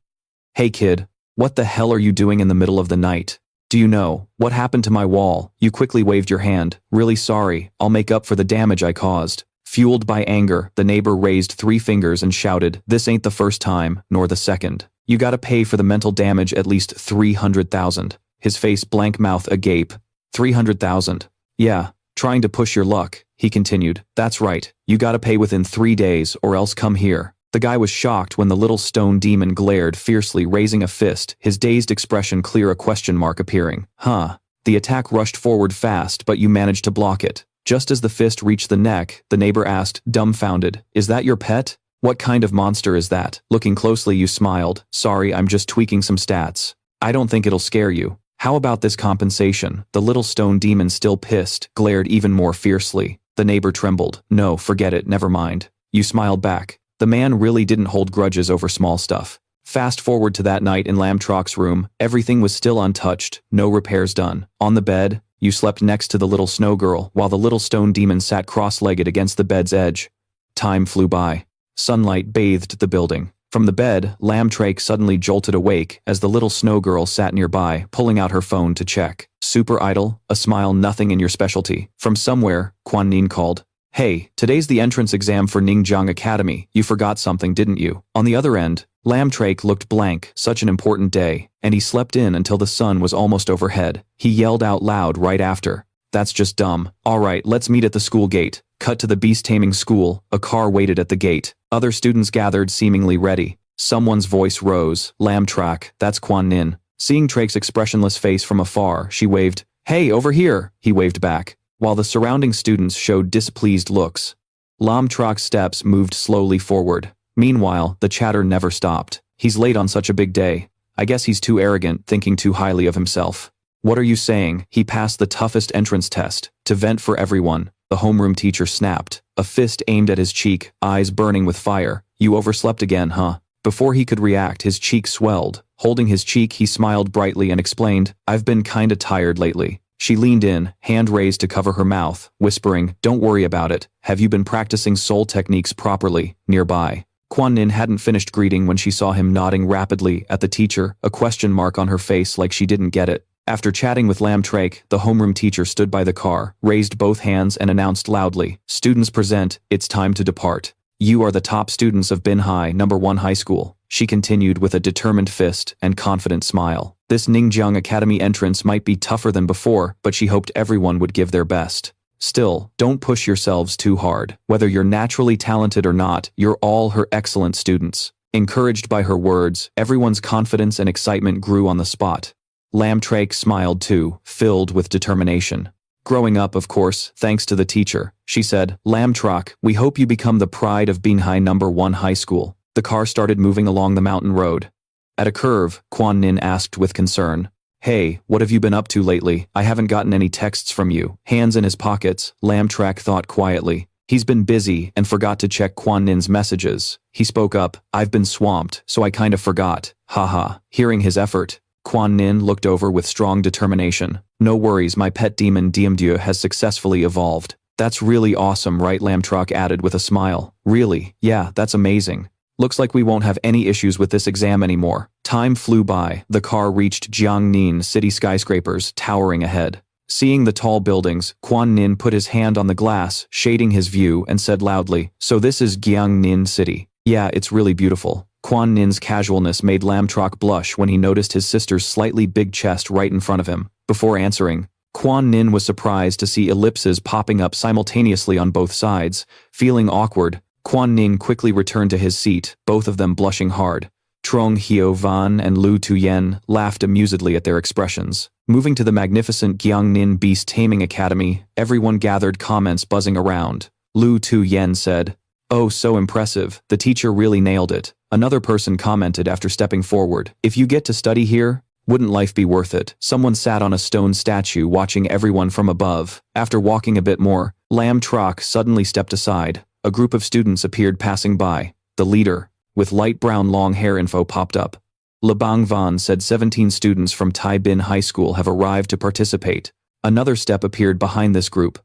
"Hey kid, what the hell are you doing in the middle of the night? Do you know what happened to my wall?" You quickly waved your hand. "Really sorry, I'll make up for the damage I caused." Fueled by anger, the neighbor raised 3 fingers and shouted, "This ain't the first time, nor the second. You gotta pay for the mental damage at least 300,000. His face blank, mouth agape. 300,000. "Yeah, trying to push your luck," he continued. "That's right, you gotta pay within 3 days or else come here." The guy was shocked when the little stone demon glared fiercely, raising a fist, his dazed expression clear, a question mark appearing. "Huh." The attack rushed forward fast, but you managed to block it. Just as the fist reached the neck, the neighbor asked, dumbfounded, "Is that your pet? What kind of monster is that?" Looking closely, you smiled. "Sorry, I'm just tweaking some stats. I don't think it'll scare you. How about this compensation?" The little stone demon, still pissed, glared even more fiercely. The neighbor trembled. "No, forget it, never mind." You smiled back. The man really didn't hold grudges over small stuff. Fast forward to that night in Lam Trach's room. Everything was still untouched, no repairs done. On the bed, you slept next to the little Snowgirl, while the little stone demon sat cross-legged against the bed's edge. Time flew by. Sunlight bathed the building. From the bed, Lam Trach suddenly jolted awake as the little Snowgirl sat nearby, pulling out her phone to check. "Super idle, a smile, nothing in your specialty." From somewhere, Quan Nin called. "Hey, today's the entrance exam for Ningjiang Academy. You forgot something, didn't you?" On the other end, Lam Trach looked blank. Such an important day, and he slept in until the sun was almost overhead. He yelled out loud right after, "That's just dumb. All right, let's meet at the school gate." Cut to the beast taming school. A car waited at the gate. Other students gathered, seemingly ready. Someone's voice rose. "Lam Trach, that's Quan Nin." Seeing Trach's expressionless face from afar, she waved. "Hey, over here!" He waved back, while the surrounding students showed displeased looks. Lam Trach's steps moved slowly forward. Meanwhile, the chatter never stopped. "He's late on such a big day. I guess he's too arrogant, thinking too highly of himself." "What are you saying? He passed the toughest entrance test. To vent for everyone." The homeroom teacher snapped, a fist aimed at his cheek, eyes burning with fire. "You overslept again, huh?" Before he could react, his cheek swelled. Holding his cheek, he smiled brightly and explained, "I've been kinda tired lately." She leaned in, hand raised to cover her mouth, whispering, "Don't worry about it. Have you been practicing soul techniques properly?" Nearby, Quan Nin hadn't finished greeting when she saw him nodding rapidly at the teacher, a question mark on her face like she didn't get it. After chatting with Lam Trach, the homeroom teacher stood by the car, raised both hands and announced loudly, "Students present, it's time to depart. You are the top students of Binhai No. 1 High School." She continued with a determined fist and confident smile. This Ningjiang Academy entrance might be tougher than before, but she hoped everyone would give their best. Still, don't push yourselves too hard. Whether you're naturally talented or not, you're all her excellent students. Encouraged by her words, everyone's confidence and excitement grew on the spot. Lam Trach smiled too, filled with determination. "Growing up, of course, thanks to the teacher," she said. "Lam Trach, we hope you become the pride of Binhai No. 1 High School." The car started moving along the mountain road. At a curve, Quan Nin asked with concern, "Hey, what have you been up to lately? I haven't gotten any texts from you." Hands in his pockets, Lam Trach thought quietly. He's been busy and forgot to check Quan Nin's messages. He spoke up, "I've been swamped, so I kind of forgot." Haha. Hearing his effort, Quan Nin looked over with strong determination. "No worries, my pet demon Diemdieu has successfully evolved." "That's really awesome, right?" Lam Trach added with a smile. "Really? Yeah, that's amazing. Looks like we won't have any issues with this exam anymore." Time flew by. The car reached Jiangnin city skyscrapers towering ahead. Seeing the tall buildings, Quan Nin put his hand on the glass, shading his view, and said loudly, "So this is Jiangnin City." "Yeah, it's really beautiful." Quan Nin's casualness made Lam Trach blush when he noticed his sister's slightly big chest right in front of him. Before answering, Quan Nin was surprised to see ellipses popping up simultaneously on both sides. Feeling awkward, Quan Nin quickly returned to his seat, both of them blushing hard. Trong Hyo Van and Lu Tuyen laughed amusedly at their expressions. Moving to the magnificent Gyeongnin Beast Taming Academy, everyone gathered, comments buzzing around. Lu Tuyen said, "Oh, so impressive, the teacher really nailed it." Another person commented after stepping forward, "If you get to study here, wouldn't life be worth it?" Someone sat on a stone statue watching everyone from above. After walking a bit more, Lam Trach suddenly stepped aside. A group of students appeared passing by. The leader, with light brown long hair info, popped up. Labang Van said 17 students from Tai Bin High School have arrived to participate. Another step appeared behind this group.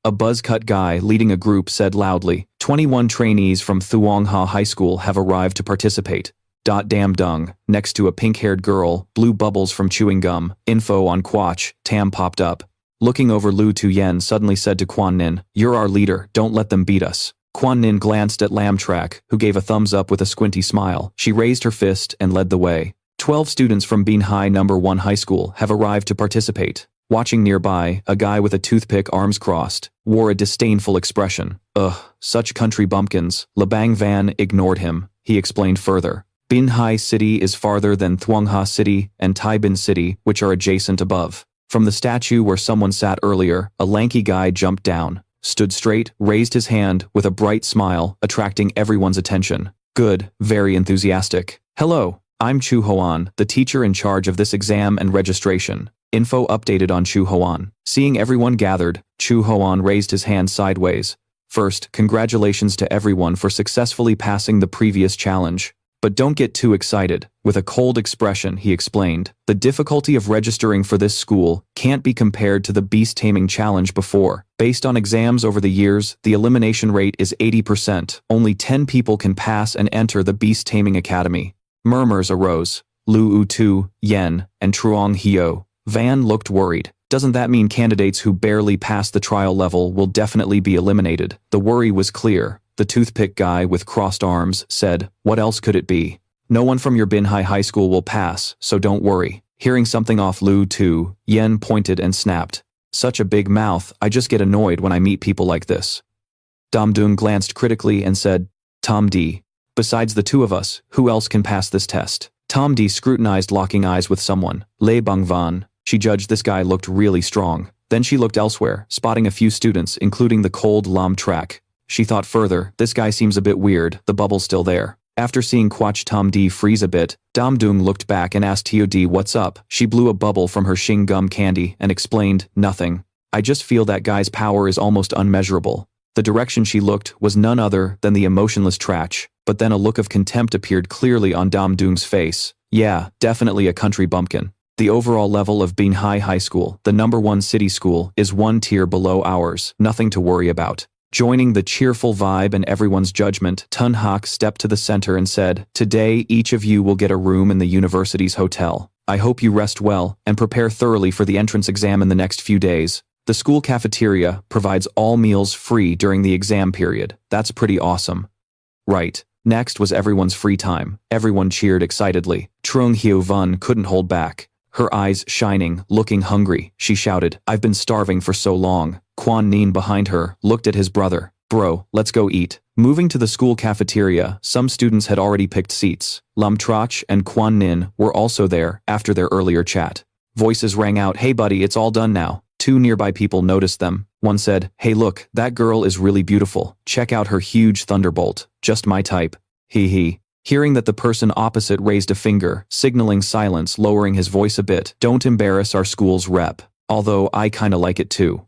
A buzz-cut guy leading a group said loudly, 21 trainees from Thuongha High School have arrived to participate. Damn dung. Next to a pink-haired girl, blue bubbles from chewing gum, info on Quach, Tam popped up. Looking over, Lu Tuyen suddenly said to Quan Nin, "You're our leader, don't let them beat us." Quan Nin glanced at Lam Trach, who gave a thumbs up with a squinty smile. She raised her fist and led the way. 12 students from Bin Hai No. 1 High School have arrived to participate. Watching nearby, a guy with a toothpick, arms crossed, wore a disdainful expression. "Ugh, such country bumpkins." Labang Van ignored him. He explained further. Bin Hai City is farther than Thuongha City and Tai Bin City, which are adjacent above. From the statue where someone sat earlier, a lanky guy jumped down, stood straight, raised his hand with a bright smile, attracting everyone's attention. "Good, very enthusiastic. Hello, I'm Chu Hoan, the teacher in charge of this exam and registration." Info updated on Chu Hoan. Seeing everyone gathered, Chu Hoan raised his hand sideways. "First, congratulations to everyone for successfully passing the previous challenge. But don't get too excited." With a cold expression, he explained, "The difficulty of registering for this school can't be compared to the beast taming challenge before. Based on exams over the years, the elimination rate is 80%. Only 10 people can pass and enter the beast taming academy." Murmurs arose. Lu Tu, Yen, and Truong Hyo Van looked worried. Doesn't that mean candidates who barely pass the trial level will definitely be eliminated? The worry was clear. The toothpick guy with crossed arms said, "What else could it be? No one from your Bin Hai High School will pass, so don't worry." Hearing something off Lu Tu, Yen pointed and snapped. "Such a big mouth, I just get annoyed when I meet people like this." Damdung glanced critically and said, "Tom D. Besides the two of us, who else can pass this test?" Tom D scrutinized, locking eyes with someone. Lei Bangvan. She judged this guy looked really strong. Then she looked elsewhere, spotting a few students, including the cold Lam Trach. She thought further, this guy seems a bit weird, the bubble's still there. After seeing Quach Tom D freeze a bit, Damdung looked back and asked Tod, "What's up?" She blew a bubble from her Shing gum candy and explained, "Nothing. I just feel that guy's power is almost unmeasurable." The direction she looked was none other than the emotionless Trach, but then a look of contempt appeared clearly on Damdung's face. "Yeah, definitely a country bumpkin. The overall level of Bin Hai High School, the number 1 city school, is 1 tier below ours. Nothing to worry about." Joining the cheerful vibe and everyone's judgment, Tun Hak stepped to the center and said, "Today, each of you will get a room in the university's hotel. I hope you rest well and prepare thoroughly for the entrance exam in the next few days. The school cafeteria provides all meals free during the exam period. That's pretty awesome." Right. Next was everyone's free time. Everyone cheered excitedly. Trung Hyo Vun couldn't hold back. Her eyes shining, looking hungry, she shouted, "I've been starving for so long." Quan Nin behind her looked at his brother. "Bro, let's go eat." Moving to the school cafeteria, some students had already picked seats. Lam Trach and Quan Nin were also there after their earlier chat. Voices rang out, "Hey buddy, it's all done now." 2 nearby people noticed them. One said, "Hey look, that girl is really beautiful. Check out her huge thunderbolt. Just my type." Hee hee. Hearing that the person opposite raised a finger, signaling silence, lowering his voice a bit, "Don't embarrass our school's rep. Although I kinda like it too."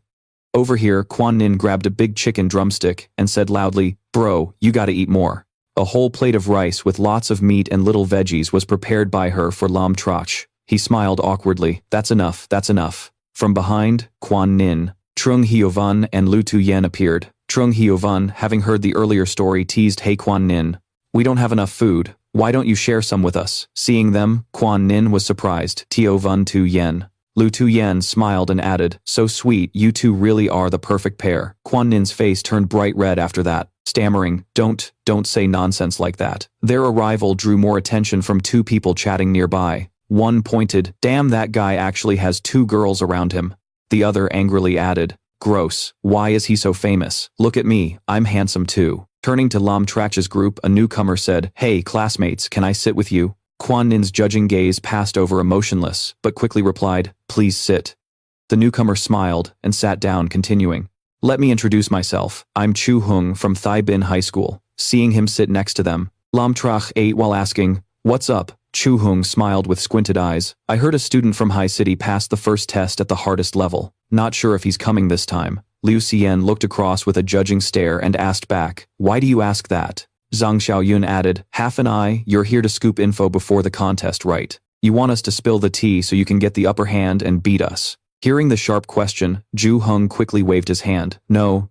Over here, Quan Nin grabbed a big chicken drumstick and said loudly, "Bro, you gotta eat more." A whole plate of rice with lots of meat and little veggies was prepared by her for Lam Trach. He smiled awkwardly. "That's enough, that's enough." From behind, Quan Nin, Trung Hyo-van and Lu Tu-yen appeared. Trung Hyo-van, having heard the earlier story, teased, "Hey Quan Nin, we don't have enough food. Why don't you share some with us?" Seeing them, Quan Nin was surprised. Tio-van Tu-yen. Lu Tu-yen smiled and added, "So sweet, you two really are the perfect pair." Quan Nin's face turned bright red after that, stammering, Don't say nonsense like that." Their arrival drew more attention from 2 people chatting nearby. One pointed, "Damn, that guy actually has 2 girls around him." The other angrily added, "Gross, why is he so famous? Look at me, I'm handsome too." Turning to Lam Trach's group, a newcomer said, "Hey, classmates, can I sit with you?" Kwon Nin's judging gaze passed over emotionless, but quickly replied, "Please sit." The newcomer smiled and sat down, continuing, "Let me introduce myself. I'm Chu Hung from Thai Bin High School." Seeing him sit next to them, Lam Trach ate while asking, "What's up?" Chu Hung smiled with squinted eyes. "I heard a student from High City passed the first test at the hardest level. Not sure if he's coming this time." Liu Xian looked across with a judging stare and asked back, "Why do you ask that?" Zhang Xiaoyun added, "Half an eye, you're here to scoop info before the contest, right? You want us to spill the tea so you can get the upper hand and beat us." Hearing the sharp question, Zhu Heng quickly waved his hand. No,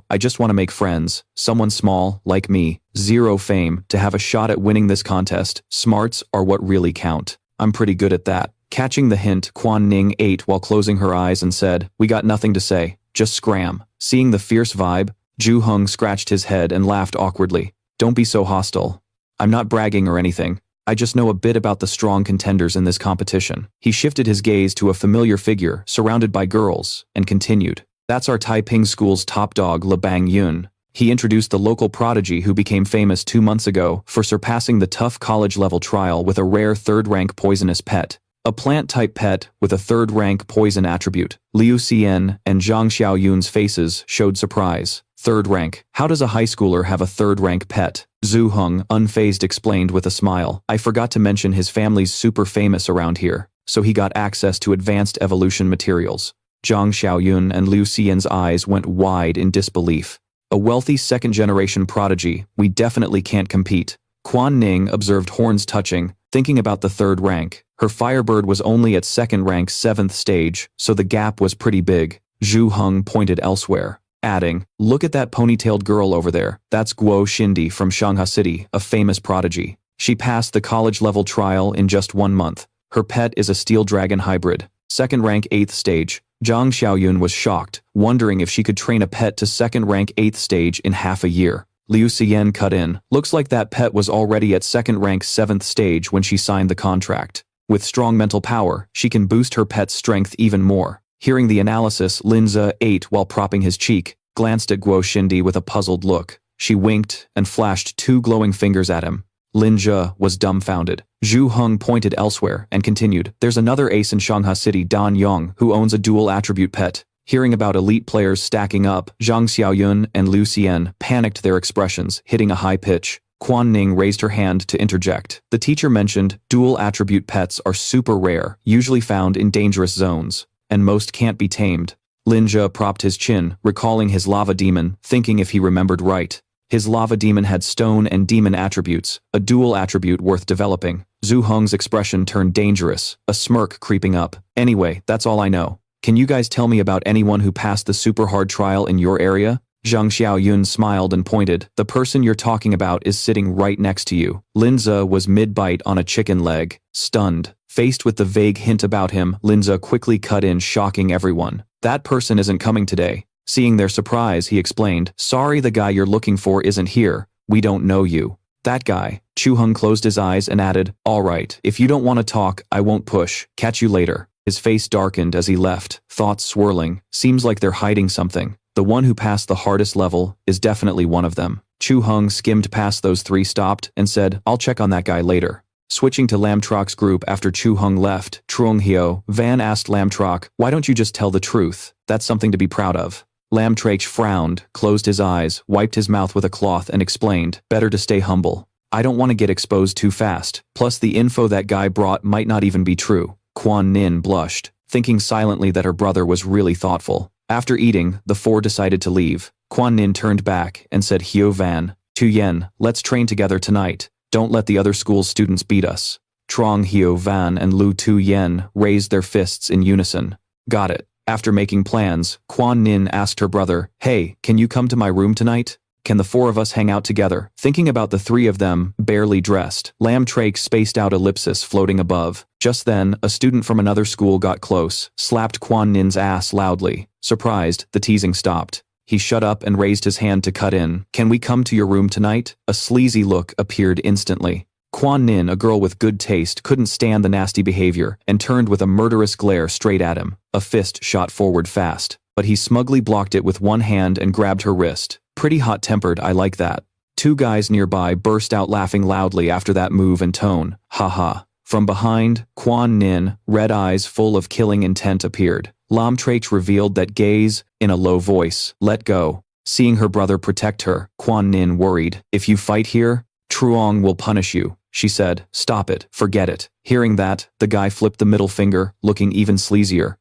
I just want to make friends. Someone small, like me, zero fame, to have a shot at winning this contest. Smarts are what really count. I'm pretty good at that." Catching the hint, Quan Ning ate while closing her eyes and said, "We got nothing to say. Just scram." Seeing the fierce vibe, Zhu Heng scratched his head and laughed awkwardly. "Don't be so hostile. I'm not bragging or anything. I just know a bit about the strong contenders in this competition." He shifted his gaze to a familiar figure surrounded by girls and continued, "That's our Taiping school's top dog, Le Bang Yun." He introduced the local prodigy who became famous 2 months ago for surpassing the tough college-level trial with a rare third-rank poisonous pet. A plant-type pet with a third-rank poison attribute. Liu Xian and Zhang Xiaoyun's faces showed surprise. Third rank. How does a high schooler have a third-rank pet? Zhu Heng, unfazed, explained with a smile. "I forgot to mention his family's super famous around here, so he got access to advanced evolution materials." Zhang Xiaoyun and Liu Xian's eyes went wide in disbelief. "A wealthy second-generation prodigy, we definitely can't compete." Quan Ning observed horns touching, thinking about the third rank. Her Firebird was only at second rank 7th stage, so the gap was pretty big. Zhu Heng pointed elsewhere, adding, "Look at that ponytailed girl over there. That's Guo Xindi from Shanghai City, a famous prodigy. She passed the college-level trial in just 1 month. Her pet is a steel dragon hybrid. Second rank 8th stage." Zhang Xiaoyun was shocked, wondering if she could train a pet to second rank 8th stage in half a year. Liu Xian cut in. "Looks like that pet was already at second rank 7th stage when she signed the contract. With strong mental power, she can boost her pet's strength even more." Hearing the analysis, Linza ate while propping his cheek, glanced at Guo Xindi with a puzzled look. She winked and flashed 2 glowing fingers at him. Linja was dumbfounded. Zhu Heng pointed elsewhere and continued, "There's another ace in Shanghai City, Dan Yong, who owns a dual attribute pet." Hearing about elite players stacking up, Zhang Xiaoyun and Liu Xian panicked, their expressions hitting a high pitch. Quan Ning raised her hand to interject. The teacher mentioned, "Dual attribute pets are super rare, usually found in dangerous zones, and most can't be tamed." Linja propped his chin, recalling his lava demon, thinking if he remembered right. His lava demon had stone and demon attributes, a dual attribute worth developing. Zhu Heng's expression turned dangerous, a smirk creeping up. "Anyway, that's all I know. Can you guys tell me about anyone who passed the super hard trial in your area?" Zhang Xiaoyun smiled and pointed. "The person you're talking about is sitting right next to you." Linza was mid-bite on a chicken leg, stunned. Faced with the vague hint about him, Linza quickly cut in, shocking everyone. "That person isn't coming today." Seeing their surprise, he explained, "Sorry, the guy you're looking for isn't here. We don't know you." "That guy." Chu Heng closed his eyes and added, "All right, if you don't want to talk, I won't push. Catch you later." His face darkened as he left, thoughts swirling. Seems like they're hiding something. The one who passed the hardest level is definitely one of them. Chu Heng skimmed past those 3, stopped, and said, "I'll check on that guy later." Switching to Lam Trach's group after Chu Heng left, Trung Hyo Van asked Lam Trach, "Why don't you just tell the truth? That's something to be proud of." Lam Trach frowned, closed his eyes, wiped his mouth with a cloth and explained, "Better to stay humble. I don't want to get exposed too fast. Plus the info that guy brought might not even be true." Quan Nin blushed, thinking silently that her brother was really thoughtful. After eating, the 4 decided to leave. Quan Nin turned back and said, "Hyo Van, Tu Yen, let's train together tonight. Don't let the other school's students beat us." Trong Hyo Van and Lu Tu Yen raised their fists in unison. "Got it." After making plans, Quan Nin asked her brother, "Hey, can you come to my room tonight? Can the 4 of us hang out together?" Thinking about the 3 of them, barely dressed, Lam Trach spaced out ellipsis floating above. Just then, a student from another school got close, slapped Quan Nin's ass loudly. Surprised, the teasing stopped. He shut up and raised his hand to cut in. "Can we come to your room tonight?" A sleazy look appeared instantly. Quan Nin, a girl with good taste, couldn't stand the nasty behavior and turned with a murderous glare straight at him. A fist shot forward fast, but he smugly blocked it with one hand and grabbed her wrist. Pretty hot-tempered, I like that. Two guys nearby burst out laughing loudly after that move and tone. Haha. From behind, Quan Nin, red eyes full of killing intent appeared. Lam Trach revealed that gaze, in a low voice. Let go. Seeing her brother protect her, Quan Nin worried. If you fight here, Truong will punish you, she said. Stop it, forget it. Hearing that, the guy flipped the middle finger, looking even sleazier.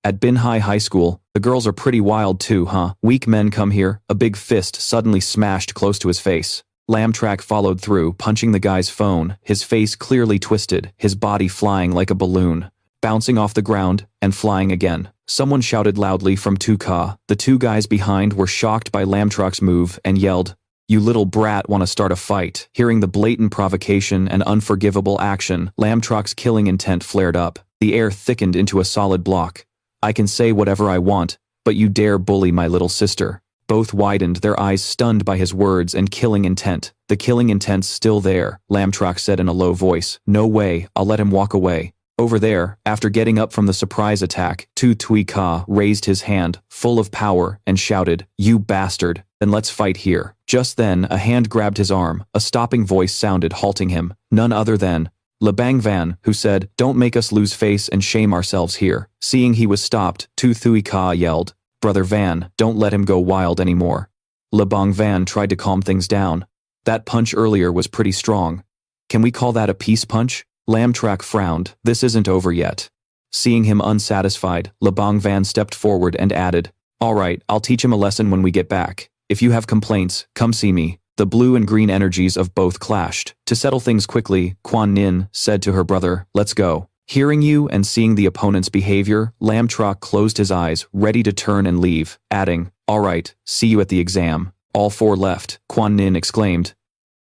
At Binhai High School, the girls are pretty wild too, huh? Weak men come here. A big fist suddenly smashed close to his face. Lam Trach followed through, punching the guy's phone, his face clearly twisted, his body flying like a balloon, bouncing off the ground, and flying again. Someone shouted loudly from 2K. The two guys behind were shocked by Lam Trach's move and yelled, "You little brat, want to start a fight?" Hearing the blatant provocation and unforgivable action, Lam Trach's killing intent flared up. The air thickened into a solid block. "I can say whatever I want, but you dare bully my little sister." Both widened, their eyes stunned by his words and killing intent. "The killing intent's still there," Lam Trach said in a low voice. "No way, I'll let him walk away." Over there, after getting up from the surprise attack, Tu Tui Ka raised his hand, full of power, and shouted, "You bastard, then let's fight here." Just then, a hand grabbed his arm. A stopping voice sounded, halting him. None other than Lebang Van, who said, "Don't make us lose face and shame ourselves here." Seeing he was stopped, Tu Thui Ka yelled, "Brother Van, don't let him go wild anymore." Lebang Van tried to calm things down. "That punch earlier was pretty strong. Can we call that a peace punch?" Lam Trach frowned. "This isn't over yet." Seeing him unsatisfied, Lebang Van stepped forward and added, "All right, I'll teach him a lesson when we get back. If you have complaints, come see me." The blue and green energies of both clashed. To settle things quickly, Quan Nin said to her brother, "Let's go." Hearing you and seeing the opponent's behavior, Lam Trach closed his eyes, ready to turn and leave, adding, "All right, see you at the exam." All four left. Quan Nin exclaimed,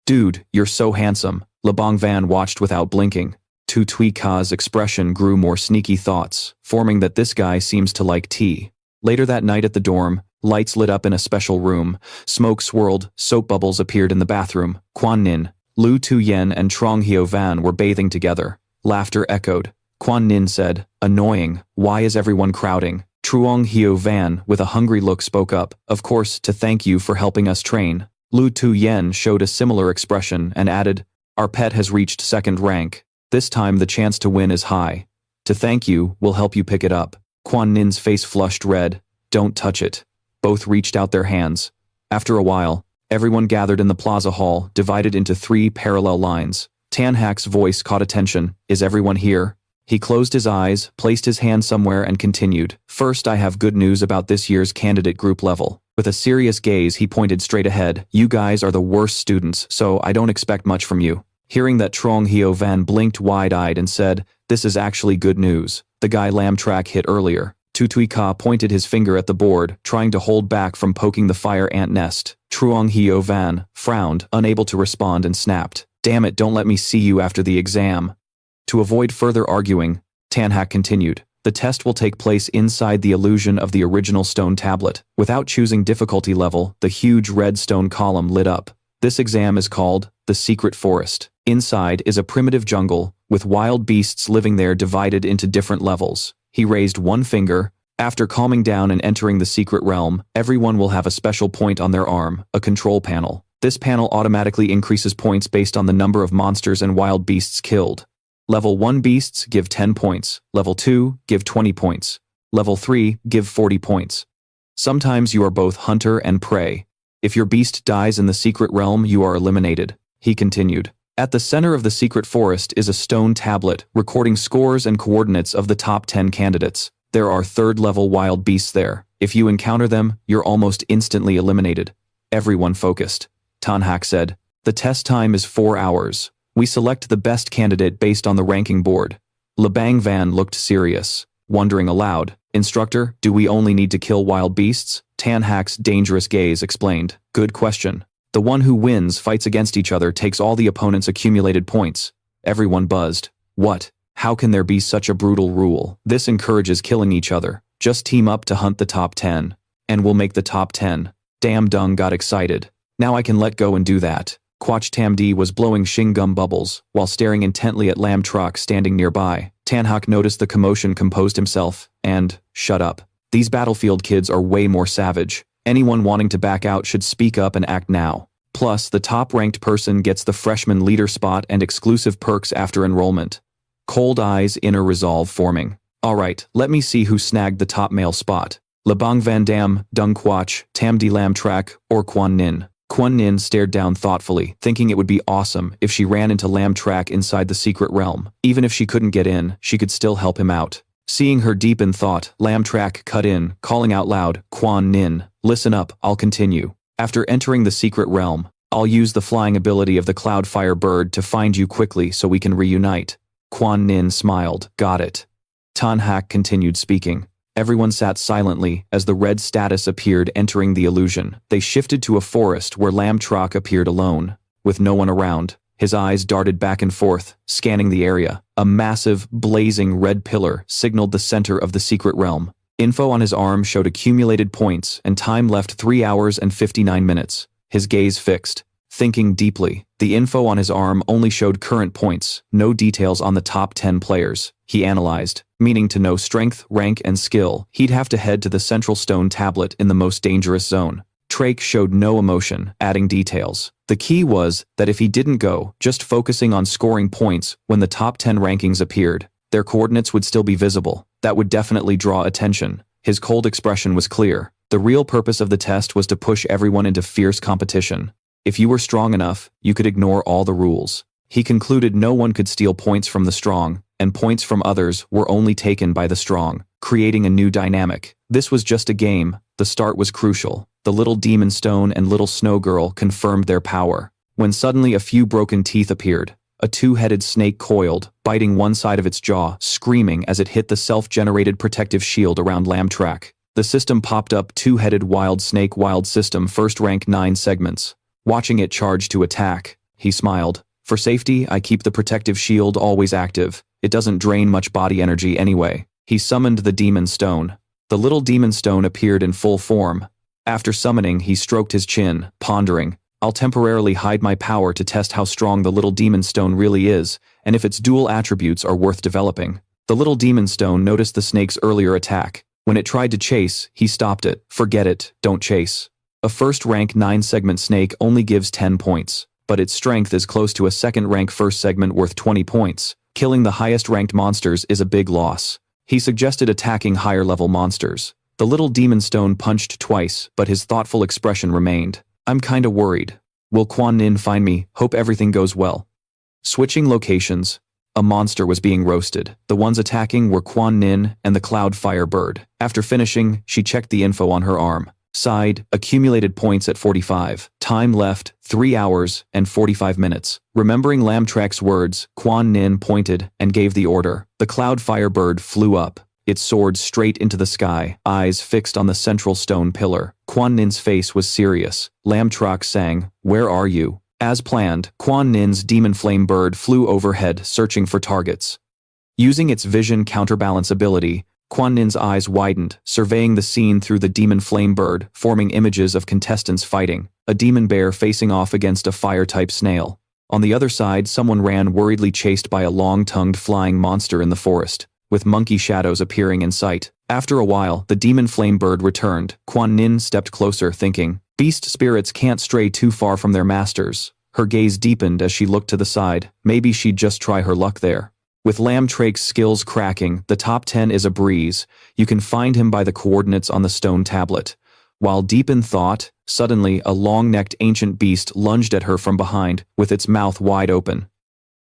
"Dude, you're so handsome." Lebang Van watched without blinking. Tu Tui Ka's expression grew more sneaky thoughts, forming that this guy seems to like tea. Later that night at the dorm, lights lit up in a special room. Smoke swirled, soap bubbles appeared in the bathroom. Quan Nin, Lu Tu Yen and Trong Hyo Van were bathing together. Laughter echoed. Quan Nin said, "Annoying, why is everyone crowding?" Truong Hyo Van, with a hungry look, spoke up, "Of course, to thank you for helping us train." Lu Tu Yen showed a similar expression and added, "Our pet has reached second rank. This time the chance to win is high. To thank you, we'll help you pick it up." Quan Nin's face flushed red. "Don't touch it." Both reached out their hands. After a while, everyone gathered in the plaza hall, divided into 3 parallel lines. Tan Hak's voice caught attention. "Is everyone here?" He closed his eyes, placed his hand somewhere and continued. "First, I have good news about this year's candidate group level." With a serious gaze, he pointed straight ahead. "You guys are the worst students, so I don't expect much from you." Hearing that, Trong Hyo Van blinked wide-eyed and said, "This is actually good news." The guy Lam Trach hit earlier. Tu Tui Ka pointed his finger at the board, trying to hold back from poking the fire ant nest. Truong Hyo Van frowned, unable to respond, and snapped, "Damn it, don't let me see you after the exam." To avoid further arguing, Tan Hak continued, "The test will take place inside the illusion of the original stone tablet." Without choosing difficulty level, the huge red stone column lit up. This exam is called the Secret Forest. Inside is a primitive jungle, with wild beasts living there divided into different levels. He raised one finger. After calming down and entering the secret realm, everyone will have a special point on their arm, a control panel. This panel automatically increases points based on the number of monsters and wild beasts killed. Level 1 beasts give 10 points, Level 2 give 20 points, Level 3 give 40 points. Sometimes you are both hunter and prey. If your beast dies in the secret realm, you are eliminated. He continued. At the center of the secret forest is a stone tablet recording scores and coordinates of the top 10 candidates. There are third-level wild beasts there. If you encounter them, you're almost instantly eliminated. Everyone focused. Tan Hak said, "The test time is 4 hours. We select the best candidate based on the ranking board." Lebang Van looked serious, wondering aloud, "Instructor, do we only need to kill wild beasts?" Tan Hak's dangerous gaze explained, "Good question. The one who wins fights against each other, takes all the opponent's accumulated points." Everyone buzzed. "What? How can there be such a brutal rule? This encourages killing each other. Just team up to hunt the top 10. And we'll make the top 10. Damn Dung got excited. "Now I can let go and do that." Quach Tamdi was blowing chewing gum bubbles, while staring intently at Lam Trach standing nearby. Tan Hak noticed the commotion, composed himself, and, "Shut up. These battlefield kids are way more savage. Anyone wanting to back out should speak up and act now. Plus, the top-ranked person gets the freshman leader spot and exclusive perks after enrollment. Cold eyes, inner resolve forming. Alright, let me see who snagged the top male spot. Labong Van Dam, Dung Quach, Tam D Lam Trach, or Quan Nin. Quan Nin stared down thoughtfully, thinking it would be awesome if she ran into Lam Trach inside the secret realm. Even if she couldn't get in, she could still help him out. Seeing her deep in thought, Lam Trach cut in, calling out loud, Quan Nin, listen up, I'll continue. After entering the secret realm, I'll use the flying ability of the Cloudfire bird to find you quickly so we can reunite. Quan Nin smiled, got it. Tan Hak continued speaking. Everyone sat silently as the red status appeared entering the illusion. They shifted to a forest where Lam Trach appeared alone, with no one around. His eyes darted back and forth, scanning the area. A massive, blazing red pillar signaled the center of the secret realm. Info on his arm showed accumulated points and time left 3 hours and 59 minutes. His gaze fixed, thinking deeply. The info on his arm only showed current points, no details on the top 10 players. He analyzed, meaning to know strength, rank, and skill. He'd have to head to the central stone tablet in the most dangerous zone. Trach showed no emotion, adding details. The key was that if he didn't go, just focusing on scoring points when the top 10 rankings appeared, their coordinates would still be visible. That would definitely draw attention. His cold expression was clear. The real purpose of the test was to push everyone into fierce competition. If you were strong enough, you could ignore all the rules. He concluded no one could steal points from the strong, and points from others were only taken by the strong, creating a new dynamic. This was just a game. The start was crucial. The little demon stone and little snow girl confirmed their power. When suddenly a few broken teeth appeared, a two-headed snake coiled, biting one side of its jaw, screaming as it hit the self-generated protective shield around Lam Trach. The system popped up two-headed wild snake wild system first rank 9 segments. Watching it charge to attack, he smiled. For safety, I keep the protective shield always active. It doesn't drain much body energy anyway. He summoned the demon stone. The little demon stone appeared in full form. After summoning, he stroked his chin, pondering. I'll temporarily hide my power to test how strong the little demon stone really is, and if its dual attributes are worth developing. The little demon stone noticed the snake's earlier attack. When it tried to chase, he stopped it. Forget it, don't chase. A first-rank 9-segment snake only gives 10 points, but its strength is close to a second-rank first segment worth 20 points. Killing the highest-ranked monsters is a big loss. He suggested attacking higher-level monsters. The little demon stone punched twice, but his thoughtful expression remained. I'm kinda worried. Will Quan Nin find me? Hope everything goes well. Switching locations. A monster was being roasted. The ones attacking were Quan Nin and the Cloudfire bird. After finishing, she checked the info on her arm. Side, accumulated points at 45. Time left, 3 hours and 45 minutes. Remembering Lam Trach's words, Quan Nin pointed and gave the order. The Cloudfire bird flew up. It soared straight into the sky, eyes fixed on the central stone pillar. Quan Nin's face was serious. Lam Trach sang, "Where are you?" As planned, Quan Nin's demon flame bird flew overhead, searching for targets. Using its vision counterbalance ability, Quan Nin's eyes widened, surveying the scene through the demon flame bird, forming images of contestants fighting. A demon bear facing off against a fire-type snail. On the other side, someone ran worriedly chased by a long-tongued flying monster in the forest, with monkey shadows appearing in sight. After a while, the demon flame bird returned. Quan Nin stepped closer, thinking, beast spirits can't stray too far from their masters. Her gaze deepened as she looked to the side. Maybe she'd just try her luck there. With Lam Trach's skills cracking, the top 10 is a breeze. You can find him by the coordinates on the stone tablet. While deep in thought, suddenly a long-necked ancient beast lunged at her from behind, with its mouth wide open.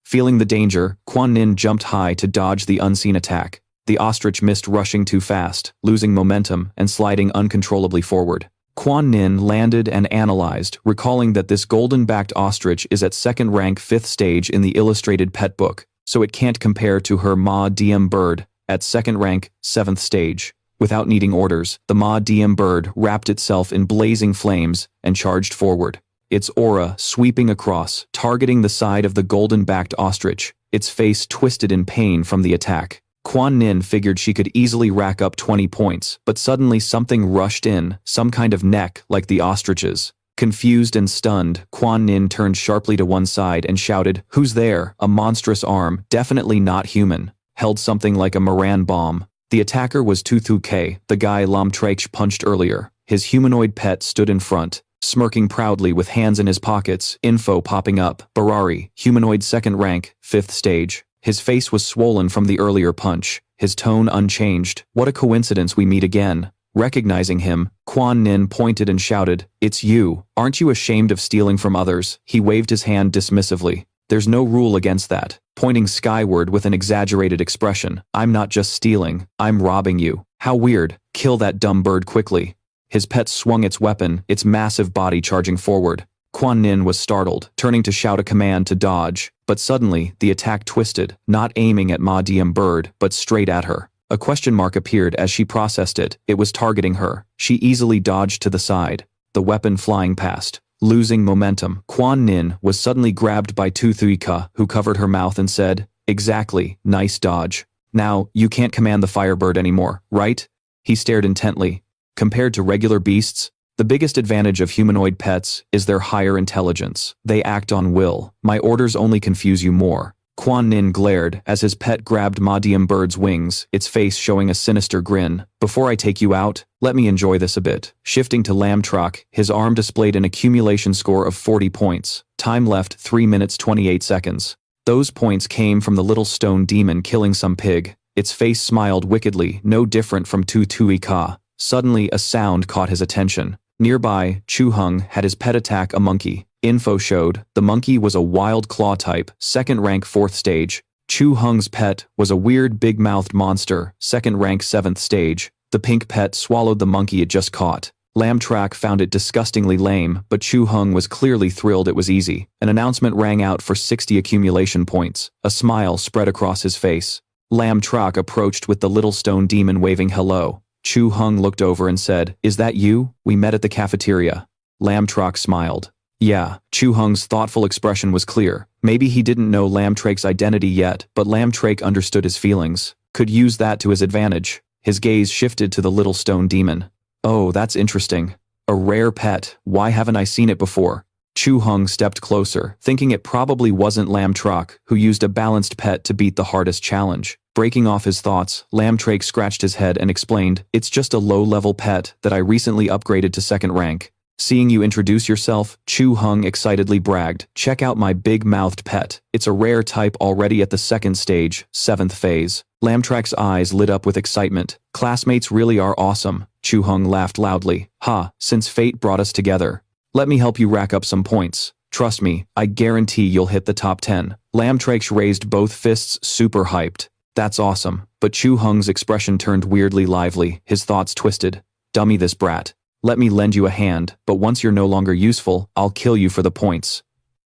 Feeling the danger, Quan Nin jumped high to dodge the unseen attack. The ostrich missed, rushing too fast, losing momentum and sliding uncontrollably forward. Quan Nin landed and analyzed, recalling that this golden-backed ostrich is at second rank 5th stage in the illustrated pet book, so it can't compare to her Ma Diem bird, at second rank, 7th stage. Without needing orders, the Ma Diem bird wrapped itself in blazing flames and charged forward. Its aura sweeping across, targeting the side of the golden-backed ostrich, its face twisted in pain from the attack. Quan Nin figured she could easily rack up 20 points, but suddenly something rushed in, some kind of neck like the ostrich's. Confused and stunned, Quan Nin turned sharply to one side and shouted, "Who's there?" A monstrous arm, definitely not human, held something like a Moran bomb. The attacker was Tuthu K, the guy Lam Trach punched earlier. His humanoid pet stood in front, smirking proudly with hands in his pockets, info popping up. Barari, humanoid 2nd rank, 5th stage. His face was swollen from the earlier punch, his tone unchanged. What a coincidence we meet again. Recognizing him, Quan Nin pointed and shouted, "It's you. Aren't you ashamed of stealing from others?" He waved his hand dismissively. "There's no rule against that," pointing skyward with an exaggerated expression. "I'm not just stealing, I'm robbing you." "How weird. Kill that dumb bird quickly." His pet swung its weapon, its massive body charging forward. Quan Nin was startled, turning to shout a command to dodge, but suddenly, the attack twisted, not aiming at Ma Diem bird, but straight at her. A question mark appeared as she processed it. It was targeting her. She easily dodged to the side, the weapon flying past. Losing momentum, Quan Nin was suddenly grabbed by Tu Thuika, who covered her mouth and said, "Exactly, nice dodge. Now, you can't command the firebird anymore, right?" He stared intently. Compared to regular beasts, the biggest advantage of humanoid pets is their higher intelligence. They act on will. My orders only confuse you more. Quan Nin glared as his pet grabbed Ma Diem bird's wings, its face showing a sinister grin. "Before I take you out, let me enjoy this a bit." Shifting to Lam Trach, his arm displayed an accumulation score of 40 points. Time left 3 minutes 28 seconds. Those points came from the little stone demon killing some pig. Its face smiled wickedly, no different from Tu Thuika. Suddenly, a sound caught his attention. Nearby, Chu Hung had his pet attack a monkey. Info showed the monkey was a wild claw type, 2nd rank 4th stage. Chu Hung's pet was a weird big-mouthed monster, 2nd rank 7th stage. The pink pet swallowed the monkey it just caught. Lam Trach found it disgustingly lame, but Chu Hung was clearly thrilled it was easy. An announcement rang out for 60 accumulation points. A smile spread across his face. Lam Trach approached with the little stone demon waving hello. Chu Hung looked over and said, "Is that you? We met at the cafeteria." Lam Trach smiled. Yeah, Chu Hung's thoughtful expression was clear. Maybe he didn't know Lam Trach's identity yet, but Lam Trach understood his feelings. Could use that to his advantage. His gaze shifted to the little stone demon. "Oh, that's interesting. A rare pet. Why haven't I seen it before?" Chu Hung stepped closer, thinking it probably wasn't Lam Trach, who used a balanced pet to beat the hardest challenge. Breaking off his thoughts, Lam Trach scratched his head and explained, "It's just a low-level pet that I recently upgraded to 2nd rank." Seeing you introduce yourself, Chu Hung excitedly bragged, "Check out my big-mouthed pet. It's a rare type already at the 2nd stage, 7th phase." Lam Trach's eyes lit up with excitement. "Classmates really are awesome." Chu Hung laughed loudly. "Ha, since fate brought us together. Let me help you rack up some points. Trust me, I guarantee you'll hit the top 10. Lam Trach raised both fists, super hyped. "That's awesome." But Chu Hung's expression turned weirdly lively, his thoughts twisted. "Dummy this brat. Let me lend you a hand, but once you're no longer useful, I'll kill you for the points."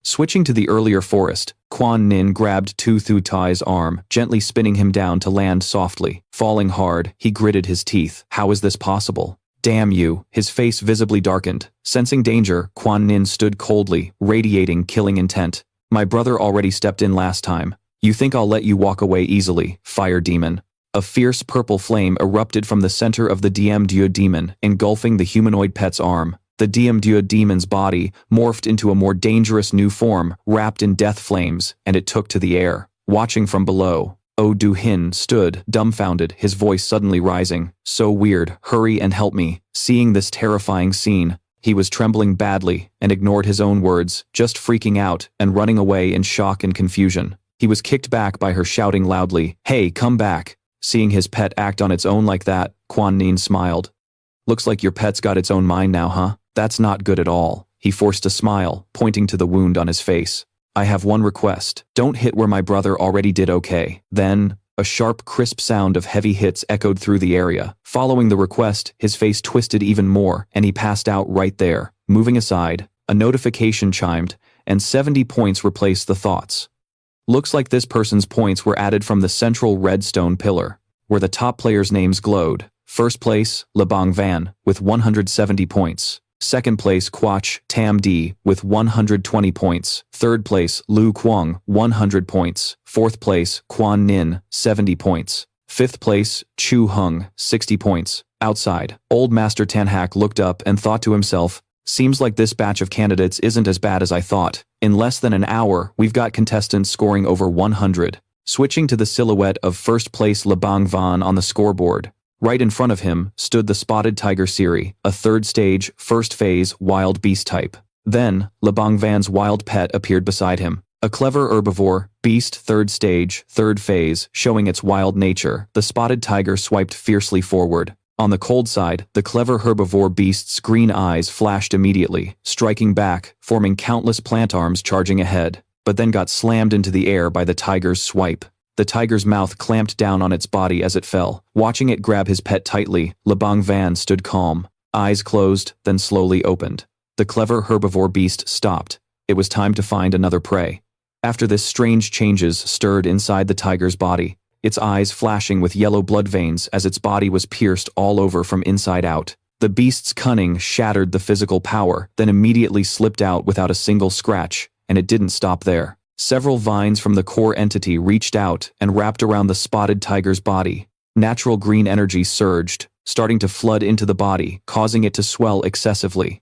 Switching to the earlier forest, Quan Nin grabbed Tu Thu Tai's arm, gently spinning him down to land softly. Falling hard, he gritted his teeth. How is this possible? "Damn you." His face visibly darkened. Sensing danger, Quan Nin stood coldly, radiating killing intent. "My brother already stepped in last time. You think I'll let you walk away easily, fire demon?" A fierce purple flame erupted from the center of the Diem Dieu demon, engulfing the humanoid pet's arm. The Diem Dieu demon's body morphed into a more dangerous new form, wrapped in death flames, and it took to the air. Watching from below, Oh Du Hin stood, dumbfounded, his voice suddenly rising. "So weird, hurry and help me." Seeing this terrifying scene, he was trembling badly and ignored his own words, just freaking out and running away in shock and confusion. He was kicked back by her shouting loudly, "Hey, come back." Seeing his pet act on its own like that, Quan Nin smiled. "Looks like your pet's got its own mind now, huh? That's not good at all." He forced a smile, pointing to the wound on his face. "I have one request. Don't hit where my brother already did okay." Then, a sharp, crisp sound of heavy hits echoed through the area. Following the request, his face twisted even more, and he passed out right there. Moving aside, a notification chimed, and 70 points replaced the thoughts. Looks like this person's points were added from the central red stone pillar, where the top players' names glowed. First place, Lebong Van, with 170 points. Second place, Quach Tam D, with 120 points. Third place, Lu Kuang, 100 points. Fourth place, Quan Nin, 70 points. Fifth place, Chu Hung, 60 points. Outside, Old Master Tanhak looked up and thought to himself, "Seems like this batch of candidates isn't as bad as I thought. In less than an hour, we've got contestants scoring over 100. Switching to the silhouette of first place Lebong Van on the scoreboard, Right in front of him stood the spotted tiger Siri, a third stage, first phase, wild beast type. Then, Lebong Van's wild pet appeared beside him. A clever herbivore, beast third stage, third phase, showing its wild nature, the spotted tiger swiped fiercely forward. On the cold side, the clever herbivore beast's green eyes flashed immediately, striking back, forming countless plant arms charging ahead, but then got slammed into the air by the tiger's swipe. The tiger's mouth clamped down on its body as it fell. Watching it grab his pet tightly, Lebong Van stood calm, eyes closed, then slowly opened. The clever herbivore beast stopped. It was time to find another prey. After this, strange changes stirred inside the tiger's body, its eyes flashing with yellow blood veins as its body was pierced all over from inside out. The beast's cunning shattered the physical power, then immediately slipped out without a single scratch, and it didn't stop there. Several vines from the core entity reached out and wrapped around the spotted tiger's body. Natural green energy surged, starting to flood into the body, causing it to swell excessively.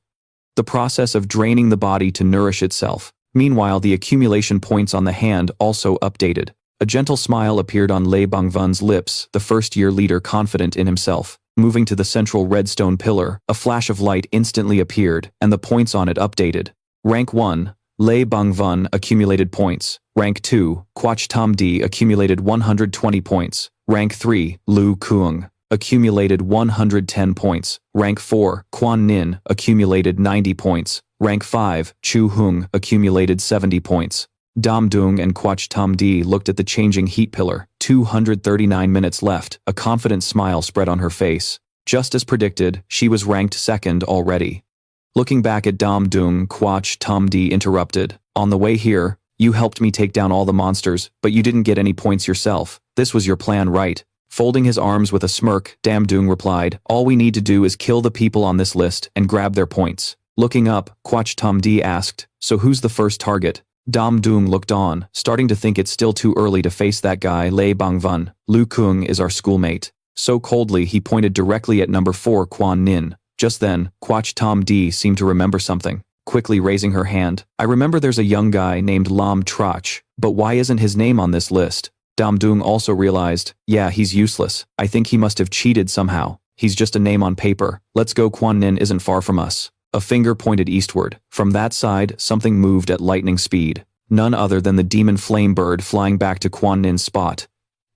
The process of draining the body to nourish itself. Meanwhile, the accumulation points on the hand also updated. A gentle smile appeared on Lei Bangvan's lips, the first-year leader confident in himself. Moving to the central redstone pillar, a flash of light instantly appeared, and the points on it updated. Rank 1, Lei Bangvan accumulated points. Rank 2, Quach Tam Di accumulated 120 points. Rank 3, Lu Kuang accumulated 110 points. Rank 4, Quan Nin accumulated 90 points. Rank 5, Chu Hung accumulated 70 points. Dam Dung and Quach Tam Di looked at the changing heat pillar. 239 minutes left, a confident smile spread on her face. Just as predicted, she was ranked second already. Looking back at Dam Dung, Quach Tam Di interrupted. On the way here, you helped me take down all the monsters, but you didn't get any points yourself. This was your plan, right? Folding his arms with a smirk, Dam Dung replied, all we need to do is kill the people on this list and grab their points. Looking up, Quach Tam Di asked, so who's the first target? Dam Dung looked on, starting to think it's still too early to face that guy Lei Bangvan. Lu Kuang is our schoolmate. So coldly he pointed directly at number 4 Quan Nin. Just then, Quach Tam Di seemed to remember something. Quickly raising her hand, I remember there's a young guy named Lam Trach, but why isn't his name on this list? Dam Dung also realized, yeah, he's useless. I think he must have cheated somehow. He's just a name on paper. Let's go, Quan Nin isn't far from us. A finger pointed eastward. From that side, something moved at lightning speed. None other than the demon flame bird flying back to Quan Nin's spot.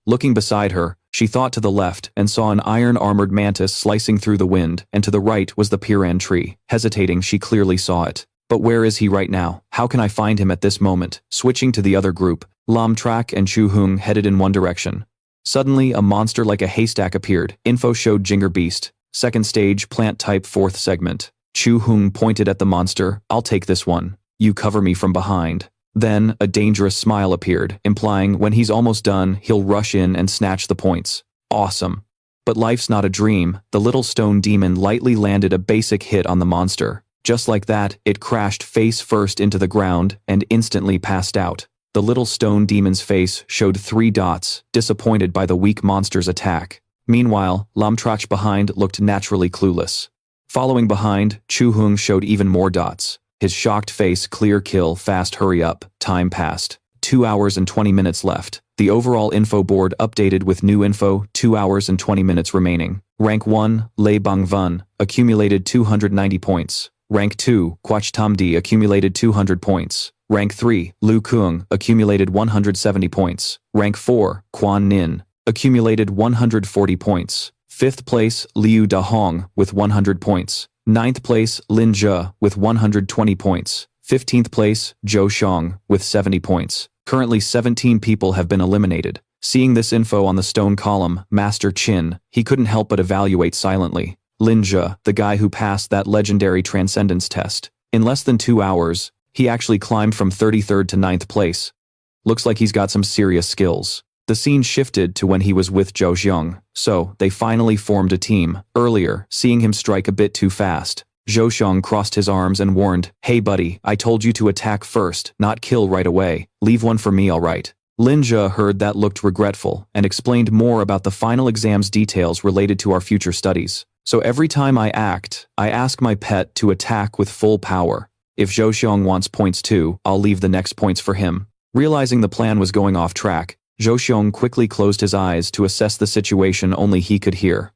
Looking beside her, she thought to the left and saw an iron-armored mantis slicing through the wind, and to the right was the piran tree. Hesitating, she clearly saw it. But where is he right now? How can I find him at this moment? Switching to the other group, Lam Trach and Chu Hung headed in one direction. Suddenly, a monster like a haystack appeared. Info showed Jinger Beast. Second stage, plant type, fourth segment. Chu Hung pointed at the monster. I'll take this one. You cover me from behind. Then, a dangerous smile appeared, implying when he's almost done, he'll rush in and snatch the points. Awesome. But life's not a dream. The little stone demon lightly landed a basic hit on the monster. Just like that, it crashed face first into the ground and instantly passed out. The little stone demon's face showed 3 dots, disappointed by the weak monster's attack. Meanwhile, Lam Trach behind looked naturally clueless. Following behind, Chu Hung showed even more dots. His shocked face, clear kill, fast hurry up. Time passed. 2 hours and 20 minutes left. The overall info board updated with new info, 2 hours and 20 minutes remaining. Rank 1, Lei Bangvan, accumulated 290 points. Rank 2, Quach Tam Di accumulated 200 points. Rank 3, Lu Kuang, accumulated 170 points. Rank 4, Quan Nin, accumulated 140 points. 5th place, Liu Dahong, with 100 points. 9th place, Lin Zhe, with 120 points. 15th place, Zhou Xiong, with 70 points. Currently 17 people have been eliminated. Seeing this info on the stone column, Master Qin, he couldn't help but evaluate silently. Lin Zhe, the guy who passed that legendary transcendence test. In less than 2 hours, he actually climbed from 33rd to 9th place. Looks like he's got some serious skills. The scene shifted to when he was with Zhou Xiong, so they finally formed a team. Earlier, seeing him strike a bit too fast, Zhou Xiong crossed his arms and warned, "Hey buddy, I told you to attack first, not kill right away. Leave one for me, alright?" Lin Zhe heard that, looked regretful, and explained more about the final exam's details related to our future studies. So every time I act, I ask my pet to attack with full power. If Zhou Xiong wants points too, I'll leave the next points for him. Realizing the plan was going off track, Zhou Xiong quickly closed his eyes to assess the situation only he could hear.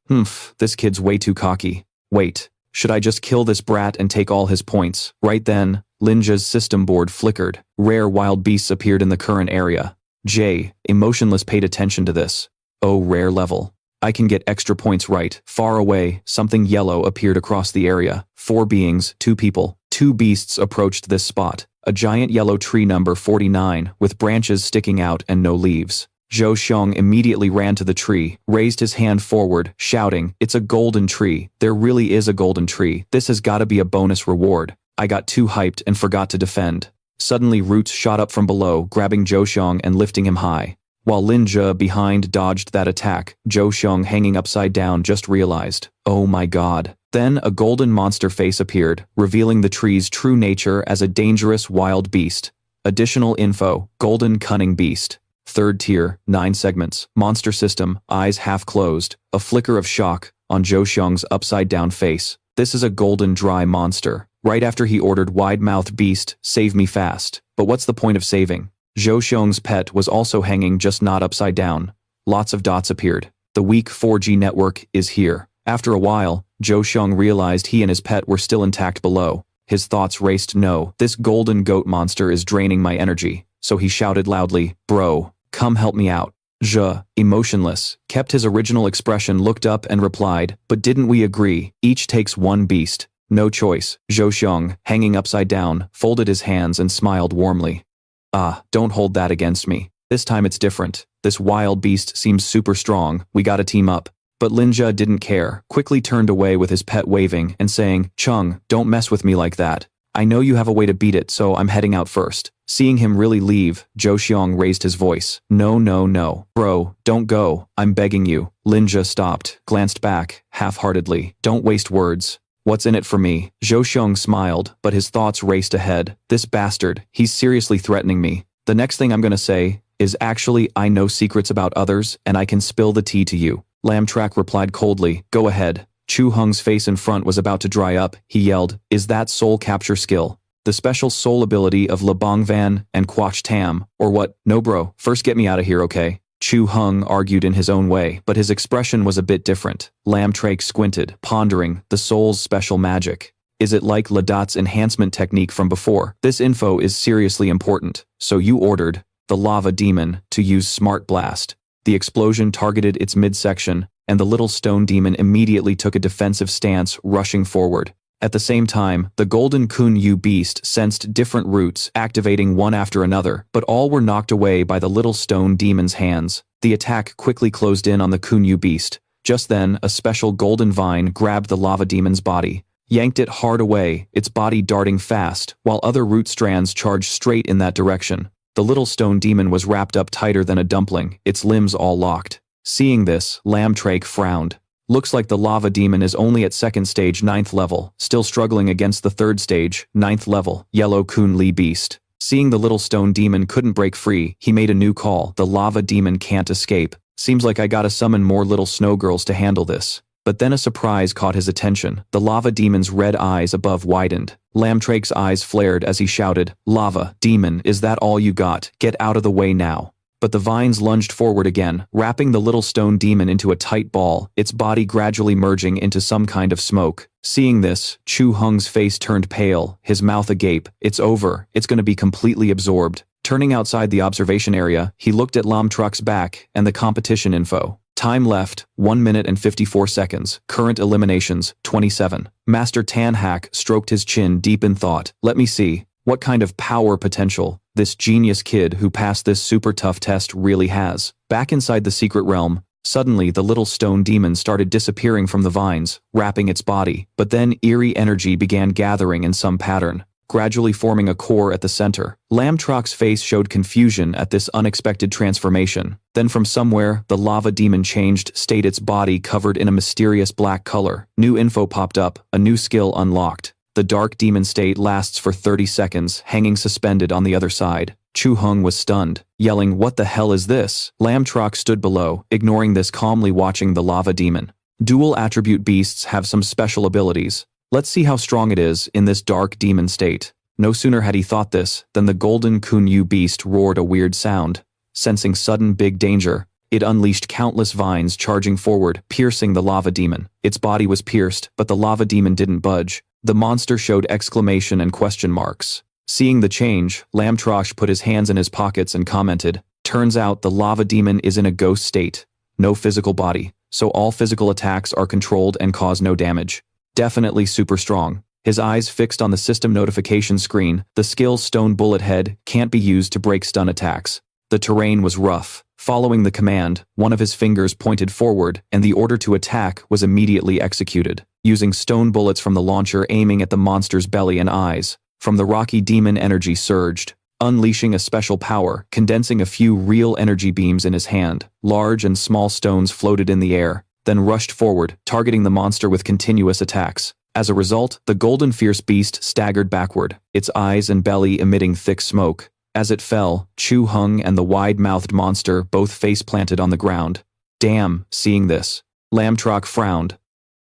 This kid's way too cocky. Wait, should I just kill this brat and take all his points? Right then, Linja's system board flickered. Rare wild beasts appeared in the current area. Jay, emotionless, paid attention to this. Oh, rare level. I can get extra points right. Far away, something yellow appeared across the area. 4 beings, 2 people, 2 beasts approached this spot. A giant yellow tree number 49, with branches sticking out and no leaves. Zhou Xiong immediately ran to the tree, raised his hand forward, shouting, "It's a golden tree. There really is a golden tree. This has gotta be a bonus reward." I got too hyped and forgot to defend. Suddenly roots shot up from below, grabbing Zhou Xiong and lifting him high. While Linja behind dodged that attack, Zhou Xiong hanging upside down just realized, oh my god. Then a golden monster face appeared, revealing the tree's true nature as a dangerous wild beast. Additional info, golden cunning beast. 3rd tier, 9 segments, monster system, eyes half closed, a flicker of shock on Zhou Xiong's upside down face. This is a golden dry monster. Right after he ordered wide-mouthed beast, save me fast. But what's the point of saving? Zhou Xiong's pet was also hanging, just not upside down. Lots of dots appeared. The weak 4G network is here. After a while, Zhou Xiong realized he and his pet were still intact below. His thoughts raced. No, this golden goat monster is draining my energy. So he shouted loudly, "Bro, come help me out." Zhe, emotionless, kept his original expression, looked up and replied, "But didn't we agree? Each takes 1 beast." No choice. Zhou Xiong, hanging upside down, folded his hands and smiled warmly. "Ah, don't hold that against me. This time it's different. This wild beast seems super strong. We gotta team up." But Linja didn't care, quickly turned away with his pet waving and saying, "Chung, don't mess with me like that. I know you have a way to beat it, so I'm heading out first." Seeing him really leave, Zhou Xiong raised his voice. No. Bro, don't go. I'm begging you." Linja stopped, glanced back, half-heartedly. "Don't waste words. What's in it for me?" Zhou Xiong smiled, but his thoughts raced ahead. "This bastard, he's seriously threatening me. The next thing I'm gonna say is, actually, I know secrets about others, and I can spill the tea to you." Lam Trach replied coldly, "Go ahead." Chu Hung's face in front was about to dry up. He yelled, "Is that soul capture skill? The special soul ability of Lebong Van and Quach Tam, or what?" "No bro, first get me out of here, okay?" Chu Hung argued in his own way, but his expression was a bit different. Lam Trach squinted, pondering, the soul's special magic. Is it like Ladat's enhancement technique from before? This info is seriously important. So you ordered the lava demon to use Smart Blast. The explosion targeted its midsection, and the little stone demon immediately took a defensive stance, rushing forward. At the same time, the golden Kun-Yu beast sensed different roots activating one after another, but all were knocked away by the little stone demon's hands. The attack quickly closed in on the Kun-Yu beast. Just then, a special golden vine grabbed the lava demon's body, yanked it hard away, its body darting fast, while other root strands charged straight in that direction. The little stone demon was wrapped up tighter than a dumpling, its limbs all locked. Seeing this, Lam Trach frowned. Looks like the lava demon is only at 2nd stage 9th level, still struggling against the 3rd stage, 9th level, yellow Kun Li beast. Seeing the little stone demon couldn't break free, he made a new call. The lava demon can't escape. Seems like I gotta summon more little snow girls to handle this. But then a surprise caught his attention. The lava demon's red eyes above widened. Lam Trach's eyes flared as he shouted, "Lava, demon, is that all you got? Get out of the way now." But the vines lunged forward again, wrapping the little stone demon into a tight ball, its body gradually merging into some kind of smoke. Seeing this, Chu Hung's face turned pale, his mouth agape. It's over, it's gonna be completely absorbed. Turning outside the observation area, he looked at Lam Trach's back and the competition info. Time left, 1 minute and 54 seconds. Current eliminations, 27. Master Tan Hak stroked his chin deep in thought. Let me see. What kind of power potential this genius kid who passed this super tough test really has. Back inside the secret realm, suddenly the little stone demon started disappearing from the vines, wrapping its body, but then eerie energy began gathering in some pattern, gradually forming a core at the center. Lam Trach's face showed confusion at this unexpected transformation. Then from somewhere, the lava demon changed state, its body covered in a mysterious black color. New info popped up, a new skill unlocked. The dark demon state lasts for 30 seconds, hanging suspended on the other side. Chu Hung was stunned, yelling, "What the hell is this?" Lam Trach stood below, ignoring this, calmly watching the lava demon. Dual attribute beasts have some special abilities. Let's see how strong it is in this dark demon state. No sooner had he thought this, than the golden Kun-Yu beast roared a weird sound. Sensing sudden big danger, it unleashed countless vines charging forward, piercing the lava demon. Its body was pierced, but the lava demon didn't budge. The monster showed exclamation and question marks. Seeing the change, Lam Trach put his hands in his pockets and commented, "Turns out the lava demon is in a ghost state. No physical body, so all physical attacks are controlled and cause no damage. Definitely super strong." His eyes fixed on the system notification screen. The skill Stone Bullet Head can't be used to break stun attacks. The terrain was rough. Following the command, one of his fingers pointed forward, and the order to attack was immediately executed, using stone bullets from the launcher aiming at the monster's belly and eyes. From the rocky demon, energy surged, unleashing a special power, condensing a few real energy beams in his hand. Large and small stones floated in the air, then rushed forward, targeting the monster with continuous attacks. As a result, the golden fierce beast staggered backward, its eyes and belly emitting thick smoke. As it fell, Chu Hung and the wide-mouthed monster both face-planted on the ground. Damn, seeing this, Lam Trach frowned.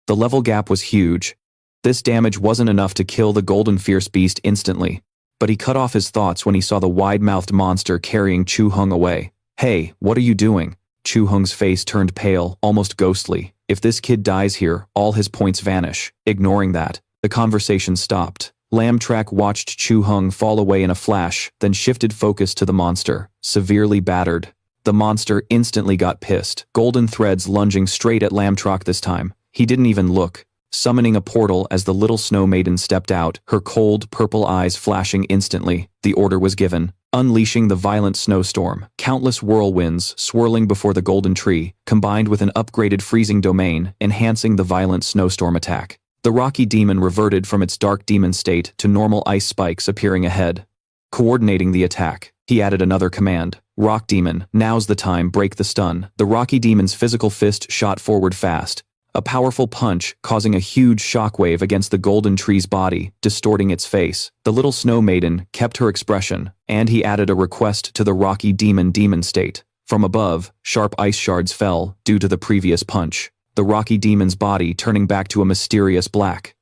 The level gap was huge. This damage wasn't enough to kill the golden fierce beast instantly, but he cut off his thoughts when he saw the wide-mouthed monster carrying Chu Hung away. "Hey, what are you doing?" Chu Hung's face turned pale, almost ghostly. If this kid dies here, all his points vanish. Ignoring that, the conversation stopped. Lam Trach watched Chu Hung fall away in a flash, then shifted focus to the monster, severely battered. The monster instantly got pissed, golden threads lunging straight at Lam Trach this time. He didn't even look, summoning a portal as the little snow maiden stepped out, her cold, purple eyes flashing instantly. The order was given, unleashing the violent snowstorm. Countless whirlwinds swirling before the golden tree, combined with an upgraded freezing domain, enhancing the violent snowstorm attack. The rocky demon reverted from its dark demon state to normal ice spikes appearing ahead. Coordinating the attack, he added another command. "Rock demon, now's the time, break the stun." The rocky demon's physical fist shot forward fast, a powerful punch causing a huge shockwave against the golden tree's body, distorting its face. The little snow maiden kept her expression, and he added a request to the rocky demon state. From above, sharp ice shards fell due to the previous punch, the rocky demon's body turning back to a mysterious black.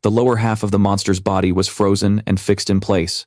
The lower half of the monster's body was frozen and fixed in place.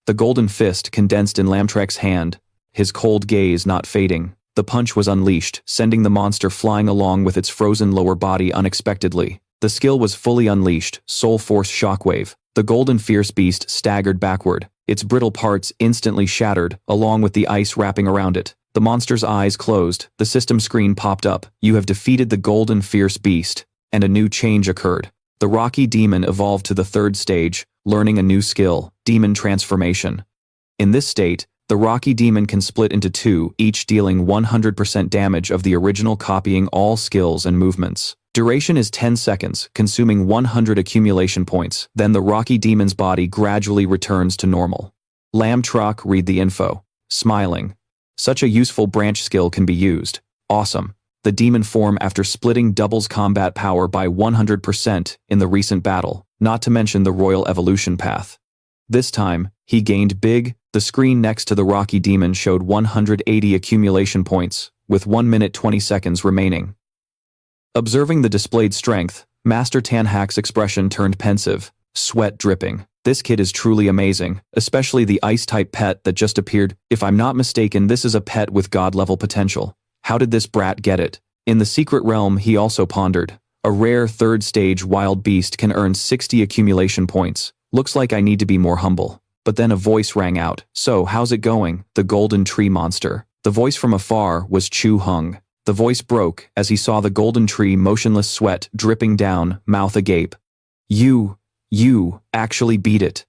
The golden fist condensed in Lam Trach's hand, his cold gaze not fading. The punch was unleashed, sending the monster flying along with its frozen lower body unexpectedly. The skill was fully unleashed, soul force shockwave. The golden fierce beast staggered backward, its brittle parts instantly shattered, along with the ice wrapping around it. The monster's eyes closed, the system screen popped up. "You have defeated the golden fierce beast," and a new change occurred. The rocky demon evolved to the third stage, learning a new skill, demon transformation. In this state, the rocky demon can split into two, each dealing 100% damage of the original, copying all skills and movements. Duration is 10 seconds, consuming 100 accumulation points. Then the rocky demon's body gradually returns to normal. Lam Trach read the info, smiling. Such a useful branch skill can be used. Awesome. The demon form after splitting doubles combat power by 100% in the recent battle, not to mention the royal evolution path. This time, he gained big. The screen next to the rocky demon showed 180 accumulation points, with 1 minute 20 seconds remaining. Observing the displayed strength, Master Tanhak's expression turned pensive, sweat dripping. This kid is truly amazing, especially the ice-type pet that just appeared. If I'm not mistaken, this is a pet with god-level potential. How did this brat get it? In the secret realm, he also pondered. A rare third-stage wild beast can earn 60 accumulation points. Looks like I need to be more humble. But then a voice rang out. "So, how's it going, the golden tree monster?" The voice from afar was Chu Hung. The voice broke as he saw the golden tree, motionless, sweat dripping down, mouth agape. You actually beat it."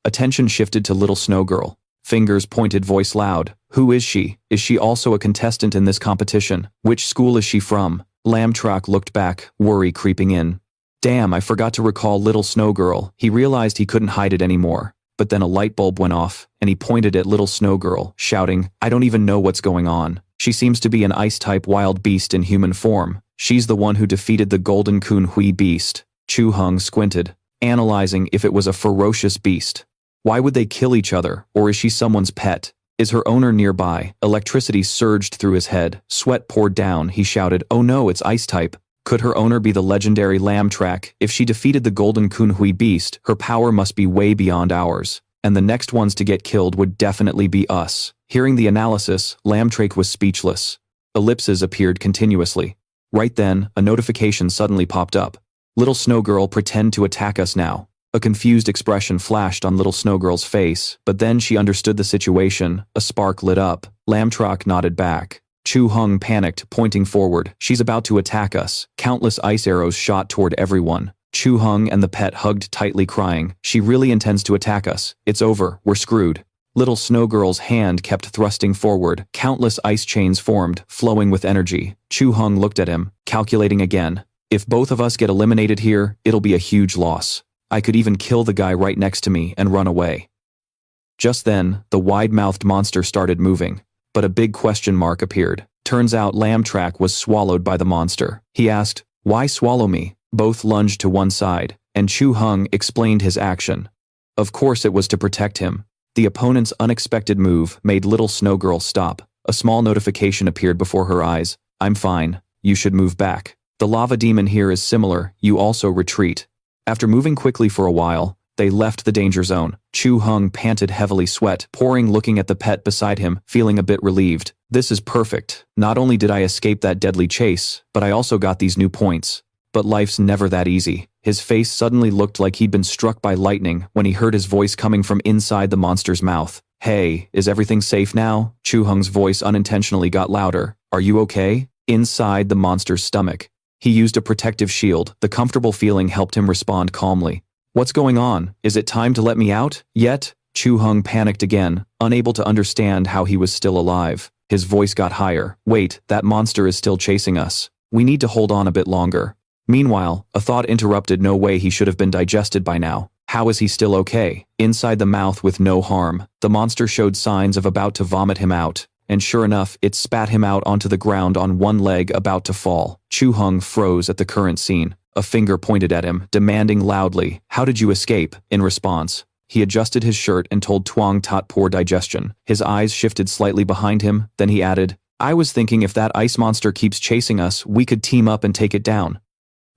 Attention shifted to Little Snow Girl. Fingers pointed, voice loud. "Who is she? Is she also a contestant in this competition? Which school is she from?" Lam Trach looked back, worry creeping in. Damn, I forgot to recall Little Snow Girl. He realized he couldn't hide it anymore. But then a light bulb went off, and he pointed at Little Snow Girl, shouting, "I don't even know what's going on. She seems to be an ice-type wild beast in human form. She's the one who defeated the golden Kun Hui beast." Chu Hung squinted, analyzing if it was a ferocious beast. Why would they kill each other, or is she someone's pet? Is her owner nearby? Electricity surged through his head, sweat poured down. He shouted, "Oh no, it's ice-type." Could her owner be the legendary Lam Trach? If she defeated the golden Kun Hui beast, her power must be way beyond ours, and the next ones to get killed would definitely be us. Hearing the analysis, Lam Trach was speechless. Ellipses appeared continuously. Right then, a notification suddenly popped up. Little Snowgirl pretend to attack us now. A confused expression flashed on Little Snowgirl's face, but then she understood the situation. A spark lit up. Lam Trach nodded back. Chu Hung panicked, pointing forward. She's about to attack us. Countless ice arrows shot toward everyone. Chu Hung and the pet hugged tightly, crying, "She really intends to attack us. It's over, we're screwed." Little Snowgirl's hand kept thrusting forward. Countless ice chains formed, flowing with energy. Chu Hung looked at him, calculating again. "If both of us get eliminated here, it'll be a huge loss. I could even kill the guy right next to me and run away." Just then, the wide-mouthed monster started moving, but a big question mark appeared. Turns out Lam Trach was swallowed by the monster. He asked, "Why swallow me?" Both lunged to one side, and Chu Hung explained his action. Of course it was to protect him. The opponent's unexpected move made Little Snowgirl stop. A small notification appeared before her eyes. "I'm fine. You should move back. The lava demon here is similar. You also retreat." After moving quickly for a while, they left the danger zone. Chu Hung panted heavily, sweat pouring, looking at the pet beside him, feeling a bit relieved. "This is perfect. Not only did I escape that deadly chase, but I also got these new points." But life's never that easy. His face suddenly looked like he'd been struck by lightning when he heard his voice coming from inside the monster's mouth. "Hey, is everything safe now?" Chu Hung's voice unintentionally got louder. "Are you okay?" Inside the monster's stomach. He used a protective shield. The comfortable feeling helped him respond calmly. "What's going on? Is it time to let me out yet?" Chu Hung panicked again, unable to understand how he was still alive. His voice got higher. "Wait, that monster is still chasing us. We need to hold on a bit longer." Meanwhile, a thought interrupted. No way, he should have been digested by now. How is he still okay? Inside the mouth with no harm. The monster showed signs of about to vomit him out. And sure enough, it spat him out onto the ground on one leg, about to fall. Chu Hung froze at the current scene. A finger pointed at him, demanding loudly, "How did you escape?" In response, he adjusted his shirt and told Tuong Tot poor digestion. His eyes shifted slightly behind him, then he added, "I was thinking if that ice monster keeps chasing us, we could team up and take it down."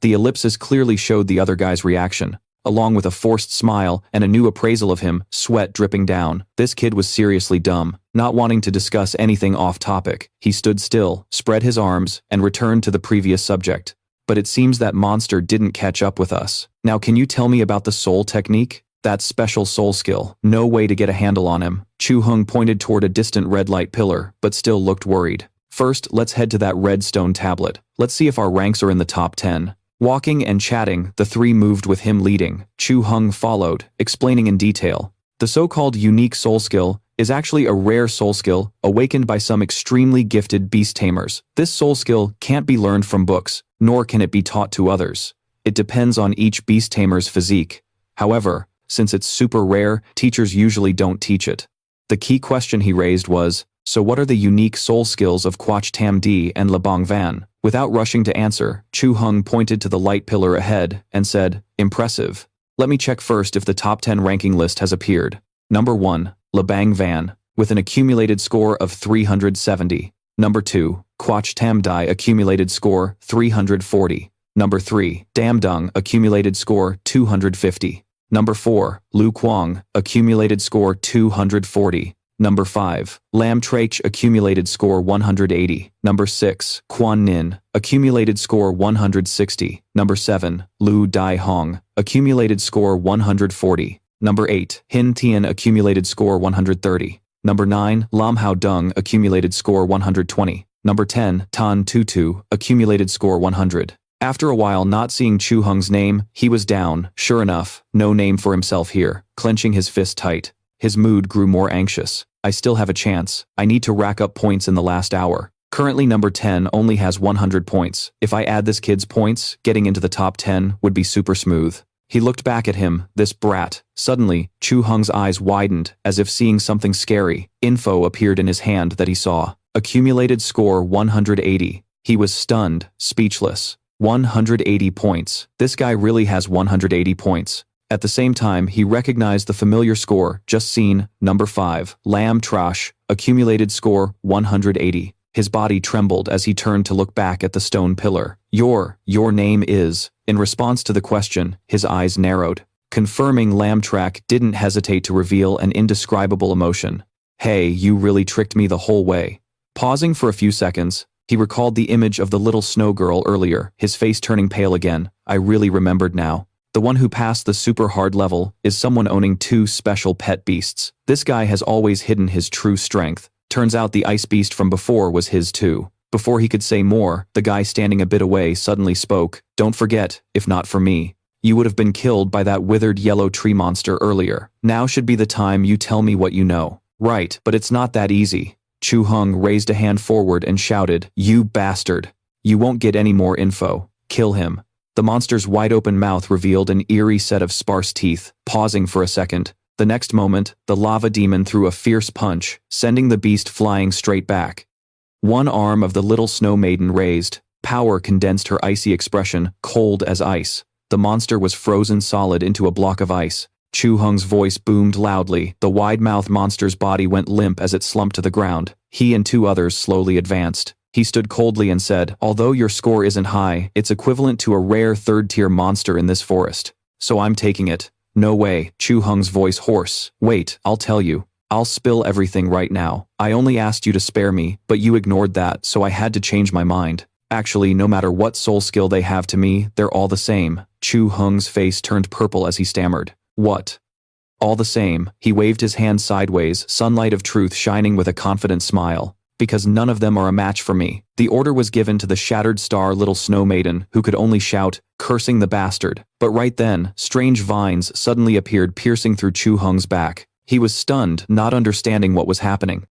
The ellipsis clearly showed the other guy's reaction. Along with a forced smile and a new appraisal of him, sweat dripping down. This kid was seriously dumb. Not wanting to discuss anything off topic, he stood still, spread his arms, and returned to the previous subject. "But it seems that monster didn't catch up with us. Now can you tell me about the soul technique? That special soul skill. No way to get a handle on him." Chu Hung pointed toward a distant red light pillar, but still looked worried. "First, let's head to that red stone tablet. Let's see if our ranks are in the top 10. Walking and chatting, the three moved with him leading. Chu Hung followed, explaining in detail. The so-called unique soul skill is actually a rare soul skill awakened by some extremely gifted beast tamers. This soul skill can't be learned from books, nor can it be taught to others. It depends on each beast tamer's physique. However, since it's super rare, teachers usually don't teach it. The key question he raised was, "So what are the unique soul skills of Quach Tam Di and Labong Van?" Without rushing to answer, Chu Hung pointed to the light pillar ahead and said, "Impressive. Let me check first if the top 10 ranking list has appeared. Number 1, Labang Van, with an accumulated score of 370. Number 2, Quach Tam Dai, accumulated score 340. Number 3, Dam Dung, accumulated score 250. Number 4, Lu Quang, accumulated score 240. Number 5, Lam Trach, accumulated score 180. Number 6, Quan Nin, accumulated score 160. Number 7, Lu Dai Hong, accumulated score 140. Number 8, Hin Tian, accumulated score 130. Number 9, Lam Hao Dung, accumulated score 120. Number 10, Tan Tutu, accumulated score 100. After a while not seeing Chu Hung's name, he was down. Sure enough, no name for himself here. Clenching his fist tight, his mood grew more anxious. "I still have a chance. I need to rack up points in the last hour. Currently number 10 only has 100 points. If I add this kid's points, getting into the top 10 would be super smooth." He looked back at him, this brat. Suddenly, Chu Hung's eyes widened, as if seeing something scary. Info appeared in his hand that he saw. Accumulated score 180. He was stunned, speechless. 180 points. This guy really has 180 points. At the same time, he recognized the familiar score just seen, number 5, Lam Trach, accumulated score 180. His body trembled as he turned to look back at the stone pillar. Your name is." In response to the question, his eyes narrowed. Confirming, Lam Trach didn't hesitate to reveal an indescribable emotion. Hey, you really tricked me the whole way. Pausing for a few seconds, he recalled the image of the little snow girl earlier, his face turning pale again. I really remembered now. The one who passed the super hard level is someone owning 2 special pet beasts. This guy has always hidden his true strength. Turns out the ice beast from before was his too. Before he could say more, the guy standing a bit away suddenly spoke. Don't forget, if not for me, you would have been killed by that withered yellow tree monster earlier. Now should be the time you tell me what you know. Right, but it's not that easy. Chu Hung raised a hand forward and shouted, You bastard. You won't get any more info. Kill him. The monster's wide-open mouth revealed an eerie set of sparse teeth. Pausing for a second, the next moment, the lava demon threw a fierce punch, sending the beast flying straight back. One arm of the little snow maiden raised. Power condensed her icy expression, cold as ice. The monster was frozen solid into a block of ice. Chu Hung's voice boomed loudly. The wide-mouthed monster's body went limp as it slumped to the ground. He and 2 others slowly advanced. He stood coldly and said, Although your score isn't high, it's equivalent to a rare 3rd-tier monster in this forest. So I'm taking it. No way, Chu Hung's voice hoarse. Wait, I'll tell you. I'll spill everything right now. I only asked you to spare me, but you ignored that, so I had to change my mind. Actually, no matter what soul skill they have to me, they're all the same. Chu Hung's face turned purple as he stammered. What? All the same, he waved his hand sideways, sunlight of truth shining with a confident smile. Because none of them are a match for me. The order was given to the shattered star little snow maiden, who could only shout, cursing the bastard. But right then, strange vines suddenly appeared piercing through Chu Hung's back. He was stunned, not understanding what was happening.